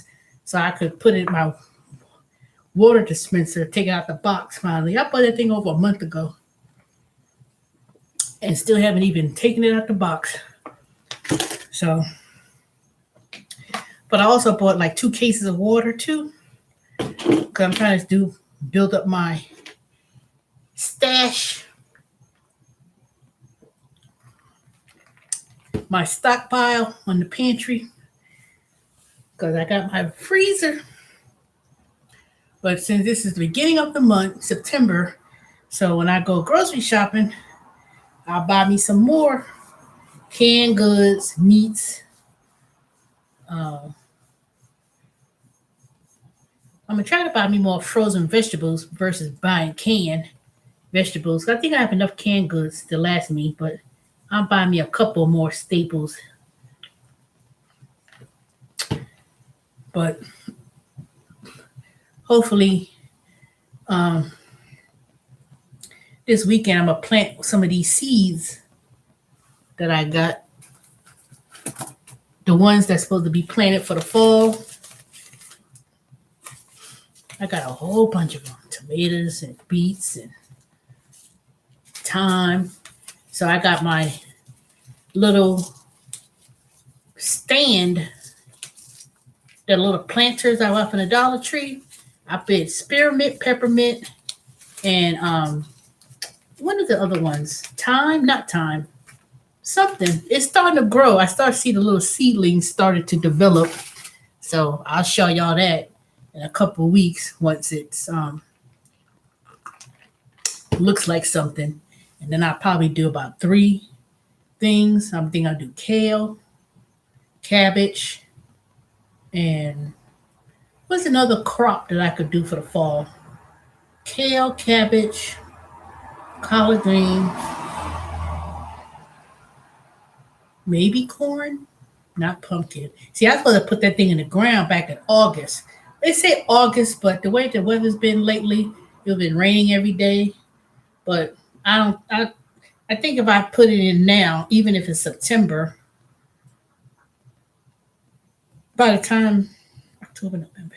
so I could put it in my water dispenser, take it out the box finally. I bought that thing over a month ago and still haven't even taken it out the box. So, but I also bought like 2 cases of water too, because I'm trying to build up my stash, my stockpile on the pantry, because I got my freezer. But since this is the beginning of the month, September, So when I go grocery shopping, I'll buy me some more canned goods, meats. Uh, I'm gonna try to buy me more frozen vegetables versus buying canned vegetables. I think I have enough canned goods to last me, but I'll buy me a couple more staples. But hopefully, um, this weekend I'm gonna plant some of these seeds that I got. The ones that's supposed to be planted for the fall. I got a whole bunch of them: tomatoes and beets and thyme. So I got my little stand, the little planters I got from the Dollar Tree. I put spearmint, peppermint, and what are the other ones? Thyme, not thyme. Something. It's starting to grow. I start to see the little seedlings started to develop. So I'll show y'all that in a couple of weeks once it's looks like something. And then I'll probably do about 3 things. I'm thinking I'll do kale, cabbage, and what's another crop that I could do for the fall? Kale, cabbage, collard green, maybe corn, not pumpkin. See, I was supposed to put that thing in the ground back in August. They say August, but the way the weather's been lately, it's been raining every day. But I don't. I think if I put it in now, even if it's September, by the time October, November,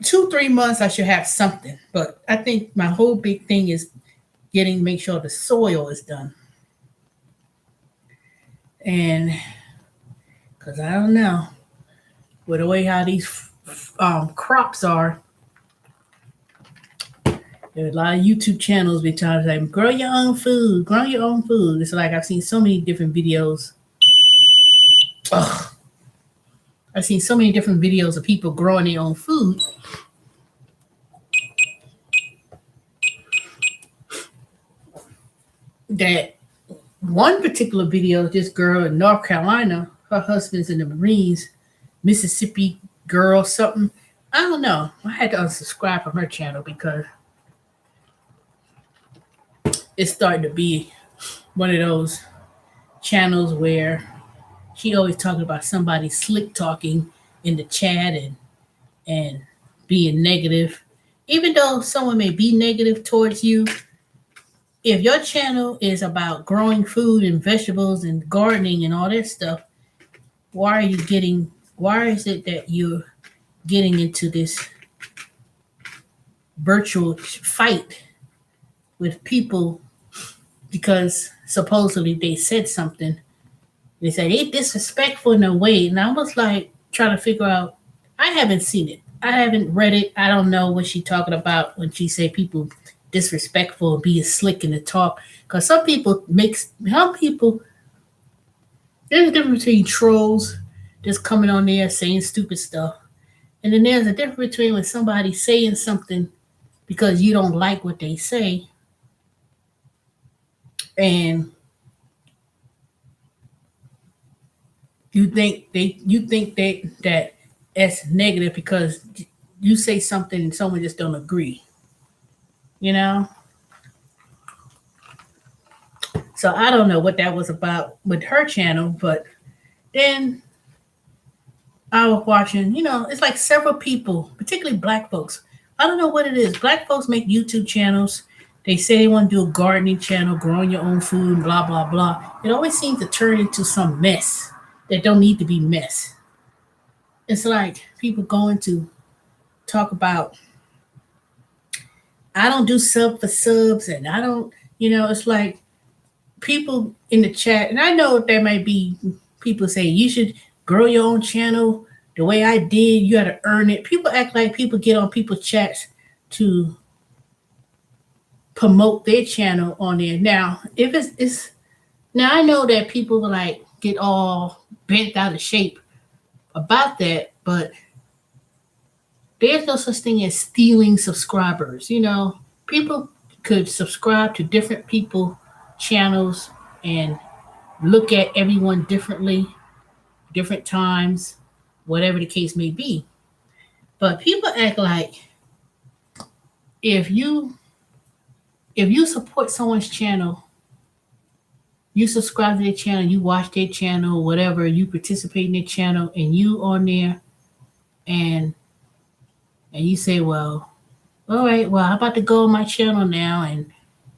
2, 3 months, I should have something. But I think my whole big thing is make sure the soil is done. And because I don't know, with the way how these crops are, there's a lot of YouTube channels be trying to say, grow your own food, grow your own food. It's like I've seen so many different videos. Ugh. I've seen so many different videos of people growing their own food. That one particular video, this girl in North Carolina, her husband's in the Marines, Mississippi girl, something. I don't know. I had to unsubscribe from her channel because it's starting to be one of those channels where she always talking about somebody slick talking in the chat and being negative. Even though someone may be negative towards you, if your channel is about growing food and vegetables and gardening and all that stuff, why is it that you're getting into this virtual fight with people because supposedly they said something? They say they disrespectful in a way, and I was like trying to figure out. I haven't seen it. I haven't read it. I don't know what she's talking about when she say people disrespectful and being slick in the talk. Because some people. There's a difference between trolls just coming on there saying stupid stuff, and then there's a difference between when somebody saying something because you don't like what they say, and you think that that's negative because you say something and someone just don't agree, you know. So I don't know what that was about with her channel, but then I was watching, it's like several people, particularly black folks. I don't know what it is. Black folks make YouTube channels. They say they want to do a gardening channel, growing your own food, blah blah blah. It always seems to turn into some mess that don't need to be mess. It's like people going to talk about, I don't do sub for subs, and I don't, it's like people in the chat, and I know there might be people say you should grow your own channel the way I did. You got to earn it. People act like people get on people's chats to promote their channel on there. Now, if it's now I know that people like get all bent out of shape about that, but there's no such thing as stealing subscribers. People could subscribe to different people channels and look at everyone differently, different times, whatever the case may be. But people act like if you if you support someone's channel, you subscribe to their channel, you watch their channel, whatever, you participate in their channel, and you on there, and you say, well, all right, well, I'm about to go on my channel now, and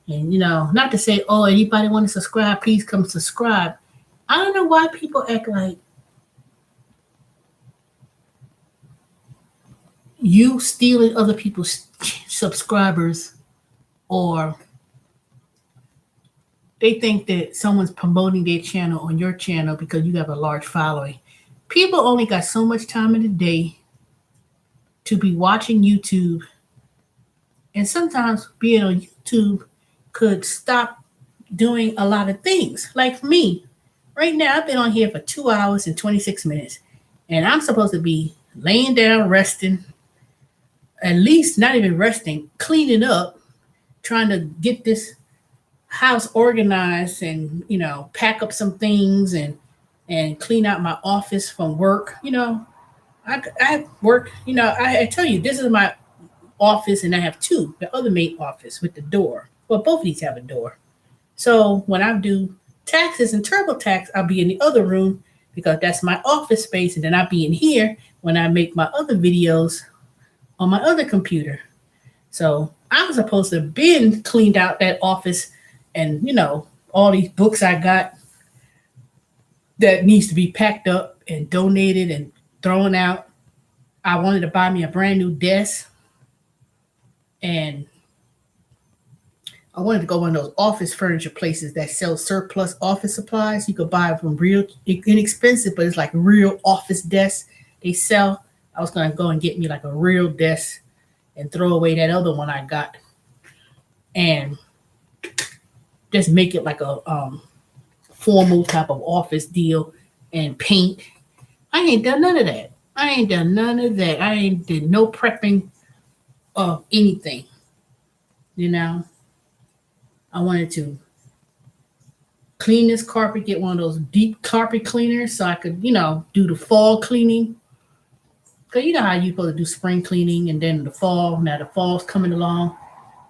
not to say, oh, anybody want to subscribe, please come subscribe. I don't know why people act like you stealing other people's subscribers, or they think that someone's promoting their channel on your channel because you have a large following. People only got so much time in the day to be watching YouTube, and sometimes being on YouTube could stop doing a lot of things. Like for me, right now, I've been on here for 2 hours and 26 minutes, and I'm supposed to be laying down, resting, at least not even resting, cleaning up, trying to get this house organized and, pack up some things and clean out my office from work. I work, I tell you, this is my office, and I have two, the other main office with the door. Well, both of these have a door. So when I do taxes and TurboTax, I'll be in the other room because that's my office space. And then I'll be in here when I make my other videos on my other computer. So I was supposed to have been cleaned out that office, and, all these books I got that needs to be packed up and donated and thrown out. I wanted to buy me a brand new desk, and I wanted to go one of those office furniture places that sell surplus office supplies. You could buy from real inexpensive, but it's like real office desks they sell. I was going to go and get me like a real desk and throw away that other one I got, and just make it like a formal type of office deal and paint. I ain't done none of that. I ain't did no prepping of anything. I wanted to clean this carpet, get one of those deep carpet cleaners so I could, do the fall cleaning. Because you know how you're supposed to do spring cleaning and then the fall. Now the fall's coming along.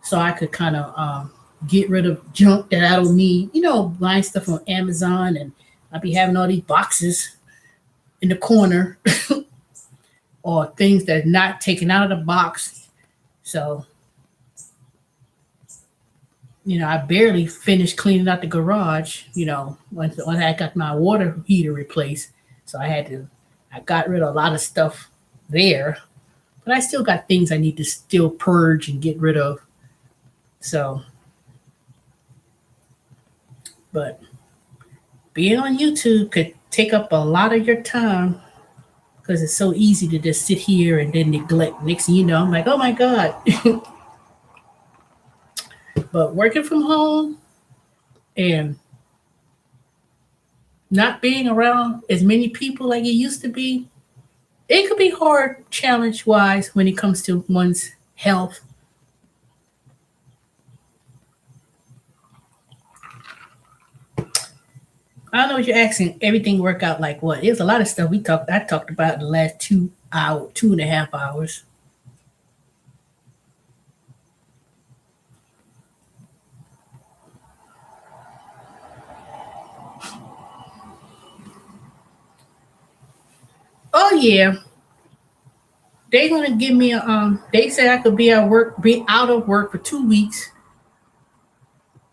So I could kind of get rid of junk that I don't need. Buying stuff on Amazon, and I'll be having all these boxes in the corner or things that's not taken out of the box. So, I barely finished cleaning out the garage, once I got my water heater replaced. So I got rid of a lot of stuff there, but I still got things I need to still purge and get rid of. So, but being on YouTube could take up a lot of your time because it's so easy to just sit here and then neglect. Next thing you know, I'm like, oh my God. But working from home and not being around as many people like it used to be, it could be hard challenge-wise when it comes to one's health. I don't know what you're asking. Everything work out like what? There's a lot of stuff I talked about in the last 2.5 hours. Oh yeah, they're gonna give me a. They said I could be out of work for 2 weeks.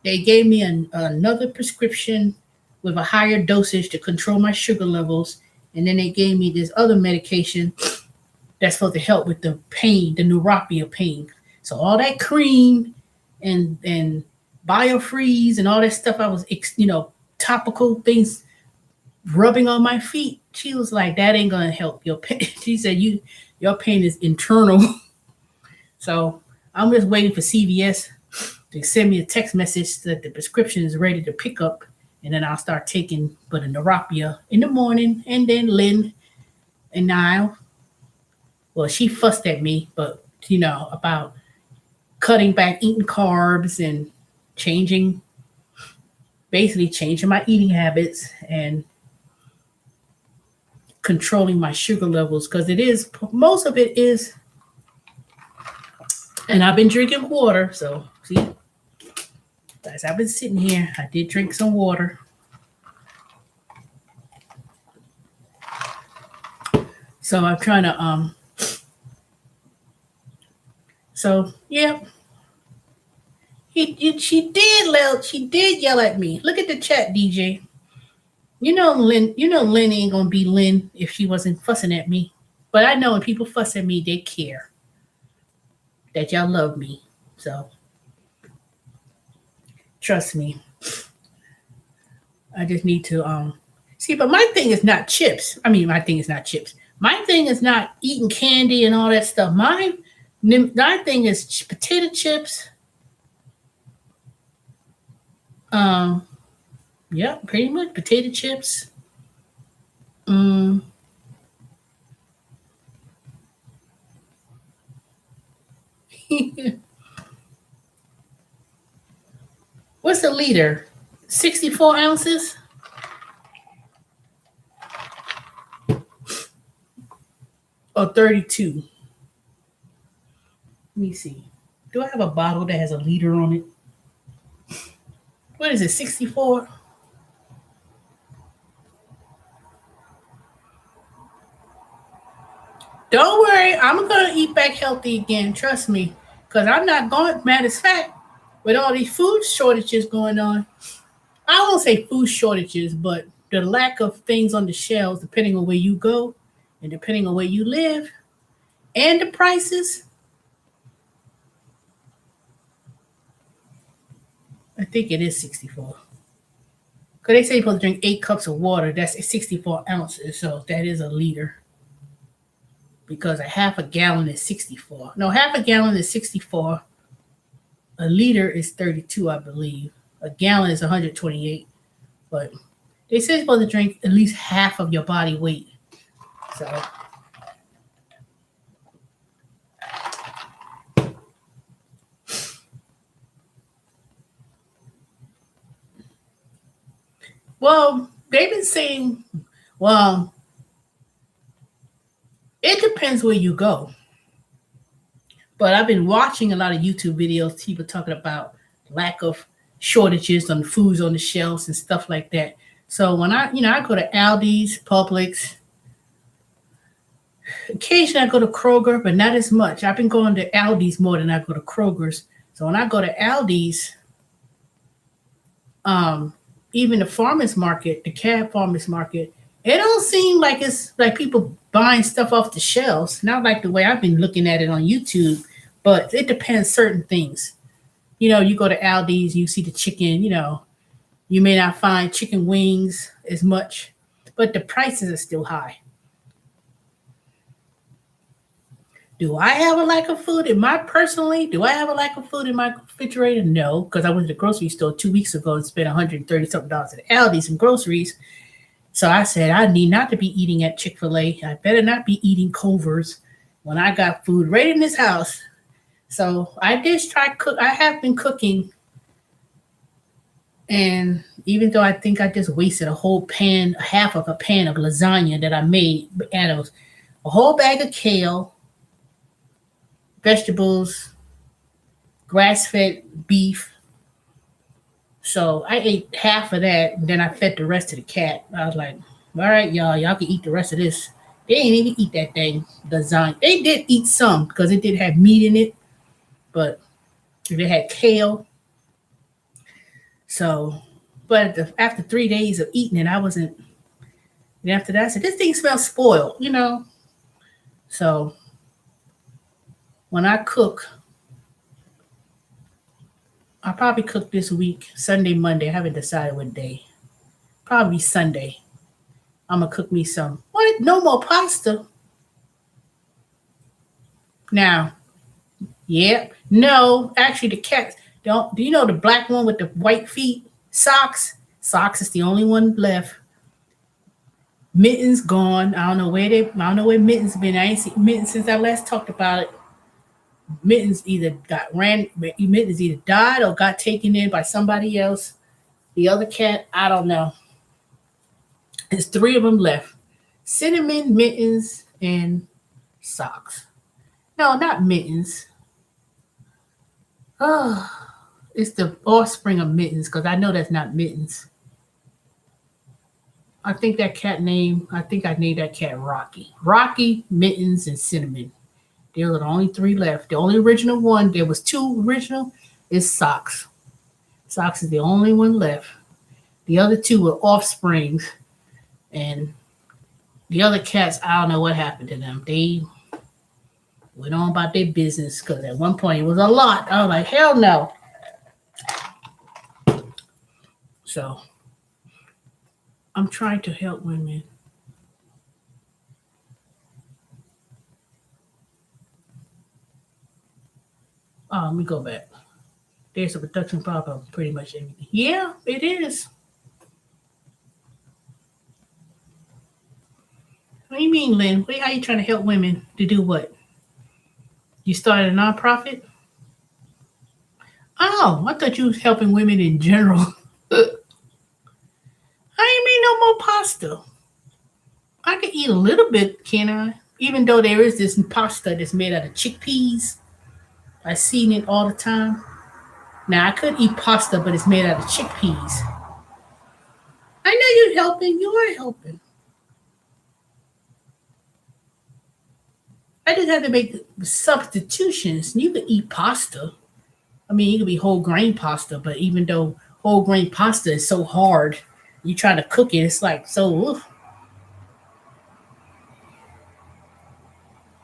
They gave me another prescription with a higher dosage to control my sugar levels, and then they gave me this other medication that's supposed to help with the pain, the neuropathy pain. So all that cream and biofreeze and all that stuff I was topical things rubbing on my feet. She was like, that ain't gonna help your pain. She said your pain is internal. So I'm just waiting for CVS to send me a text message that the prescription is ready to pick up, and then I'll start taking for the neuropathy in the morning. And then Lynn and Niall, well, she fussed at me, but about cutting back eating carbs and changing, basically changing my eating habits and controlling my sugar levels because it is, most of it is, and I've been drinking water. So, see, as I've been sitting here, I did drink some water. So I'm trying to, so yeah, she did yell at me. Look at the chat, DJ. Lynn ain't gonna be Lynn if she wasn't fussing at me. But I know when people fuss at me, they care that y'all love me. So trust me. I just need to see, but my thing is not chips. I mean, my thing is not chips. My thing is not eating candy and all that stuff. My thing is potato chips. Um, yeah, pretty much potato chips. Um, what's the liter? 64 ounces or 32? Let me see. Do I have a bottle that has a liter on it? What is it, 64? Don't worry, I'm gonna eat back healthy again. Trust me, because I'm not going. Matter of fact, with all these food shortages going on, I won't say food shortages, but the lack of things on the shelves, depending on where you go, and depending on where you live, and the prices. I think it is 64. Because they say you're supposed to drink 8 cups of water. That's 64 ounces, so that is a liter. Because a half a gallon is 64. No, half a gallon is 64. A liter is 32, I believe. A gallon is 128. But they say you're supposed to drink at least half of your body weight. So, well, they've been saying, well, it depends where you go. But I've been watching a lot of YouTube videos, people talking about lack of shortages on foods on the shelves and stuff like that. So when I go to Aldi's, Publix, occasionally I go to Kroger, but not as much. I've been going to Aldi's more than I go to Kroger's. So when I go to Aldi's, um, even the farmers market, the cab farmers market, it don't seem like it's like people buying stuff off the shelves. Not like the way I've been looking at it on YouTube, but it depends certain things. You go to Aldi's, you see the chicken, you may not find chicken wings as much, but the prices are still high. Do I have a lack of food in my personally? Do I have a lack of food in my refrigerator? No, because I went to the grocery store 2 weeks ago and spent $130 something at Aldi's and groceries. So I said I need not to be eating at Chick-fil-A. I better not be eating Culver's when I got food right in this house. So I did try cook. I have been cooking, and even though I think I just wasted a whole pan, half of a pan of lasagna that I made, and it was a whole bag of kale, vegetables, grass-fed beef. So I ate half of that, and then I fed the rest to the cat. I was like, all right, y'all can eat the rest of this. They didn't even eat that thing, lasagna. They did eat some because it did have meat in it, but they had kale. So, but after 3 days of eating it, I wasn't. And after that, I said, this thing smells spoiled. So when I cook, I'll probably cook this week, Sunday, Monday. I haven't decided what day. Probably Sunday. I'm gonna cook me some. What? No more pasta. Now, yeah. No, actually the cats don't. Do you know the black one with the white feet? Socks. Socks is the only one left. Mittens gone. I don't know where Mittens been. I ain't seen Mittens since I last talked about it. Mittens either died or got taken in by somebody else. The other cat, I don't know. There's three of them left. Cinnamon, Mittens, and Socks. No, not Mittens. Oh, it's the offspring of Mittens because I know that's not Mittens. I think I named that cat Rocky. Rocky, Mittens, and Cinnamon. There are the only three left. The only original one, there was two original, is Socks. Socks is the only one left. The other two were offsprings, and the other cats, I don't know what happened to them. They went on about their business because at one point it was a lot. I was like, hell no. So I'm trying to help women. Oh, let me go back. There's a production problem, pretty much everything. Yeah, it is. What do you mean, Lynn? How are you trying to help women to do what? You started a nonprofit? Oh, I thought you was helping women in general. I ain't mean no more pasta. I can eat a little bit, can I? Even though there is this pasta that's made out of chickpeas. I seen it all the time. Now I could eat pasta, but it's made out of chickpeas. I know you're helping. You are helping. I just have to make substitutions. You could eat pasta. I mean, it could be whole grain pasta, but even though whole grain pasta is so hard, you try to cook it, it's like so. Oof.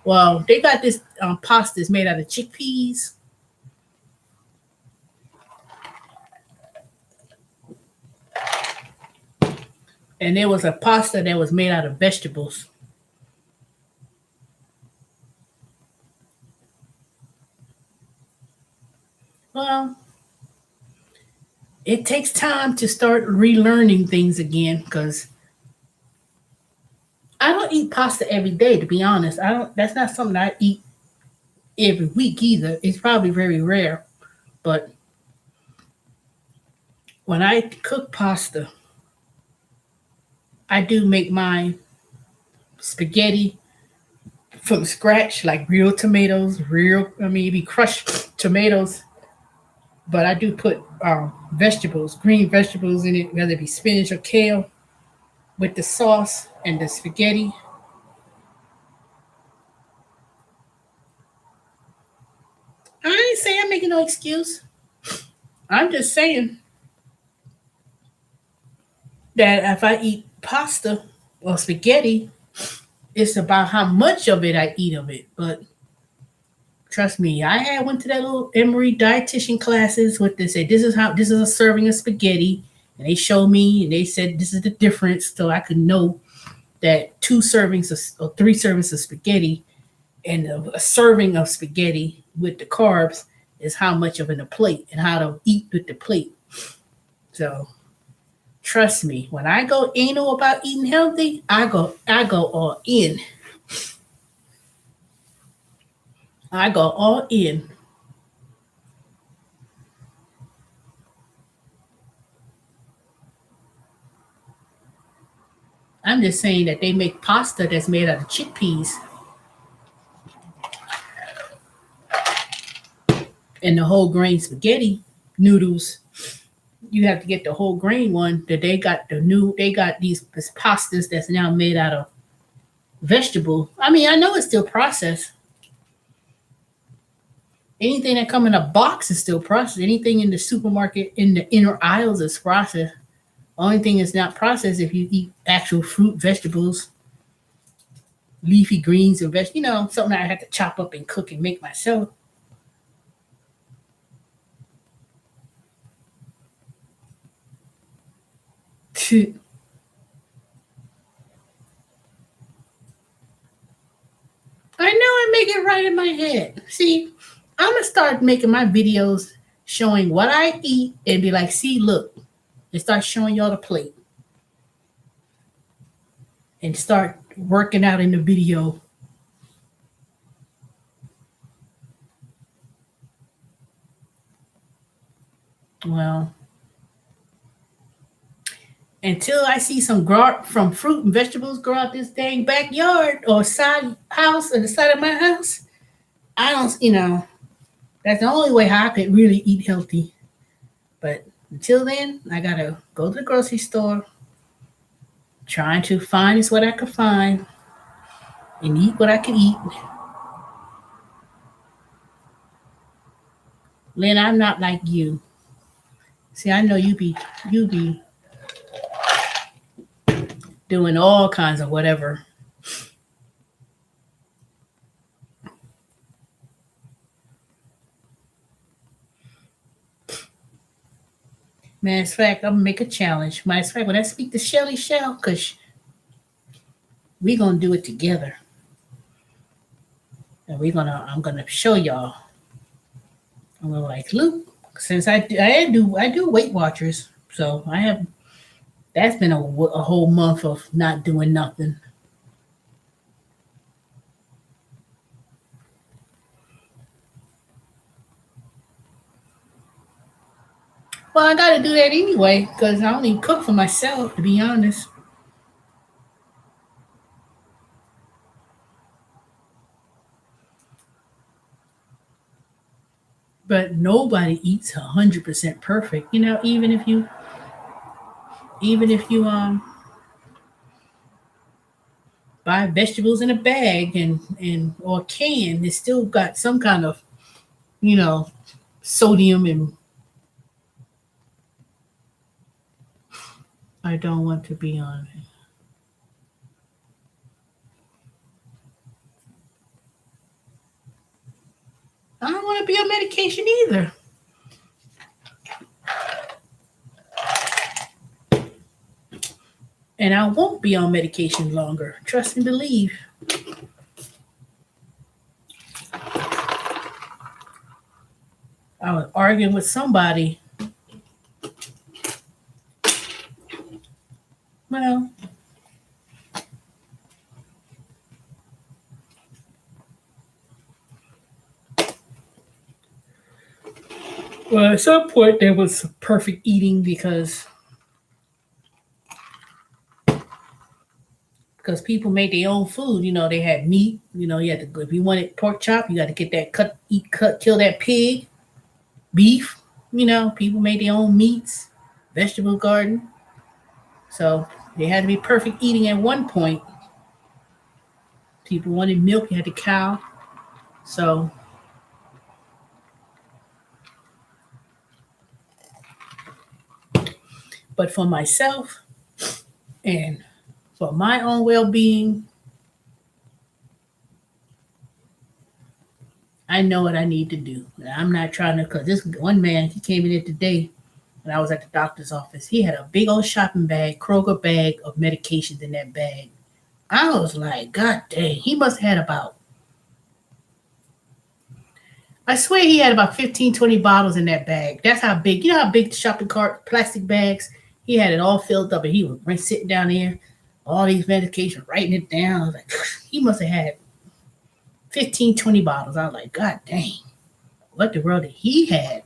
Well, they got this pasta that's made out of chickpeas, and there was a pasta that was made out of vegetables. Well, it takes time to start relearning things again because I don't eat pasta every day. To be honest, I don't. That's not something I eat every week either. It's probably very rare. But when I cook pasta, I do make my spaghetti from scratch, like real tomatoes, I mean, it'd be crushed tomatoes, but I do put vegetables, green vegetables in it, whether it be spinach or kale, with the sauce and the spaghetti. I ain't saying I'm making no excuse. I'm just saying that if I eat pasta or spaghetti, it's about how much of it I eat of it. But trust me, I had went to that little Emory dietitian classes with they said this is a serving of spaghetti, and they showed me and they said this is the difference, so I could know that two servings or three servings of spaghetti and a serving of spaghetti with the carbs is how much of in a plate and how to eat with the plate. So trust me, when I go anal about eating healthy, I go all in. I go all in. I'm just saying that they make pasta that's made out of chickpeas and the whole grain spaghetti noodles. You have to get the whole grain one. That they got these pastas that's now made out of vegetable. I mean, I know it's still processed. Anything that come in a box is still processed. Anything in the supermarket in the inner aisles is processed. Only thing is not processed if you eat actual fruit, vegetables, leafy greens, and something I have to chop up and cook and make myself. I know I make it right in my head. See, I'm gonna start making my videos showing what I eat and be like, see, look, and start showing y'all the plate and start working out in the video. Well, until I see some grow from fruit and vegetables grow out this dang backyard or side house or the side of my house, I don't, that's the only way how I could really eat healthy. But until then, I gotta go to the grocery store, trying to find is what I could find and eat what I can eat. Lynn, I'm not like you. See, I know you be doing all kinds of whatever. Matter of fact, I'm gonna make a challenge. Matter of fact, when I speak to Shelly Shell, cause we gonna do it together, and I'm gonna show y'all. I'm gonna like Luke, since I do Weight Watchers, so I have that's been a whole month of not doing nothing. Well, I gotta do that anyway, cause I only cook for myself, to be honest. But nobody eats 100% perfect. Even if you buy vegetables in a bag and or can, it's still got some kind of you know sodium, and I don't want to be on it. I don't want to be on medication either, and I won't be on medication longer. Trust and believe. I was arguing with somebody. Well, at some point there was perfect eating because people made their own food. They had meat. You had to go if you wanted pork chop, you got to get that kill that pig, beef. People made their own meats, vegetable garden. So they had to be perfect eating at one point. People wanted milk, you had the cow. So, but for myself and for my own well-being, I know what I need to do. I'm not trying to, because this one man, he came in here today when I was at the doctor's office. He had a big old shopping bag, Kroger bag of medications in that bag. I was like, God dang, he must have had I swear he had about 15, 20 bottles in that bag. That's how big, how big the shopping cart, plastic bags, he had it all filled up and he was right sitting down there, all these medications, writing it down. I was like, he must have had 15, 20 bottles. I was like, God dang, what the world did he had?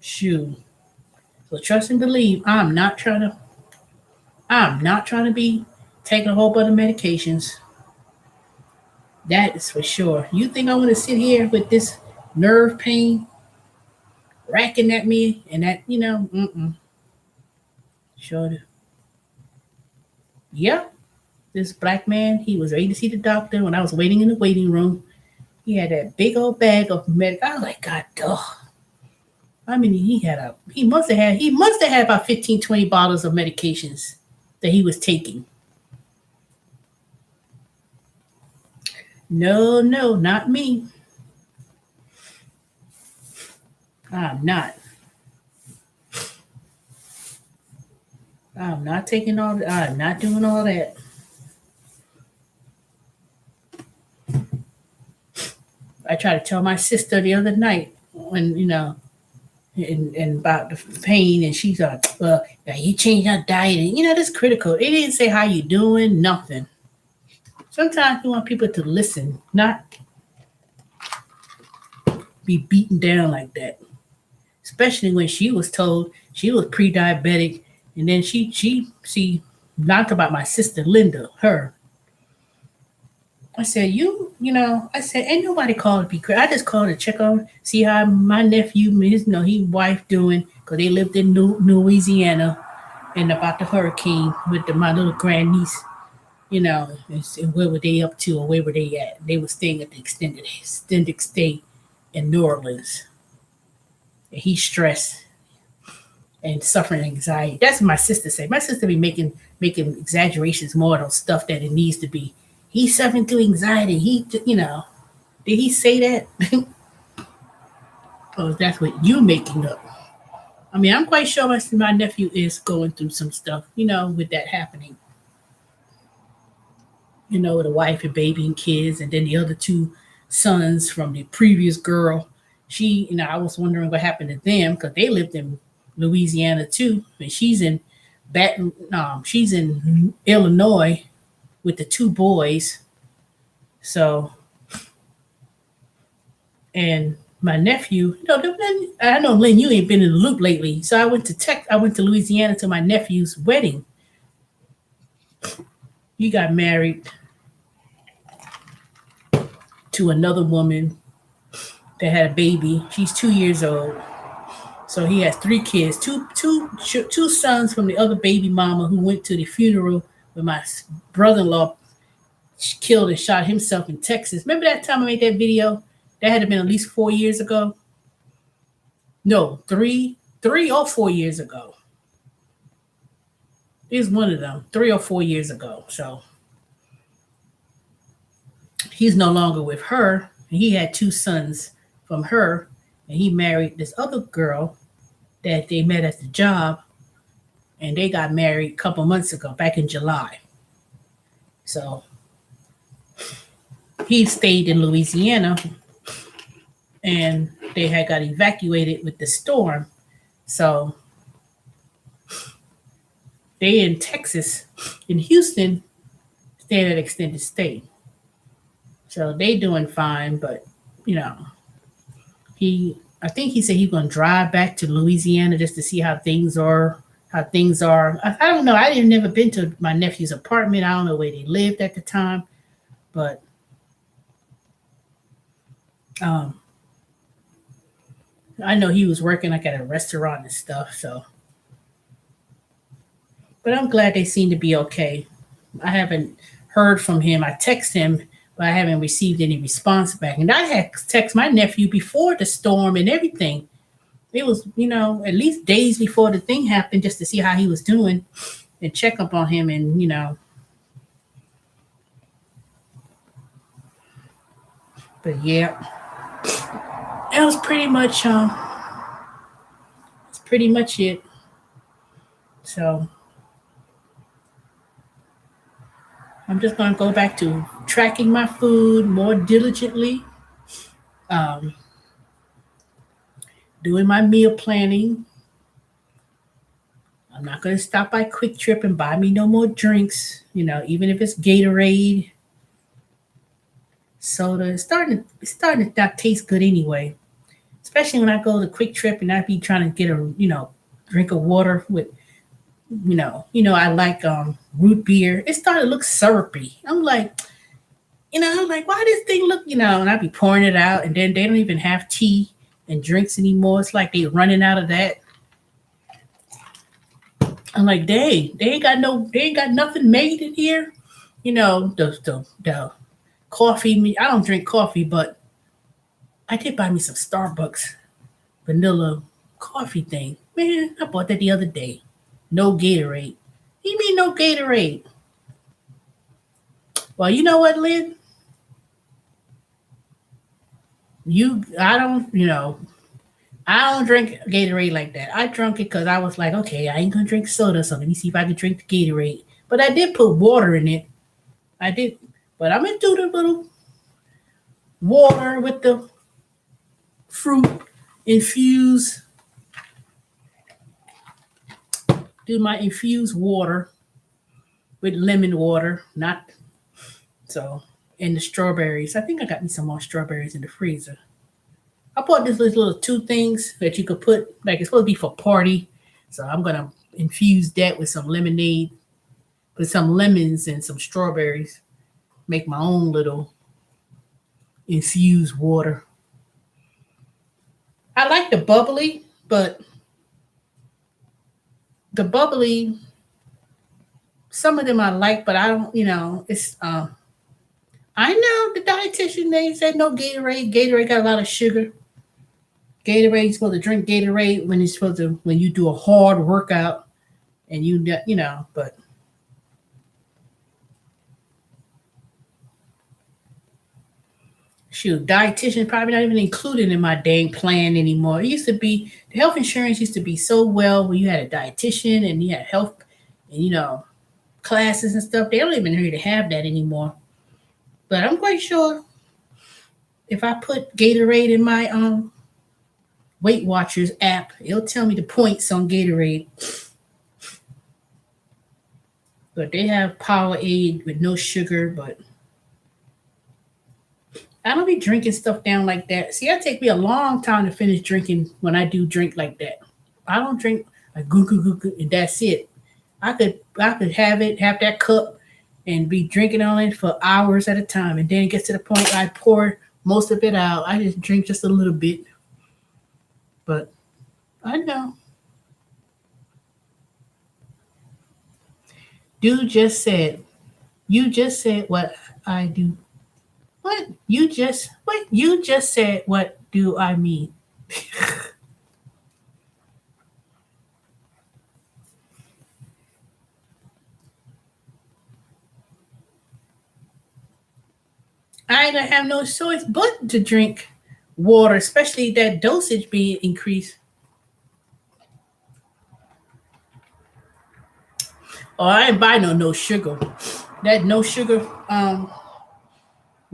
Shoot. So trust and believe, I'm not trying to be taking a whole bunch of medications. That is for sure. You think I want to sit here with this nerve pain racking at me and that, sure. Yep. This black man, he was ready to see the doctor when I was waiting in the waiting room. He had that big old bag of I was like, God, duh. I mean, he must have had about 15, 20 bottles of medications that he was taking. No, no, not me. I'm not. I'm not taking all that. I'm not doing all that. I tried to tell my sister the other night when, and about the pain, and she's like, well, now you change your diet, and that's critical. It didn't say how you doing, nothing. Sometimes you want people to listen, not be beaten down like that, especially when she was told she was pre-diabetic, and then she knocked about my sister Linda, her. I said, I said, ain't nobody called to be crazy. I just called to check on, see how my nephew, his wife doing, because they lived in Louisiana, and about the hurricane with my little grandniece, and where were they up to, or where were they at? They were staying at the extended stay in New Orleans. And he's stressed and suffering anxiety. That's what my sister said. My sister be making exaggerations more on stuff that it needs to be. He's suffering through anxiety. Did he say that? Or that's what you making up? I mean, I'm quite sure my nephew is going through some stuff, with that happening. With a wife and baby and kids, and then the other two sons from the previous girl. I was wondering what happened to them because they lived in Louisiana too, and she's in Illinois with the two boys. So, and my nephew, I know Lynn, you ain't been in the loop lately. So I went to Louisiana to my nephew's wedding. He got married to another woman that had a baby. She's 2 years old. So he has three kids, two sons from the other baby mama who went to the funeral when my brother-in-law killed and shot himself in Texas. Remember that time I made that video? That had to been at least 4 years ago. No, 3 or 4 years ago. He's one of them, 3 or 4 years ago. So he's no longer with her. He had two sons from her, and he married this other girl that they met at the job, and they got married a couple months ago, back in July. So he stayed in Louisiana, and they had got evacuated with the storm. So they in Texas, in Houston, staying at extended stay. So they doing fine, but I think he said he's gonna drive back to Louisiana just to see how things are. I don't know. I didn't never been to my nephew's apartment. I don't know where they lived at the time, but I know he was working like at a restaurant and stuff. So, but I'm glad they seem to be okay. I haven't heard from him. I text him, but I haven't received any response back. And I had text my nephew before the storm and everything. It was, at least days before the thing happened, just to see how he was doing and check up on him. And, but yeah, that was pretty much it. So I'm just going to go back to tracking my food more diligently, um, doing my meal planning. I'm not going to stop by Quick Trip and buy me no more drinks, even if it's Gatorade, soda. It's starting to not taste good anyway. Especially when I go to Quick Trip and I be trying to get a, drink of water with, I like root beer. It started to look syrupy. I'm like, why this thing look, and I be pouring it out, and then they don't even have tea and drinks anymore. It's like they running out of that. I'm like, dang, they ain't got nothing made in here. The coffee. I don't drink coffee, but I did buy me some Starbucks vanilla coffee thing. Man, I bought that the other day. No Gatorade. You mean no Gatorade? Well, you know what, Lynn? I don't drink Gatorade like that. I drunk it because I was like, okay, I ain't gonna drink soda, so let me see if I can drink the Gatorade. But I did put water in it. I did, but I'm gonna do the little water with the fruit infuse. Do my infused water with lemon water, not so. And the strawberries. I think I got me some more strawberries in the freezer. I bought this little two things that you could put, like it's supposed to be for party. So I'm gonna infuse that with some lemonade, put some lemons and some strawberries, make my own little infused water. I like the bubbly, but the bubbly, some of them I like, but I don't, it's I know the dietitian they said no Gatorade. Gatorade got a lot of sugar. Gatorade, you're supposed to drink Gatorade when it's supposed to when you do a hard workout and but shoot, dietitian probably not even included in my dang plan anymore. It used to be the health insurance used to be so well when you had a dietitian and you had health and classes and stuff. They don't even really have that anymore. But I'm quite sure if I put Gatorade in my Weight Watchers app, it'll tell me the points on Gatorade. But they have Powerade with no sugar, but I don't be drinking stuff down like that. See, it take me a long time to finish drinking when I do drink like that. I don't drink like goo goo goo goo and that's it. I could have that cup and be drinking on it for hours at a time and then it gets to the point I pour most of it out. I just drink just a little bit. But I know. Dude just said, you just said what I do. What you just said what do I mean? I ain't gonna have no choice but to drink water, especially that dosage being increased. Oh, I ain't buy no sugar. That no sugar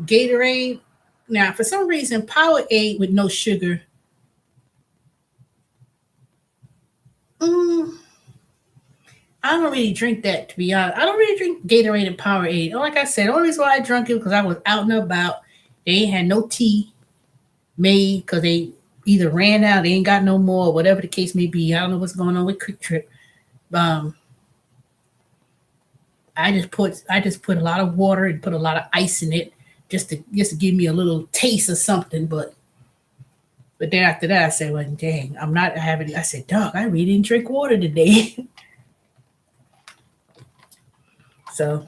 Gatorade. Now, for some reason, Powerade with no sugar. Mm, I don't really drink that, to be honest. I don't really drink Gatorade and Powerade. Like I said, the only reason why I drank it because I was out and about. They ain't had no tea made because they either ran out, they ain't got no more, whatever the case may be. I don't know what's going on with Quick Trip. Um, I just put a lot of water and put a lot of ice in it just to give me a little taste of something. But then after that, I said, well, dang, I'm not having. I said, dog, I really didn't drink water today. So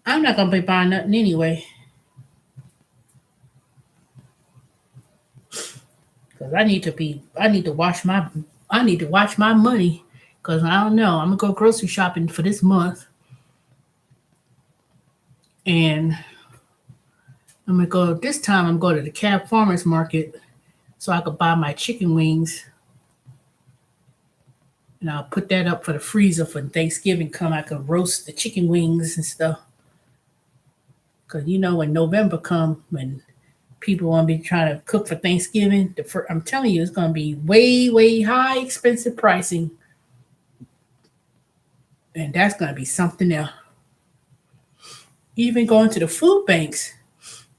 I'm not gonna be buying nothing anyway because I need to watch my money because I don't know. I'm gonna go grocery shopping for this month and I'm gonna go this time. I'm going to the Cab Farmers Market so I could buy my chicken wings and I'll put that up for the freezer for Thanksgiving. Come, I can roast the chicken wings and stuff. Cause when November come, when people want to be trying to cook for Thanksgiving, I'm telling you, it's gonna be way, way high, expensive pricing, and that's gonna be something else. Even going to the food banks,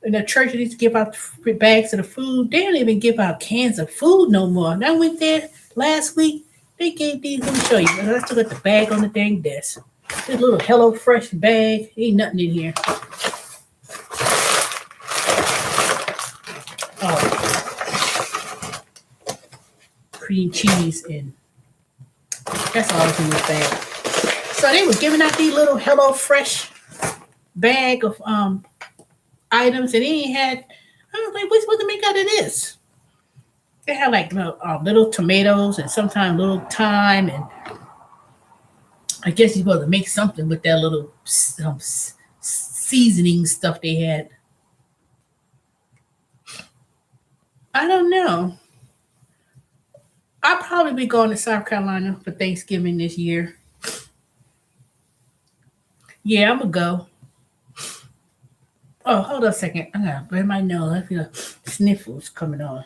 and the church needs to give out bags of the food. They don't even give out cans of food no more. And I went there last week. They gave these. Let me show you. I still got the bag on the dang desk. This little Hello Fresh bag. Ain't nothing in here. Oh, cream cheese and that's all that's in this bag. So they were giving out these little Hello Fresh bag of items, and they ain't had. I was like, what's supposed to make out of this? They had like little tomatoes and sometimes little thyme, and I guess you're supposed to make something with that little seasoning stuff they had. I don't know. I'll probably be going to South Carolina for Thanksgiving this year. Yeah, I'm gonna go. Oh, hold on a second. I gotta blur my nose. I feel sniffles coming on.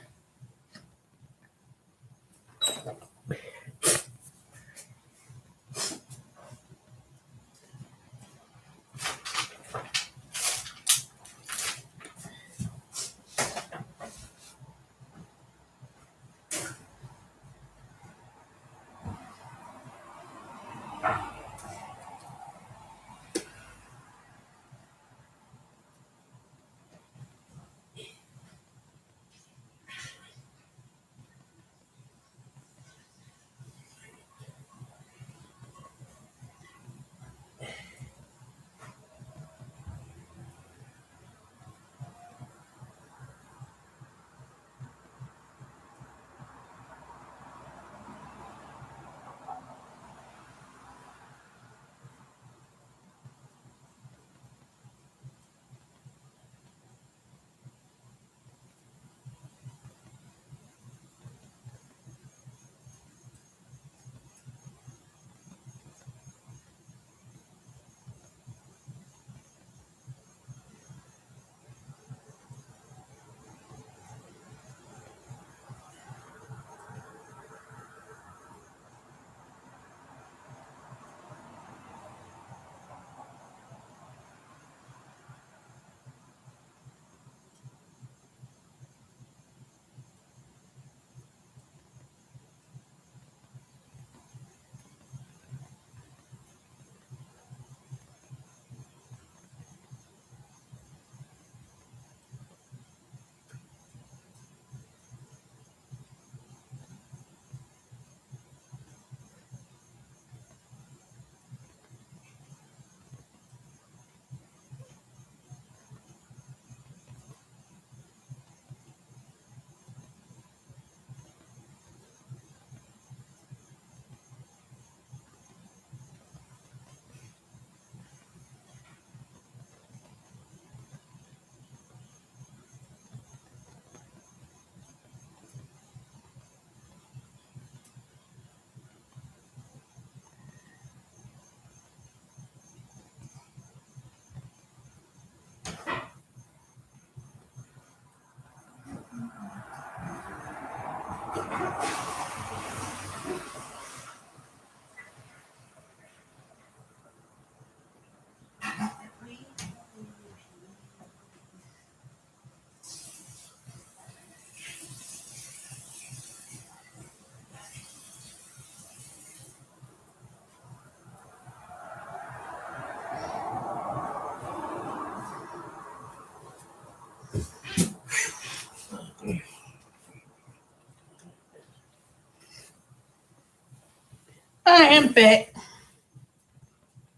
am back.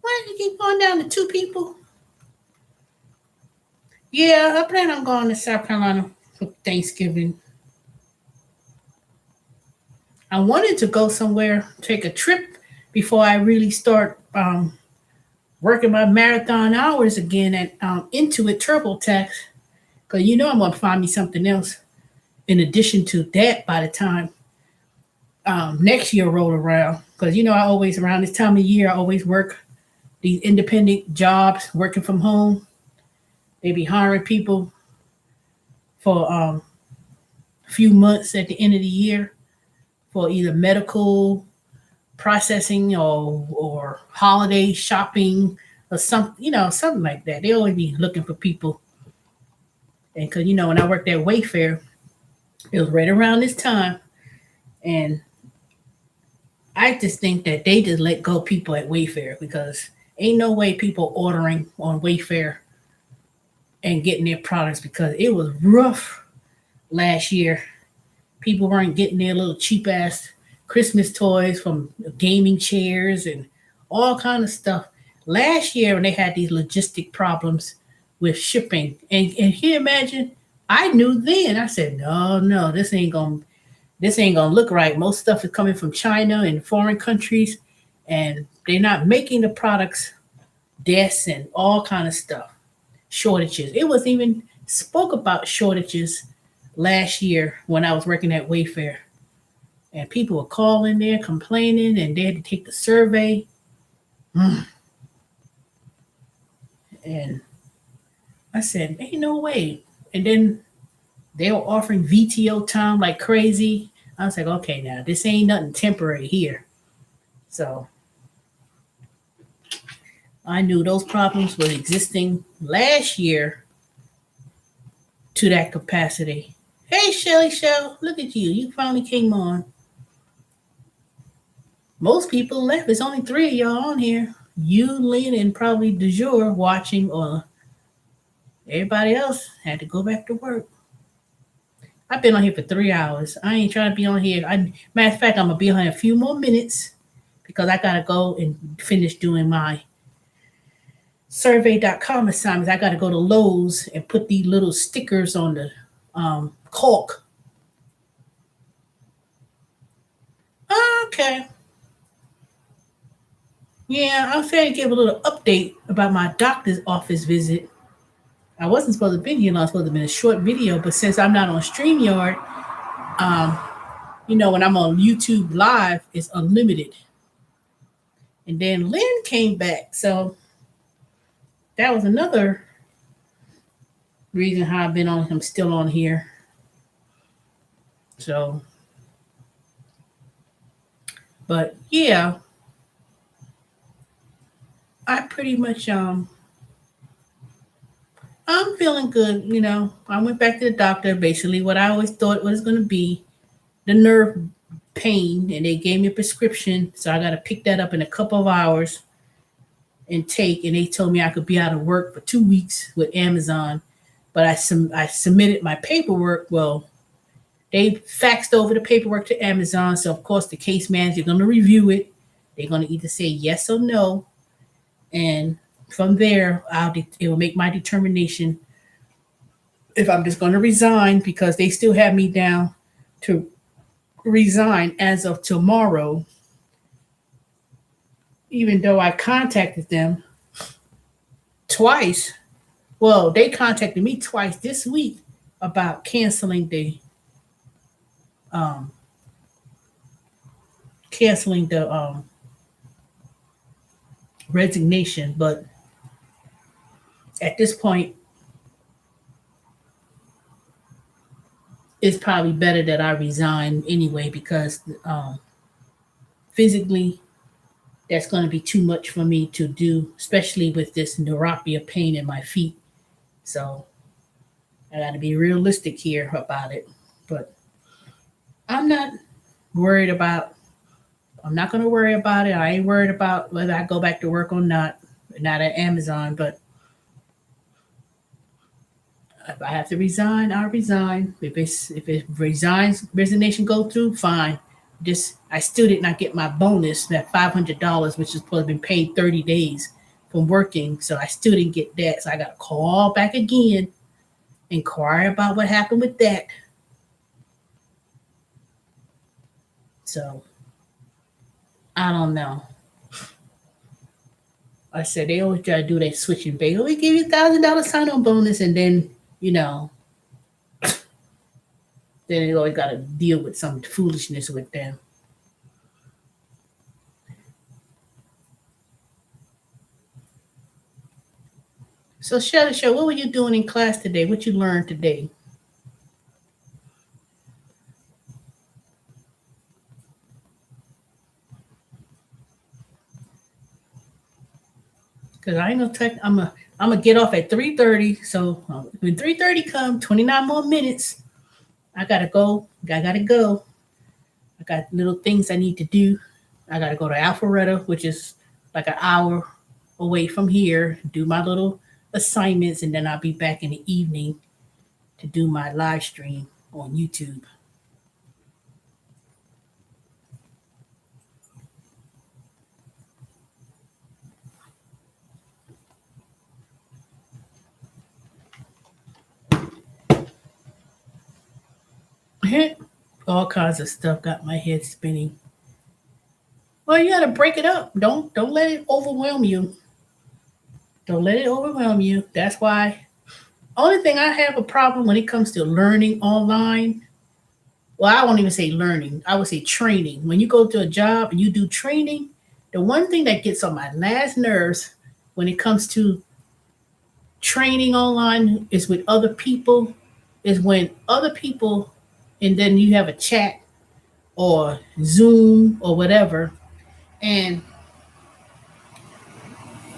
Why did you keep going down to two people? Yeah, I plan on going to South Carolina for Thanksgiving. I wanted to go somewhere, take a trip before I really start working my marathon hours again at Intuit TurboTax. Because I'm going to find me something else in addition to that by the time next year roll around. Because I always, around this time of year, I always work these independent jobs, working from home. They be hiring people for a few months at the end of the year for either medical processing or holiday shopping or something like that. They always be looking for people. And because when I worked at Wayfair, it was right around this time, and I just think that they just let go people at Wayfair because ain't no way people ordering on Wayfair and getting their products because it was rough last year. People weren't getting their little cheap ass Christmas toys from gaming chairs and all kind of stuff. Last year when they had these logistic problems with shipping, and can you imagine? I knew then. I said, no, this ain't gonna look right. Most stuff is coming from China and foreign countries, and they're not making the products. Deaths and all kind of stuff. Shortages. It was even spoke about shortages last year when I was working at Wayfair, and people were calling there complaining, and they had to take the survey. And I said, ain't no way. And then they were offering VTO time like crazy. I was like, okay, now this ain't nothing temporary here. So I knew those problems were existing last year to that capacity. Hey, Shelly Shell, look at you. You finally came on. Most people left. There's only three of y'all on here. You, Lynn, and probably Du jour watching, or everybody else had to go back to work. I've been on here for 3 hours. I ain't trying to be on here. Matter of fact, I'm gonna be on here a few more minutes because I gotta go and finish doing my survey.com assignments. I gotta go to Lowe's and put these little stickers on the caulk. Okay. Yeah, I was trying to give a little update about my doctor's office visit. I wasn't supposed to be here. I was supposed to be in a short video, but since I'm not on StreamYard, um, when I'm on YouTube Live, it's unlimited. And then Lynn came back, so that was another reason how I've been on. I'm still on here. So, but yeah, I pretty much I'm feeling good. I went back to the doctor. Basically, what I always thought was going to be the nerve pain, and they gave me a prescription. So I got to pick that up in a couple of hours and take. And they told me I could be out of work for 2 weeks with Amazon. But I submitted my paperwork. Well, they faxed over the paperwork to Amazon. So of course the case manager is going to review it. They're going to either say yes or no, and from there it will make my determination if I'm just going to resign because they still have me down to resign as of tomorrow, even though I contacted them twice. Well, they contacted me twice this week about um, canceling the resignation, but at this point, it's probably better that I resign anyway because physically, that's going to be too much for me to do, especially with this neuropathy pain in my feet. So I got to be realistic here about it. But I'm not worried about. I'm not going to worry about it. I ain't worried about whether I go back to work or not. Not at Amazon, but if I have to resign, I'll resign. If resignation go through, fine. Just I still did not get my bonus, that $500, which is supposed to be paid 30 days from working. So I still didn't get that. So I got to call back again, inquire about what happened with that. So I don't know. I said they always try to do that switching bait. Oh, we give you $1,000 sign on bonus, and then then you always got to deal with some foolishness with them. So Shelly, show what were you doing in class today? What you learned today? Cause I ain't gonna take. I'm gonna get off at 3:30. So when 3:30 come, 29 more minutes. I gotta go. I gotta go. I got little things I need to do. I gotta go to Alpharetta, which is like an hour away from here. Do my little assignments, and then I'll be back in the evening to do my live stream on YouTube. All kinds of stuff got my head spinning. Well, you gotta break it up. Don't let it overwhelm you. Don't let it overwhelm you. That's why. Only thing I have a problem when it comes to learning online. Well, I won't even say learning. I would say training. When you go to a job and you do training, the one thing that gets on my last nerves when it comes to training online is with other people. Is when other people, and then you have a chat or Zoom or whatever, and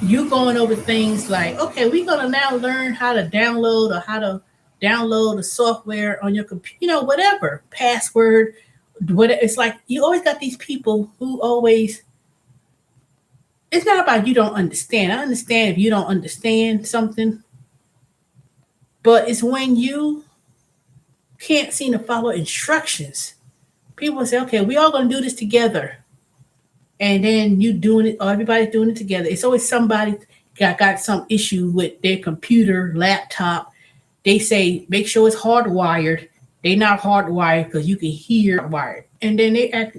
you going over things like, okay, we're gonna now learn how to download or how to download the software on your computer, whatever password. What it's like, you always got these people who always. It's not about you don't understand. I understand if you don't understand something, but it's when you can't seem to follow instructions. People say, okay, we all gonna do this together, and then you doing it, or everybody's doing it together. It's always somebody got some issue with their computer, laptop. They say make sure it's hardwired. They not hardwired because you can hear wired, and then they act,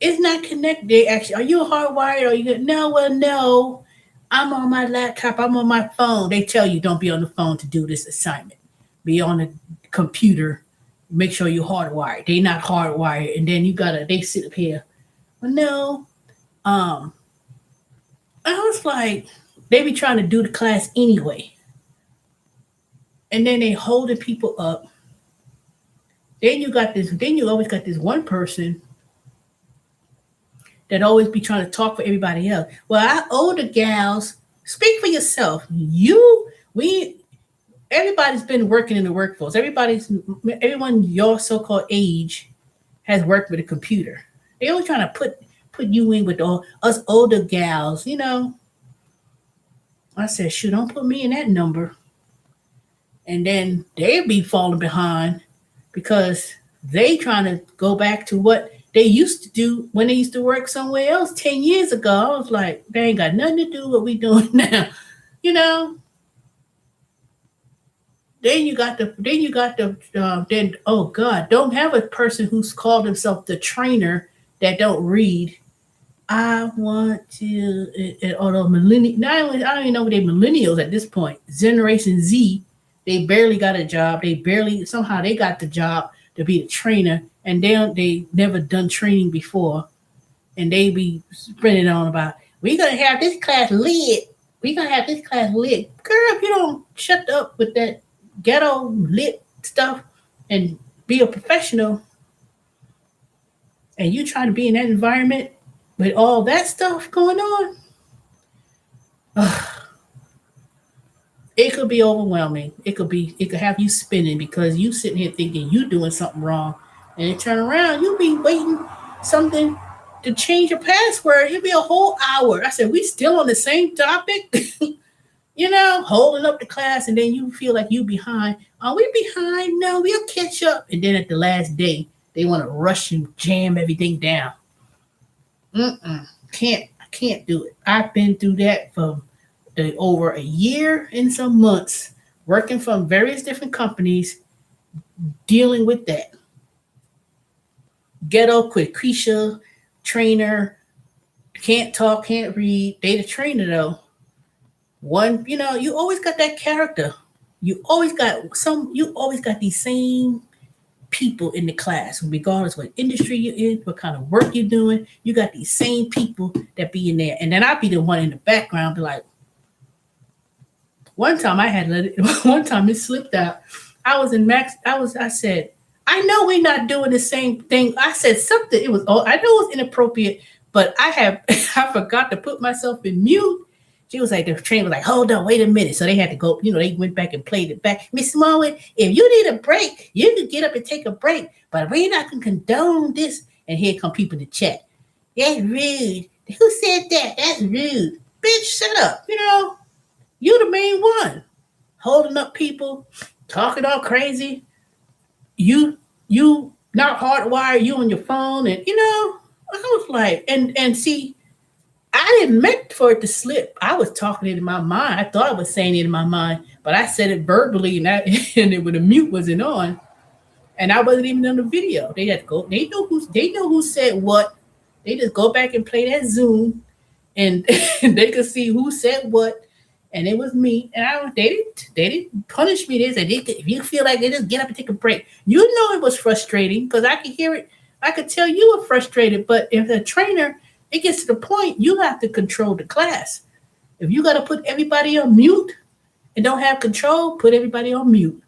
it's not connected. They actually, are you hardwired? Or you no? Well, no. I'm on my laptop. I'm on my phone. They tell you don't be on the phone to do this assignment. Be on the computer. Make sure you're hardwired. They not hardwired, and then you gotta. They sit up here. Well, no. Um, I was like, they be trying to do the class anyway, and then they holding people up. Then you got this. Then you always got this one person that always be trying to talk for everybody else. Well, our older gals, speak for yourself. We, everybody's been working in the workforce. Everyone your so-called age has worked with a computer. They always trying to put you in with all us older gals. I said, shoot, don't put me in that number. And then they be falling behind because they trying to go back to what they used to do when they used to work somewhere else 10 years ago. I was like, they ain't got nothing to do with what we doing now. You know, then oh God, don't have a person who's called himself the trainer that don't read. I want to, although millennial, not only I don't even know if they millennials at this point. Generation Z, they barely got a job. They barely somehow they got the job to be the trainer, and they never done training before, and they be spreading on about we gonna have this class lit. We gonna have this class lit. Girl, if you don't shut up with that ghetto lit stuff and be a professional, and you trying to be in that environment with all that stuff going on, it could be overwhelming. It could have you spinning because you sitting here thinking you doing something wrong, and then turn around, you be waiting something to change your password. It'll be a whole hour. I said, we still on the same topic, holding up the class, and then you feel like you behind. Are we behind? No, we'll catch up. And then at the last day, They want to rush and jam everything down. I can't do it. I've been through that for over a year and some months, working from various different companies, dealing with that. Ghetto, Quisha, trainer, can't talk, can't read. They the trainer though. One, you always got that character. You always got these same people in the class, regardless what industry you're in, what kind of work you're doing. You got these same people that be in there. And then I'd be the one in the background, be like, one time I had let it, one time it slipped out. I was in Max, I said, I know we're not doing the same thing. I said something, it was, oh, I know it was inappropriate, but I forgot to put myself in mute. She was like, the train was like, hold on, wait a minute. So they had to go, they went back and played it back. Miss Smallwood, if you need a break, you can get up and take a break, but we're not going to condone this. And here come people to chat. That's rude. Who said that? That's rude. Bitch, shut up. You the main one. Holding up people, talking all crazy. You not hardwired, you on your phone. And, I was like, and see, I didn't meant for it to slip. I was talking it in my mind. I thought I was saying it in my mind, but I said it verbally, and and it, when the mute wasn't on, and I wasn't even on the video. They had to go. They know who said what. They just go back and play that Zoom, and, and they could see who said what, and it was me. And they didn't punish me. They said if you feel like they just get up and take a break. It was frustrating because I could hear it. I could tell you were frustrated. But if the trainer, it gets to the point you have to control the class. If you got to put everybody on mute and don't have control, put everybody on mute.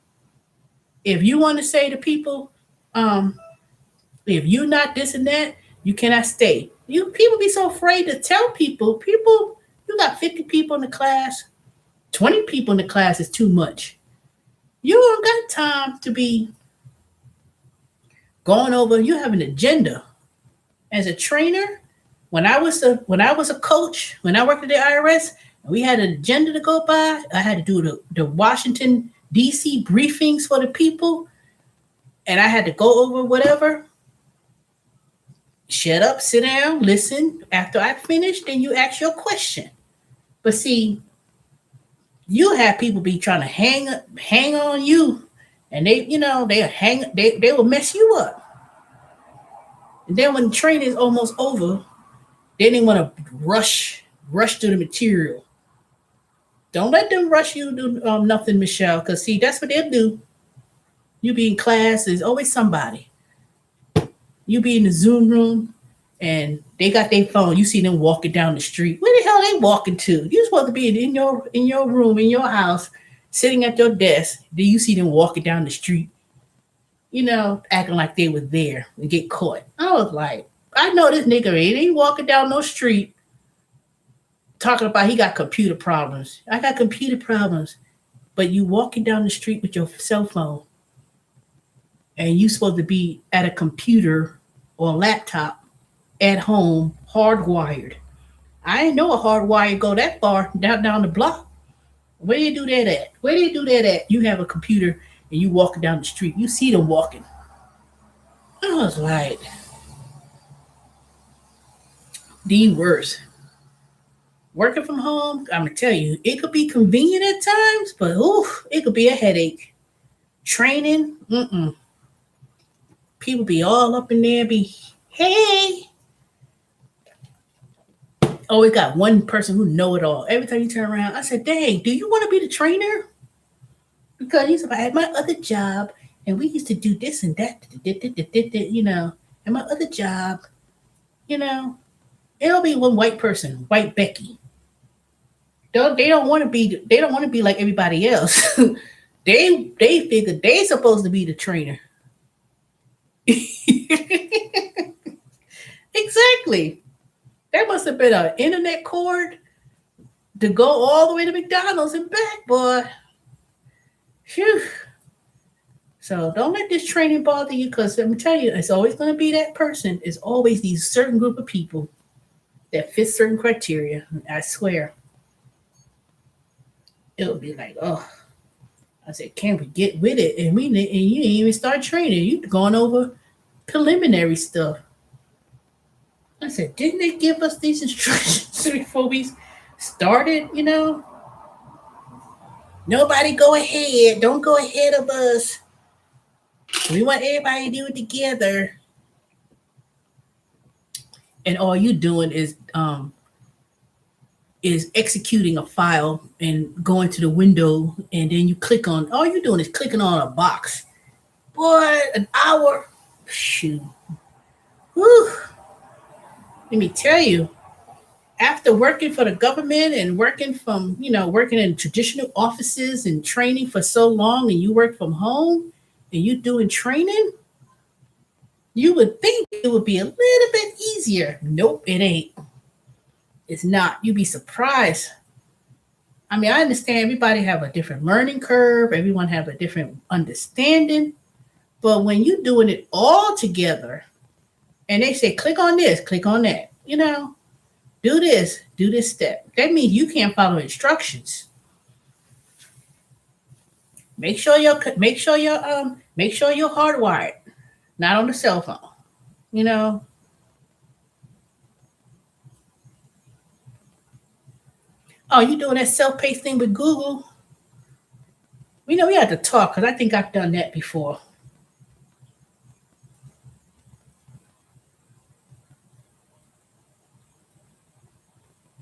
If you want to say to people, if you're not this and that, you cannot stay. You people be so afraid to tell people. People, you got 50 people in the class, 20 people in the class is too much. You don't got time to be going over. You have an agenda. As a trainer, when I was a coach, when I worked at the IRS, we had an agenda to go by. I had to do the Washington D.C. briefings for the people, and I had to go over whatever. Shut up, sit down, listen. After I finish, then you ask your question. But see, you have people be trying to hang on you, and they will mess you up. And then when the training is almost over, then they want to rush through the material. Don't let them rush you to do nothing, Michelle, because see, that's what they'll do. You be in class, there's always somebody. You be in the Zoom room, and they got their phone. You see them walking down the street. Where the hell are they walking to? You're supposed to be in your room, in your house, sitting at your desk. Then you see them walking down the street, acting like they were there and get caught. I was like, I know this nigga ain't walking down no street talking about he got computer problems. I got computer problems. But you walking down the street with your cell phone, and you supposed to be at a computer or laptop at home, hardwired. I ain't know a hardwire go that far down the block. Where you do that at? Where do you do that at? You have a computer and you walking down the street. You see them walking. I was like, the worst. Working from home, I'm gonna tell you, it could be convenient at times, but it could be a headache. Training, people be all up in there, be hey. Always got one person who know it all. Every time you turn around, I said, dang, do you want to be the trainer? Because he's like, I had my other job and we used to do this and that, and my other job, it'll be one white person, white Becky. They don't want to be like everybody else. they figure they supposed to be the trainer. Exactly. There must have been an internet cord to go all the way to McDonald's and back, boy. Phew. So don't let this training bother you, because I'm telling you, it's always going to be that person. It's always these certain group of people that fit certain criteria. I swear. It'll be like, oh, I said, can we get with it? And you ain't even start training. You going over preliminary stuff. I said, didn't they give us these instructions before we started? Nobody go ahead. Don't go ahead of us. We want everybody to do it together. And all you doing is executing a file and going to the window, and then you click on. All you're doing is clicking on a box. Boy, an hour. Shoot. Whew. Let me tell you, after working for the government and working in traditional offices and training for so long, and you work from home and you doing training, you would think it would be a little bit easier. Nope, it ain't. It's not. You'd be surprised. I mean, I understand everybody have a different learning curve, everyone have a different understanding, but when you're doing it all together and they say, click on this, click on that, do this step. That means you can't follow instructions. Make sure you're hardwired, not on the cell phone. You know. Oh, you doing that self-paced thing with Google? We have to talk because I think I've done that before.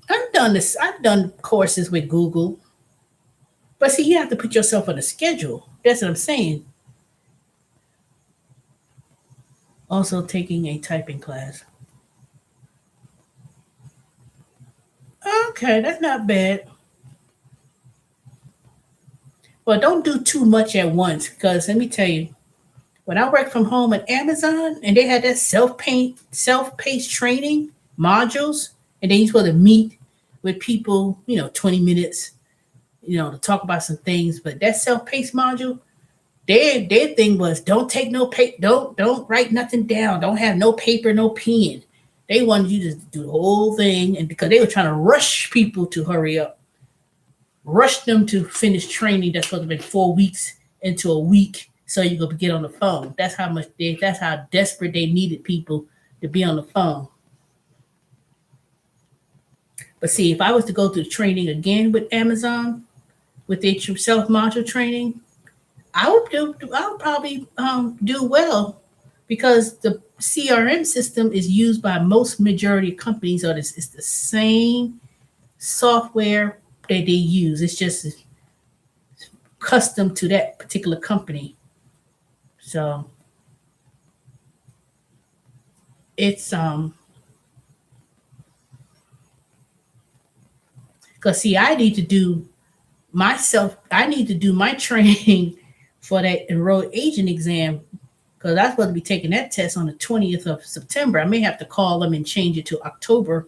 I've done this. I've done courses with Google, but see, you have to put yourself on a schedule. That's what I'm saying. Also, taking a typing class. Okay, that's not bad. But don't do too much at once because let me tell you, when I worked from home at Amazon and they had that self-paced training modules, and then you're supposed to meet with people, 20 minutes, to talk about some things. But that self-paced module, their thing was don't take no paper, don't write nothing down, don't have no paper, no pen. They wanted you to do the whole thing, and because they were trying to rush people to hurry up, rush them to finish training that's supposed to be 4 weeks into a week, so you could get on the phone. That's how desperate they needed people to be on the phone. But see, if I was to go through training again with Amazon, with their self module training, I would probably do well because the CRM system is used by most majority of companies, or it's the same software that they use. It's just custom to that particular company. So it's because see, I need to do my training for that enrolled agent exam because I'm supposed to be taking that test on the 20th of September. I may have to call them and change it to October.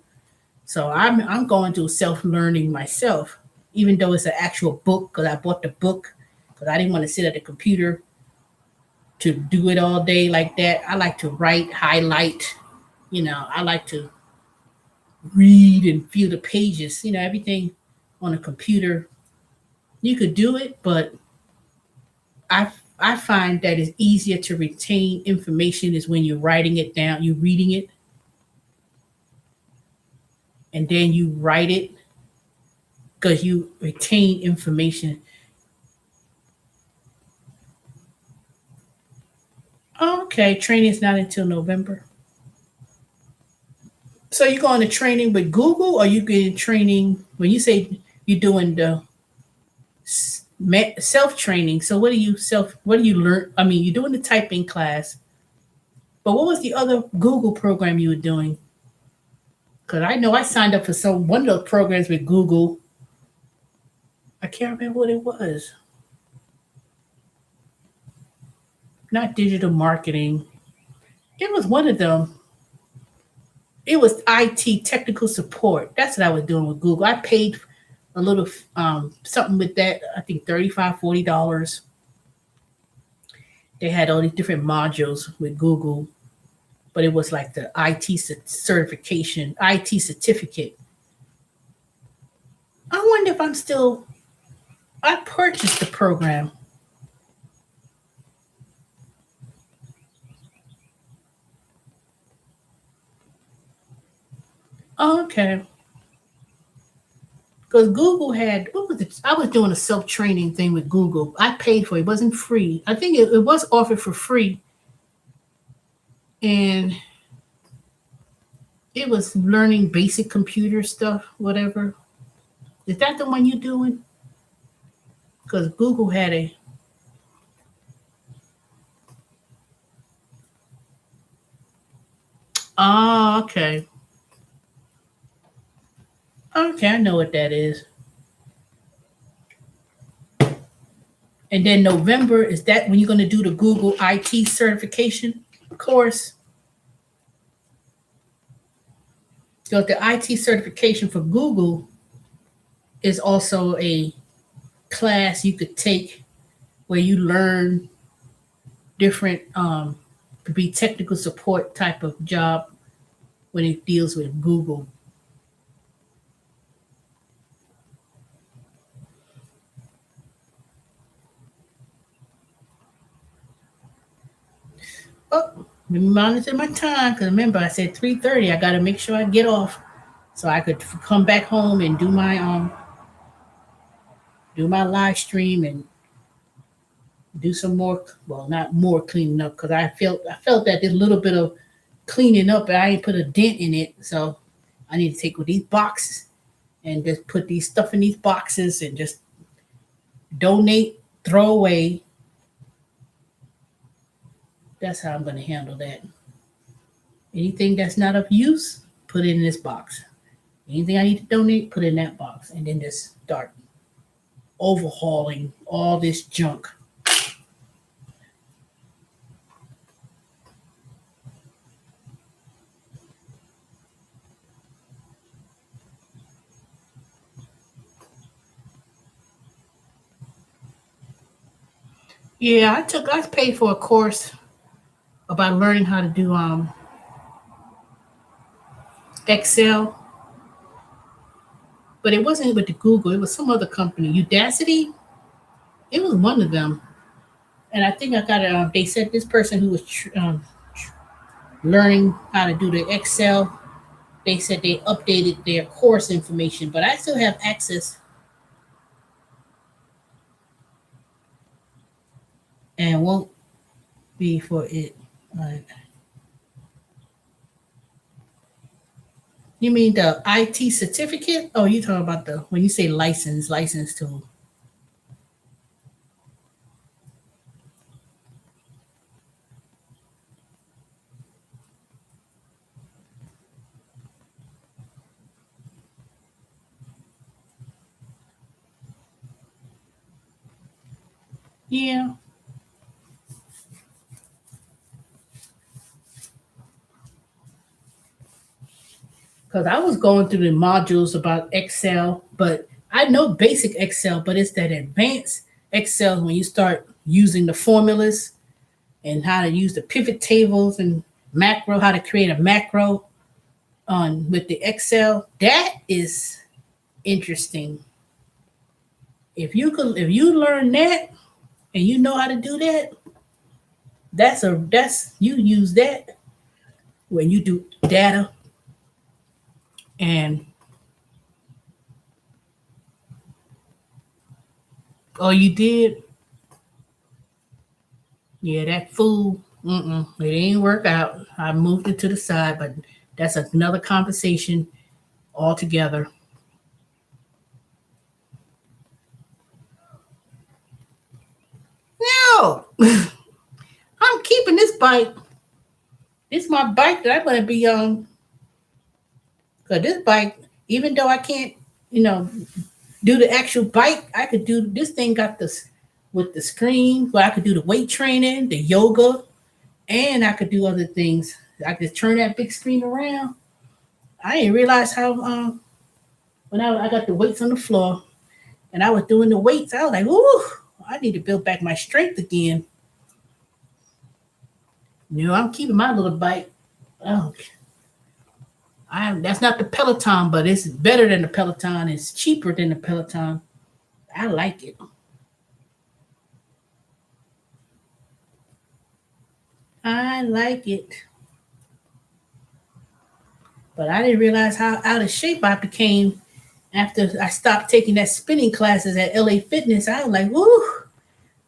So I'm going to self-learning myself, even though it's an actual book because I bought the book because I didn't want to sit at the computer to do it all day like that. I like to write, highlight, I like to read and feel the pages, everything on a computer. You could do it, but I I find that it's easier to retain information is when you're writing it down, you're reading it, and then you write it because you retain information. Okay, training is not until November. So you going to training with Google, or you getting training when you say you're doing the self training? So what do you self? What do you learn? I mean, you're doing the typing class, but what was the other Google program you were doing? Because I know I signed up for some one of those programs with Google. I can't remember what it was. Not digital marketing. It was one of them. It was IT technical support. That's what I was doing with Google. I paid a little something with that. I think $35, $40. They had all these different modules with Google, but it was like the IT certification, IT certificate. I wonder if I'm still. I purchased the program. Okay. Because Google had, what was it? I was doing a self training thing with Google. I paid for it. It wasn't free. I think it was offered for free. And it was learning basic computer stuff, whatever. Is that the one you doing? Because Google had a, oh, okay. Okay, I know what that is. And then November, is that when you're going to do the Google IT certification course? So the IT certification for Google is also a class you could take where you learn different to be technical support type of job when it deals with Google. Oh, let me monitor my time because remember I said 3:30. I got to make sure I get off so I could come back home and do my live stream and do some more. Well, not more cleaning up because I felt that there's a little bit of cleaning up, but I ain't put a dent in it. So I need to take with these boxes and just put these stuff in these boxes and just donate, throw away. That's how I'm going to handle that. Anything that's not of use, put it in this box. Anything I need to donate, put it in that box, and then just start overhauling all this junk. Yeah, I paid for a course about learning how to do Excel, but it wasn't with the Google. It was some other company, Udacity. It was one of them, and I think I got it. They said this person who was learning how to do the Excel. They said they updated their course information, but I still have access and won't be for it. Like, you mean the IT certificate? Oh, you talking about the when you say license tool? Yeah, because I was going through the modules about Excel, but I know basic Excel, but it's that advanced Excel when you start using the formulas and how to use the pivot tables and macro, how to create a macro on with the Excel. That is interesting. If you learn that and you know how to do that, that's you use that when you do data and oh you did, yeah, that fool, it ain't work out. I moved it to the side, but that's another conversation altogether. No, I'm keeping this bike. This is my bike that I'm gonna be on. Cause this bike, even though I can't, you know, do the actual bike, I could do this thing got this with the screen where I could do the weight training, the yoga, and I could do other things. I could turn that big screen around. I didn't realize how when I got the weights on the floor and I was doing the weights, I was like, ooh, I need to build back my strength again. You know, I'm keeping my little bike. Oh, that's not the Peloton, but it's better than the Peloton. It's cheaper than the Peloton. I like it. I like it. But I didn't realize how out of shape I became after I stopped taking that spinning classes at LA Fitness. I was like, woo,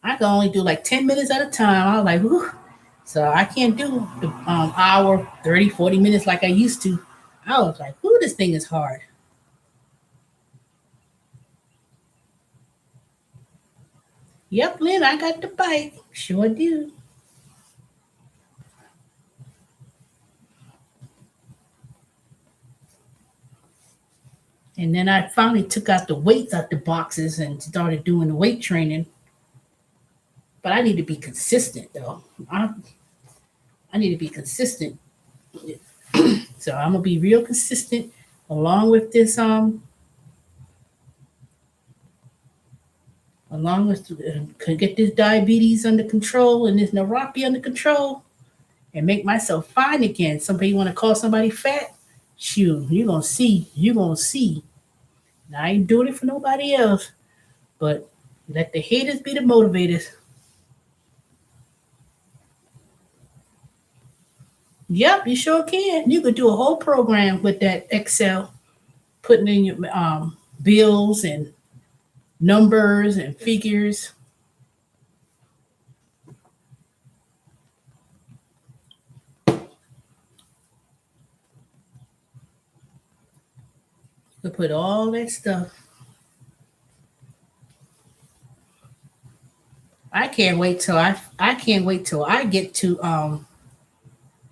I can only do like 10 minutes at a time. I was like, woo. So I can't do the hour, 30, 40 minutes like I used to. I was like, woo, this thing is hard. Yep, Lynn, I got the bike. Sure do. And then I finally took out the weights out the boxes and started doing the weight training. But I need to be consistent though. I need to be consistent. So I'm gonna be real consistent along with this along with could get this diabetes under control and this neuropathy under control and make myself fine again. Somebody want to call somebody fat? Shoot, you're gonna see. You're gonna see. Now, I ain't doing it for nobody else, but let the haters be the motivators. Yep, you sure can. You could do a whole program with that Excel, putting in your bills and numbers and figures. You could put all that stuff. I can't wait till I get to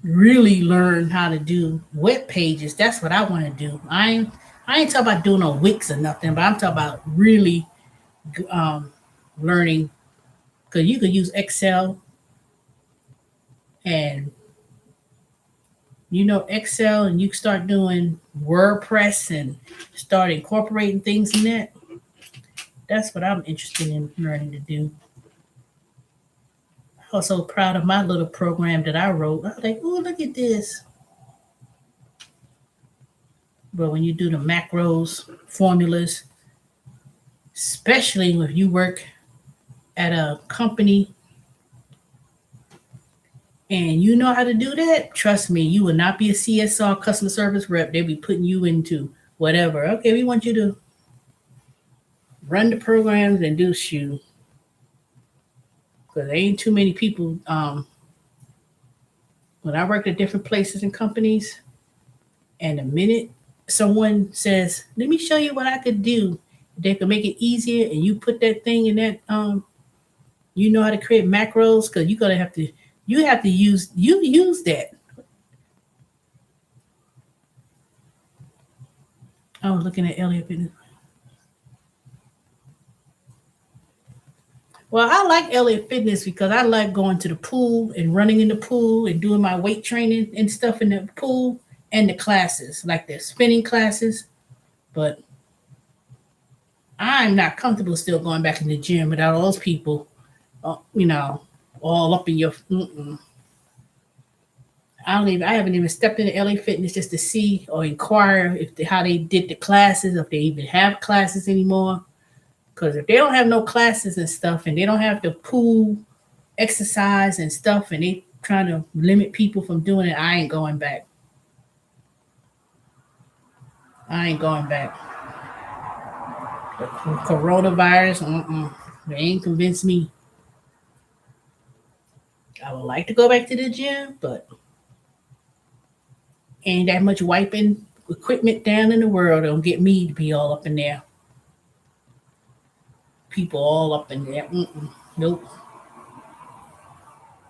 really learn how to do web pages. That's what I want to do. I ain't talking about doing no Wix or nothing, but I'm talking about really um, learning because you could use Excel and Excel and you start doing WordPress and start incorporating things in that. That's what I'm interested in learning to do. I was so proud of my little program that I wrote. I was like, oh, look at this. But when you do the macros, formulas, especially if you work at a company and you know how to do that, trust me, you will not be a CSR customer service rep. They'll be putting you into whatever. Okay, we want you to run the programs and do shoe. Because there ain't too many people. When I worked at different places and companies, and the minute someone says, "Let me show you what I could do," they can make it easier, and you put that thing in that you know how to create macros because you're gonna have to use that. I was looking at Elliot. Well, I like Elliot Fitness because I like going to the pool and running in the pool and doing my weight training and stuff in the pool and the classes, like the spinning classes. But I'm not comfortable still going back in the gym without all those people, you know, all up in your. Mm-mm. I don't even. I haven't even stepped into LA Fitness just to see or inquire if how they did the classes, if they even have classes anymore. Because if they don't have no classes and stuff, and they don't have the pool exercise and stuff, and they trying to limit people from doing it, I ain't going back. I ain't going back. The coronavirus, they ain't convinced me. I would like to go back to the gym, but ain't that much wiping equipment down in the world. Don't get me to be all up in there. People all up in there. Nope.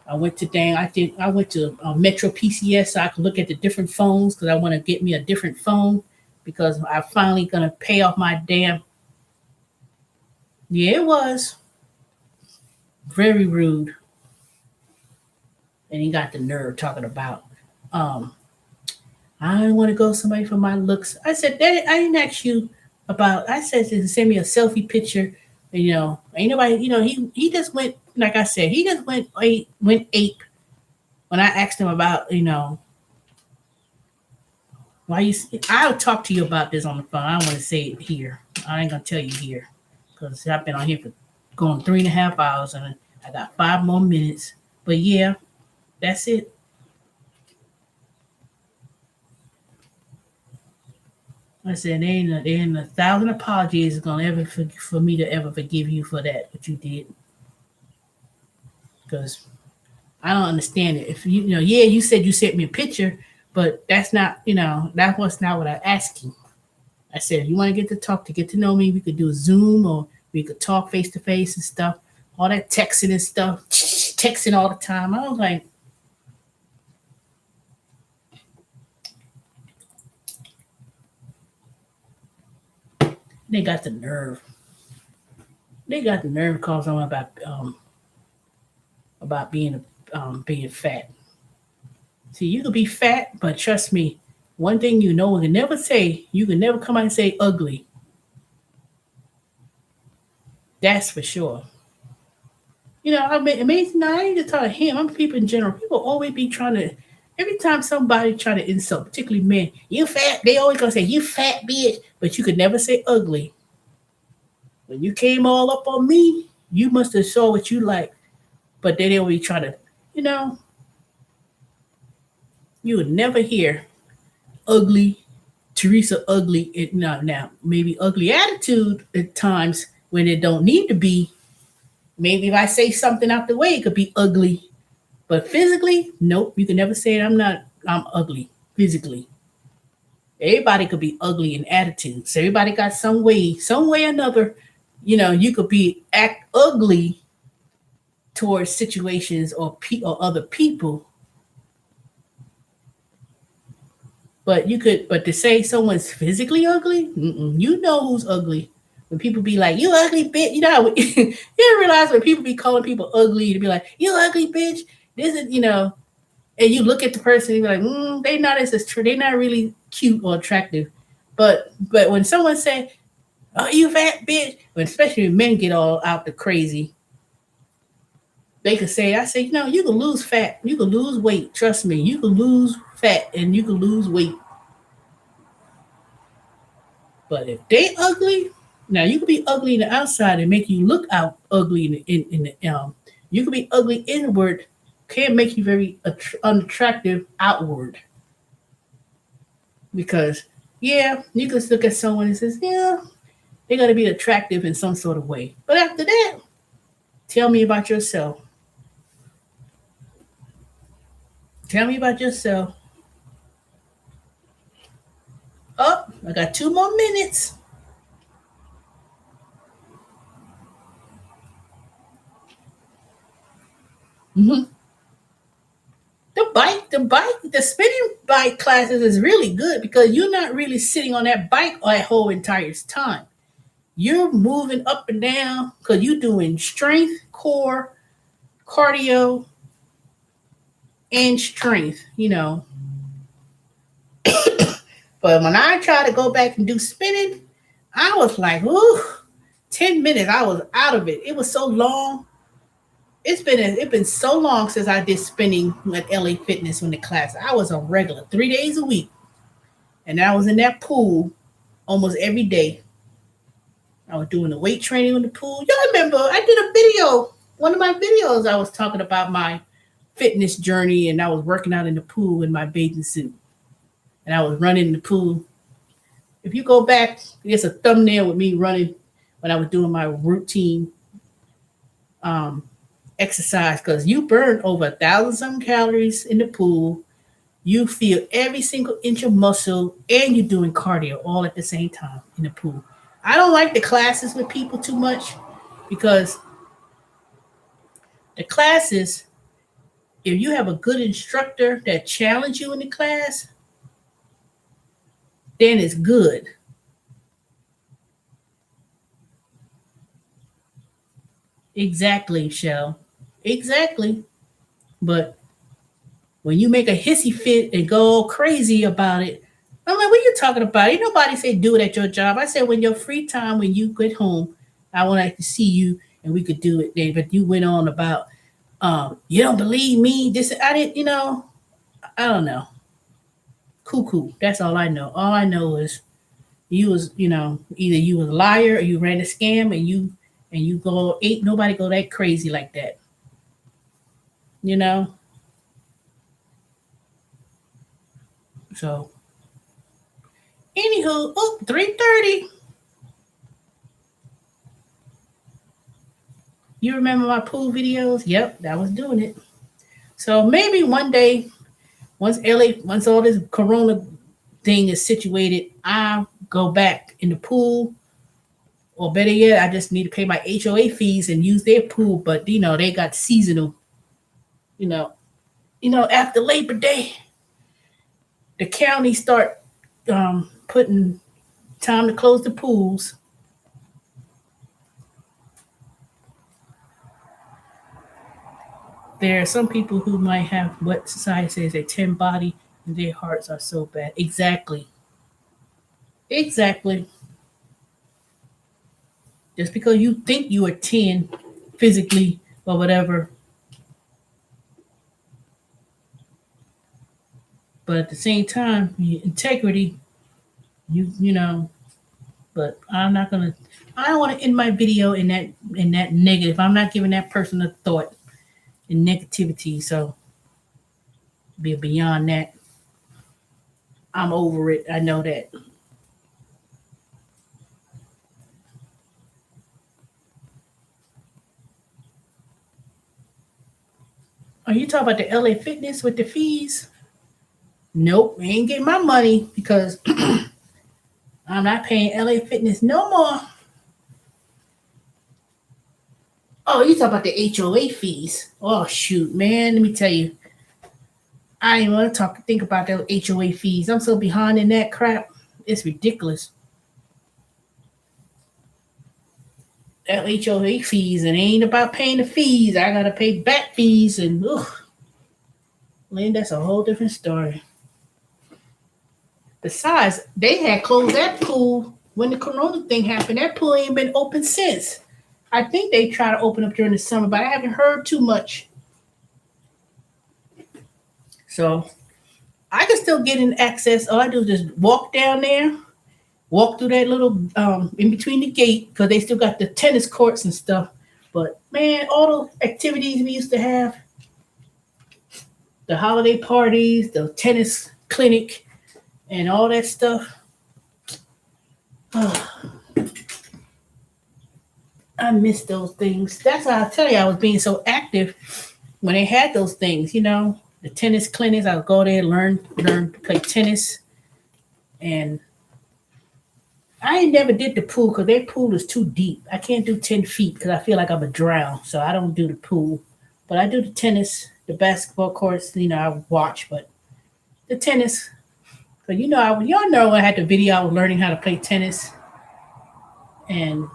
I went to dang. I went to Metro PCS so I could look at the different phones because I want to get me a different phone because I'm finally gonna pay off my damn. Yeah, it was very rude, and he got the nerve talking about. Um, I want to go somebody for my looks. I said, Daddy, I didn't ask you about. I said to send me a selfie picture. And, ain't nobody. He just went. Like I said, he just went ape when I asked him about why you. I'll talk to you about this on the phone. I don't want to say it here. I ain't gonna tell you here because I've been on here for going 3.5 hours and I got 5 more minutes. But yeah, that's it. I said, there ain't a thousand apologies gonna ever for me to ever forgive you for that what you did, because I don't understand it. If you know, yeah, you said you sent me a picture, but that's not, that was not what I asked you. I said, if you want to get to talk to get to know me, we could do a Zoom or we could talk face to face and stuff. All that texting and stuff, texting all the time. I was like, they got the nerve. They got the nerve to call someone about being fat. See, you could be fat, but trust me, one thing you can never come out and say ugly. That's for sure. I mean, amazing. I ain't just talking to him. I'm people in general. People always be trying to. Every time somebody try to insult, particularly men, you fat. They always gonna say you fat bitch, but you could never say ugly. When you came all up on me, you must have saw what you like. But they always try to, you know, you would never hear ugly Teresa ugly. Now maybe ugly attitude at times when it don't need to be. Maybe if I say something out the way, it could be ugly. But physically, nope. You can never say I'm not. I'm ugly physically. Everybody could be ugly in attitudes. Everybody got some way or another. You could be act ugly towards situations or other people. But to say someone's physically ugly, you know who's ugly. When people be like, "You ugly bitch," you realize when people be calling people ugly, to be like, "You ugly bitch." This is, and you look at the person and be like, they not they not really cute or attractive. But when someone say, "Oh, you fat bitch," when especially when men get all out the crazy, they could say, "I say, you can lose fat, you can lose weight. Trust me, you can lose fat and you can lose weight. But if they ugly, now you can be ugly in the outside and make you look out ugly in the. You can be ugly inward, can make you very unattractive outward, because yeah, you can look at someone and says, yeah, they got to be attractive in some sort of way. But after that, tell me about yourself. Tell me about yourself. Oh, I got 2 more minutes. hmm the spinning bike classes is really good because you're not really sitting on that bike that whole entire time. You're moving up and down because you're doing strength, core, cardio, and strength. But when I tried to go back and do spinning, I was like, ooh, 10 minutes. I was out of it. It was so long. It's been so long since I did spinning at LA Fitness when the class. I was a regular 3 days a week, and I was in that pool almost every day. I was doing the weight training in the pool. Y'all remember? I did a video. One of my videos, I was talking about my fitness journey, and I was working out in the pool in my bathing suit, and I was running in the pool. If you go back, there's a thumbnail with me running when I was doing my routine um, exercise, because you burn over 1,000 some calories in the pool. You feel every single inch of muscle, and you're doing cardio all at the same time in the pool. I don't like the classes with people too much because the classes, if you have a good instructor that challenge you in the class, then it's good. Exactly, Shell. Exactly. But when you make a hissy fit and go all crazy about it, I'm like, what are you talking about? Ain't nobody say do it at your job. I said when your free time, when you get home, I want to see you and we could do it then. But you went on about, you don't believe me. This I didn't, I don't know. Cuckoo. That's all I know. All I know is you was, either you was a liar or you ran a scam, and you go ain't nobody go that crazy like that. You know. So Anywho, oh, 3:30. You remember my pool videos? Yep, that was doing it. So maybe one day, once all this corona thing is situated, I'll go back in the pool. Or better yet, I just need to pay my HOA fees and use their pool. But they got seasonal. You know, after Labor Day, the county start putting time to close the pools. There are some people who might have what society says a 10 body and their hearts are so bad. Exactly. Exactly. Just because you think you are 10 physically or whatever, but at the same time, integrity, you know, but I don't want to end my video in that negative. I'm not giving that person a thought in negativity, so be beyond that. I'm over it. I know that. Are you talking about the LA Fitness with the fees? Nope, I ain't getting my money because I'm not paying LA Fitness no more. Oh, you talking about the HOA fees? Oh shoot, man, let me tell you, I didn't want to think about those HOA fees. I'm so behind in that crap. It's ridiculous. That HOA fees, and it ain't about paying the fees. I gotta pay back fees, and man, that's a whole different story. Besides, they had closed that pool when the corona thing happened. That pool ain't been open since. I think they try to open up during the summer, but I haven't heard too much. So I can still get in access. All I do is just walk down there, walk through that little in between the gate because they still got the tennis courts and stuff. But man, all those activities we used to have, the holiday parties, the tennis clinic, and all that stuff. I miss those things. That's why I tell you I was being so active when they had those things. The tennis clinics. I would go there, learn to play tennis, and I ain't never did the pool because their pool is too deep. I can't do 10 feet because I feel like I'm a drown. So I don't do the pool, but I do the tennis, the basketball courts. I watch, but the tennis. So y'all know I had the video. I was learning how to play tennis and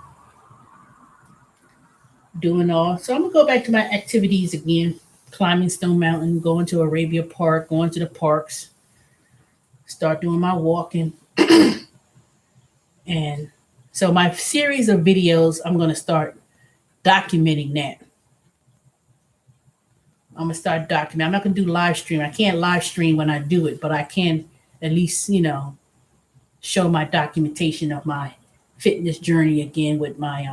doing all. So I'm gonna go back to my activities again: climbing Stone Mountain, going to Arabia Park, going to the parks, start doing my walking, and so my series of videos, I'm gonna start documenting that. I'm gonna start documenting. I'm not gonna do live stream. I can't live stream when I do it, but I can at least show my documentation of my fitness journey again with my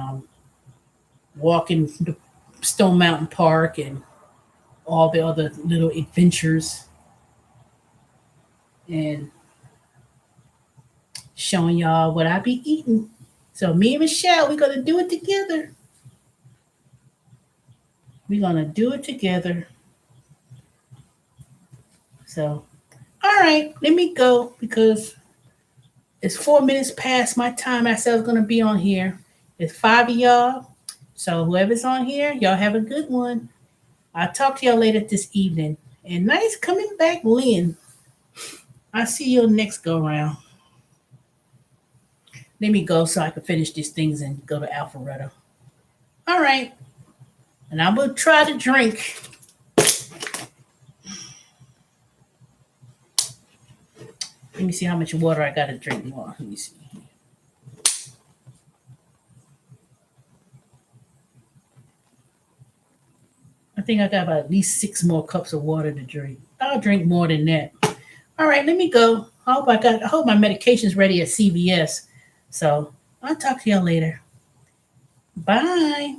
walking the Stone Mountain Park and all the other little adventures and showing y'all what I be eating. So me and Michelle, we're gonna do it together. We're gonna do it together. So, all right, let me go because it's 4 minutes past my time. I said I was gonna be on here. It's five of y'all. So whoever's on here, y'all have a good one. I'll talk to y'all later this evening. And nice coming back, Lynn. I'll see you next go round. Let me go so I can finish these things and go to Alpharetta. All right. And I'm going to try to drink. Let me see how much water I got to drink more. Let me see. I think I got about at least 6 more cups of water to drink. I'll drink more than that. All right, let me go. I hope my medication's ready at CVS. So I'll talk to y'all later. Bye.